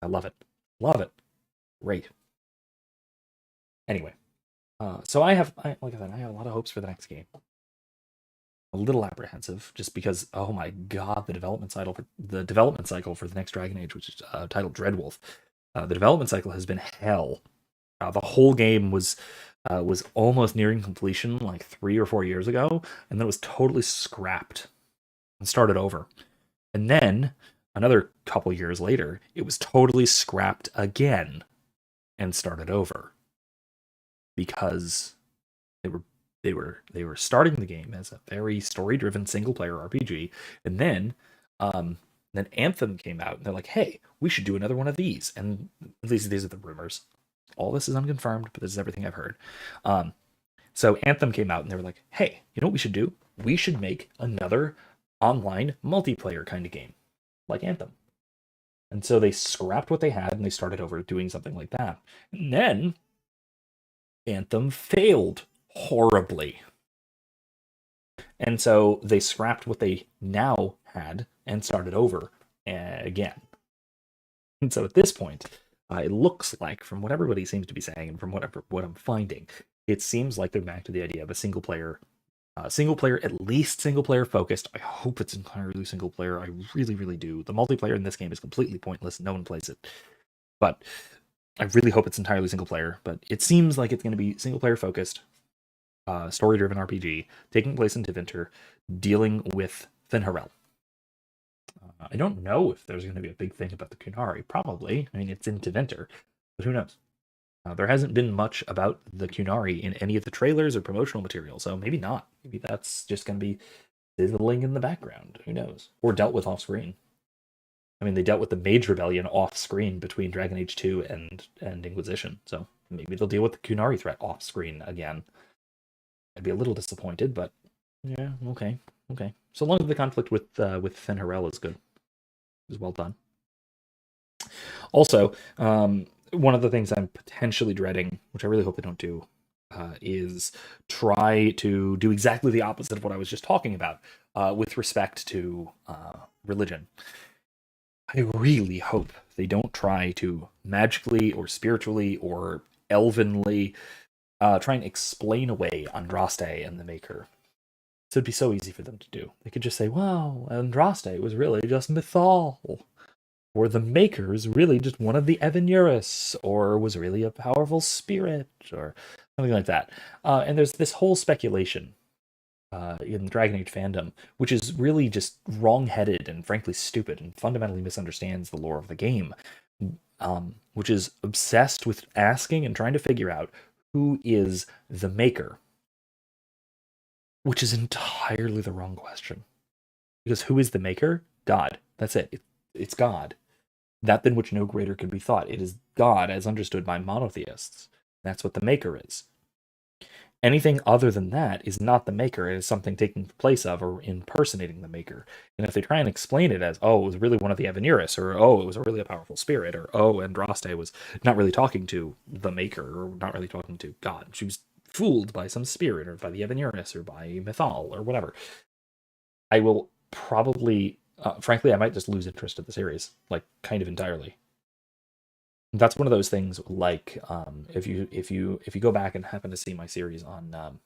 I love it. Love it. Great. Anyway. So like I said, I have a lot of hopes for the next game. A little apprehensive, just because, oh my god, the development cycle for the next Dragon Age, which is titled Dreadwolf, the development cycle has been hell. The whole game was almost nearing completion like 3 or 4 years ago, and then it was totally scrapped and started over. And then another couple years later, it was totally scrapped again and started over. Because they were starting the game as a very story-driven single-player RPG, and then Anthem came out, and they're like, "Hey, we should do another one of these." And at least these are the rumors. All this is unconfirmed, but this is everything I've heard. So Anthem came out, and they were like, "Hey, you know what we should do? We should make another online multiplayer kind of game, like Anthem." And so they scrapped what they had, and they started over doing something like that. And then Anthem failed horribly. And so they scrapped what they now had and started over again. And so at this point, it looks like, from what everybody seems to be saying and from what I'm finding, it seems like they're back to the idea of a single-player Single player, at least single player focused. I hope it's entirely single player. I really, really do. The multiplayer in this game is completely pointless. No one plays it. But I really hope it's entirely single player. But it seems like it's going to be single player focused, story-driven RPG, taking place in Tevinter, dealing with Finharel. I don't know if there's going to be a big thing about the Qunari. Probably. I mean, it's in Tevinter, but who knows? There hasn't been much about the Qunari in any of the trailers or promotional material, so maybe not. Maybe that's just going to be sizzling in the background. Who knows? Or dealt with off-screen. I mean, they dealt with the Mage Rebellion off-screen between Dragon Age 2 and Inquisition, so maybe they'll deal with the Qunari threat off-screen again. I'd be a little disappointed, but yeah, okay. So long as the conflict with Finharel is good. Is well done. Also, one of the things I'm potentially dreading, which I really hope they don't do, is try to do exactly the opposite of what I was just talking about with respect to religion. I really hope they don't try to magically or spiritually or elvenly try and explain away Andraste and the Maker. So it'd be so easy for them to do. They could just say, well, Andraste was really just mythal. Or the Maker is really just one of the Evanuris, or was really a powerful spirit, or something like that. And there's this whole speculation in Dragon Age fandom, which is really just wrong-headed and frankly stupid and fundamentally misunderstands the lore of the game, which is obsessed with asking and trying to figure out who is the Maker, which is entirely the wrong question. Because who is the Maker? God. That's it. It's God. That than which no greater could be thought. It is God as understood by monotheists. That's what the Maker is. Anything other than that is not the Maker. It is something taking the place of or impersonating the Maker. And if they try and explain it as, oh, it was really one of the Evanuris, or oh, it was really a powerful spirit, or oh, Andraste was not really talking to the Maker, or not really talking to God. She was fooled by some spirit, or by the Evanuris, or by Mythal, or whatever. I will probably... frankly, I might just lose interest in the series, like kind of entirely. That's one of those things. Like if you go back and happen to see my series on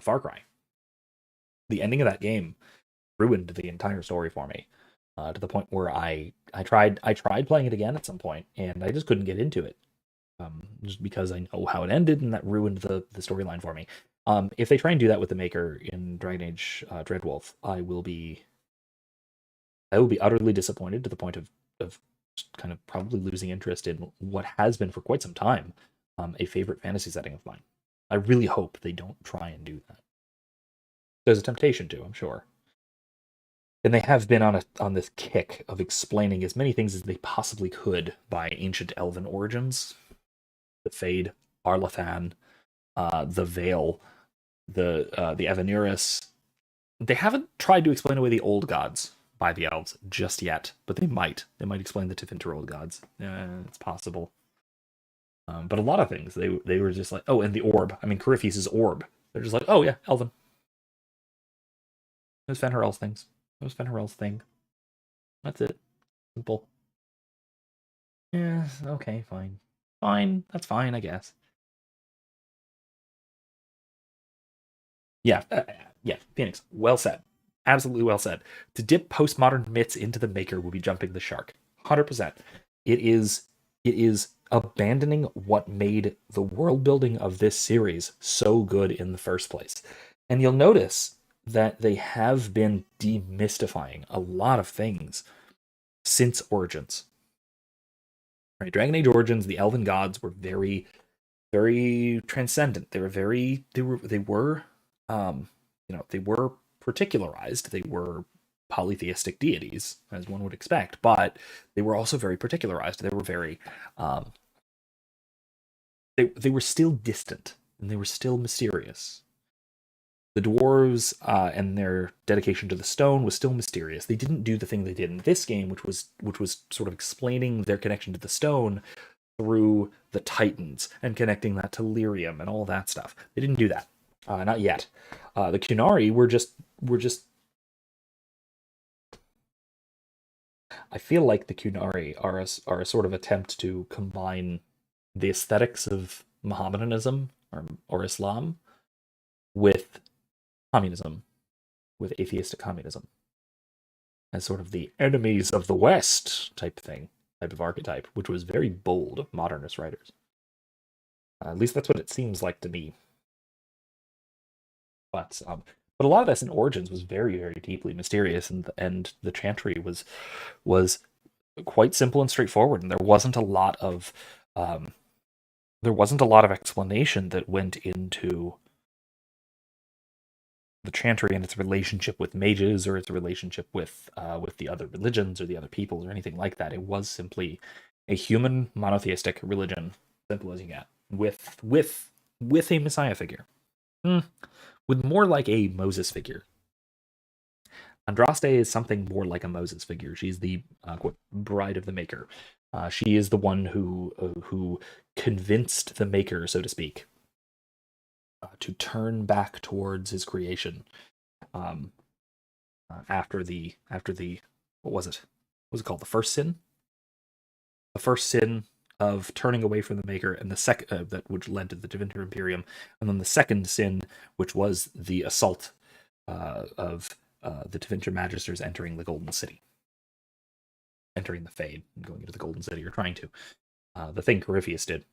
Far Cry, the ending of that game ruined the entire story for me to the point where I tried playing it again at some point, and I just couldn't get into it just because I know how it ended, and that ruined the storyline for me. If they try and do that with the Maker in Dragon Age Dreadwolf, I will be utterly disappointed to the point of kind of probably losing interest in what has been for quite some time a favorite fantasy setting of mine. I really hope they don't try and do that. There's a temptation to, I'm sure. And they have been on this kick of explaining as many things as they possibly could by ancient elven origins. The Fade, Arlathan, the Veil, the Evanuris. They haven't tried to explain away the old gods by the elves just yet, but they might. They might explain the Tevinter old gods. It's possible. But a lot of things, they were just like, oh, and the orb. I mean, Corypheus' orb. They're just like, oh yeah, elven. It was Fenrirel's things. It was Fenrirel's thing. That's it. Simple. Yeah, okay, fine. Fine, that's fine, I guess. Yeah, Phoenix, well said. Absolutely well said. To dip postmodern myths into the Maker will be jumping the shark. 100%. It is abandoning what made the world building of this series so good in the first place. And you'll notice that they have been demystifying a lot of things since Origins. Right? Dragon Age Origins, the elven gods were very, very transcendent. They were particularized. They were polytheistic deities, as one would expect, but they were also very particularized. They were very, they were still distant, and they were still mysterious. The dwarves and their dedication to the stone was still mysterious. They didn't do the thing they did in this game, which was sort of explaining their connection to the stone through the Titans and connecting that to Lyrium and all that stuff. They didn't do that. Not yet. The Qunari were just. I feel like the Qunari are a sort of attempt to combine the aesthetics of Mohammedanism or Islam with communism, with atheistic communism, as sort of the enemies of the West type of archetype, which was very bold of modernist writers. At least that's what it seems like to me. But a lot of this in Origins was very, very deeply mysterious, and the Chantry was quite simple and straightforward, and there wasn't a lot of explanation that went into the Chantry and its relationship with mages, or its relationship with the other religions or the other peoples or anything like that. It was simply a human monotheistic religion, simple as you get, with a messiah figure, with more like a Moses figure. Andraste is something more like a Moses figure. She's the quote, bride of the Maker. She is the one who convinced the Maker, so to speak, to turn back towards his creation. After the what was it? What was it called? The first sin. The first sin of turning away from the Maker, and the second that which led to the Tevinter Imperium, and then the second sin, which was the assault of the Tevinter Magisters entering the Golden City, entering the Fade, and going into the Golden City, or trying to. The thing Corypheus did,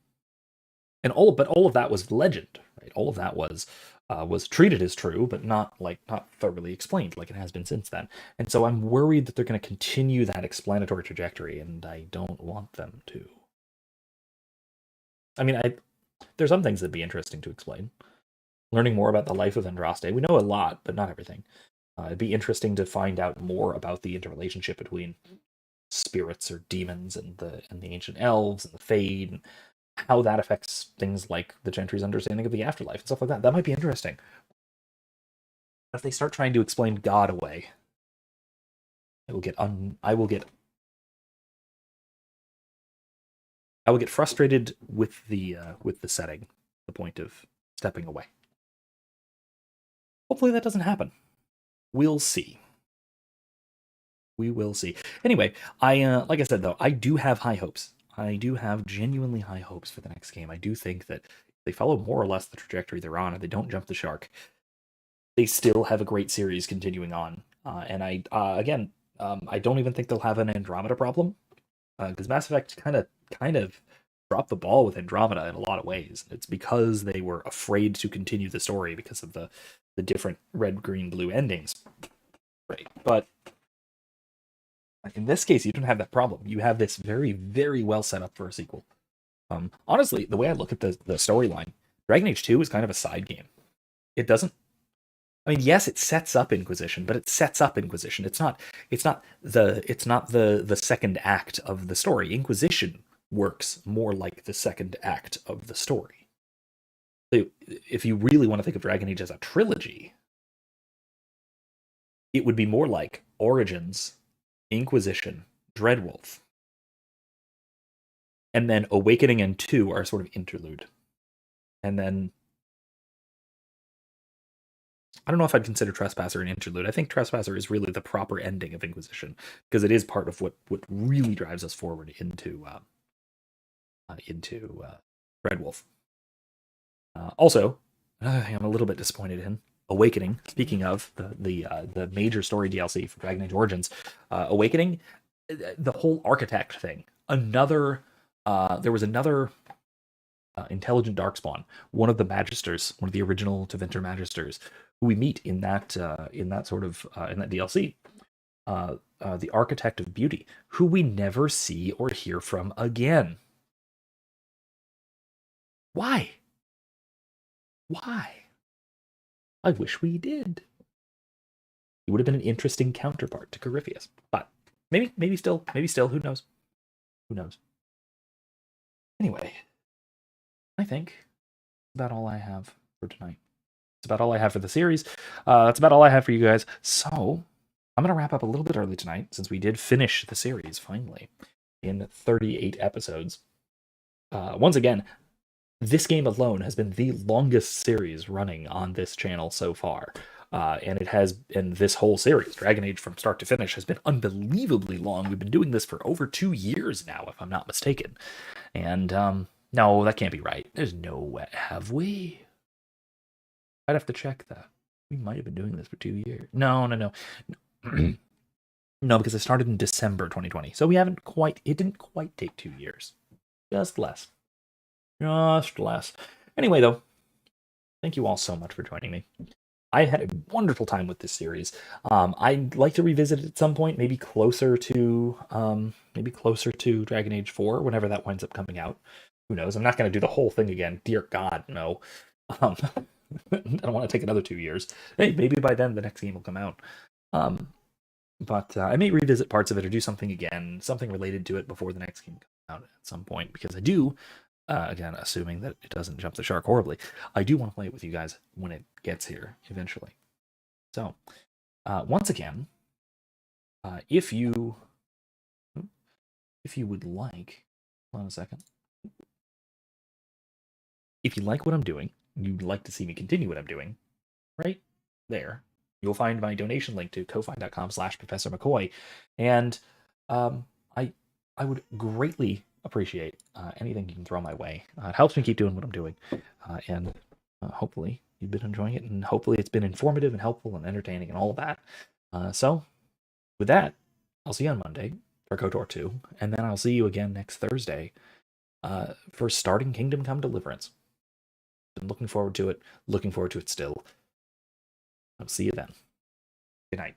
and all of that was legend, right? All of that was treated as true, but not thoroughly explained like it has been since then. And so I'm worried that they're going to continue that explanatory trajectory, and I don't want them to. I mean, there's some things that'd be interesting to explain. Learning more about the life of Andraste. We know a lot, but not everything. It'd be interesting to find out more about the interrelationship between spirits or demons and the ancient elves and the Fade, and how that affects things like the Chantry's understanding of the afterlife and stuff like that. That might be interesting. If they start trying to explain God away, I will get frustrated with the setting, the point of stepping away. Hopefully that doesn't happen. We'll see. We will see. Anyway, like I said though, I do have high hopes. I do have genuinely high hopes for the next game. I do think that they follow more or less the trajectory they're on, and they don't jump the shark. They still have a great series continuing on, and I don't even think they'll have an Andromeda problem, because Mass Effect kind of dropped the ball with Andromeda in a lot of ways. It's because they were afraid to continue the story because of the different red, green, blue endings. Right. But in this case, you don't have that problem. You have this very, very well set up for a sequel. Honestly, the way I look at the storyline, Dragon Age 2 is kind of a side game. It doesn't. I mean, yes, it sets up Inquisition, but it sets up Inquisition. It's not the second act of the story. Inquisition works more like the second act of the story. So if you really want to think of Dragon Age as a trilogy, it would be more like Origins, Inquisition, Dreadwolf, and then Awakening and 2 are sort of interlude. And then I don't know if I'd consider Trespasser an interlude. I think Trespasser is really the proper ending of Inquisition, because it is part of what really drives us forward into Dreadwolf. Also, another thing I'm a little bit disappointed in, Awakening. Speaking of the major story DLC for Dragon Age Origins, Awakening, the whole architect thing. There was another intelligent darkspawn, one of the Magisters, one of the original Tevinter Magisters, who we meet in that DLC. The Architect of Beauty, who we never see or hear from again. Why? I wish we did. He would have been an interesting counterpart to Corypheus, but maybe still, who knows? Anyway, I think that's about all I have for tonight. That's about all I have for the series. That's about all I have for you guys. So I'm going to wrap up a little bit early tonight, since we did finish the series finally in 38 episodes. Once again, this game alone has been the longest series running on this channel so far. And this whole series, Dragon Age from start to finish, has been unbelievably long. We've been doing this for over 2 years now, if I'm not mistaken. And no, that can't be right. There's no way. Have we? I'd have to check that. We might have been doing this for 2 years. No. No, because I started in December 2020. So we haven't quite, it didn't quite take 2 years. Just less. Just less. Anyway, though, thank you all so much for joining me. I had a wonderful time with this series. I'd like to revisit it at some point, maybe closer to Dragon Age 4, whenever that winds up coming out. Who knows? I'm not going to do the whole thing again. Dear God, no. I don't want to take another 2 years. Hey, maybe by then the next game will come out. But I may revisit parts of it or do something again, something related to it before the next game comes out at some point, because I do, again, assuming that it doesn't jump the shark horribly, I do want to play it with you guys when it gets here eventually. So, once again, if you would like, hold on a second. If you like what I'm doing, you'd like to see me continue what I'm doing, right there, you'll find my donation link to ko-fi.com/Professor McCoy. And I would greatly appreciate anything you can throw my way. It helps me keep doing what I'm doing. And hopefully you've been enjoying it, and hopefully it's been informative and helpful and entertaining and all of that. So with that, I'll see you on Monday for KOTOR 2, and then I'll see you again next Thursday for starting Kingdom Come Deliverance. Been looking forward to it. Looking forward to it still. I'll see you then. Good night.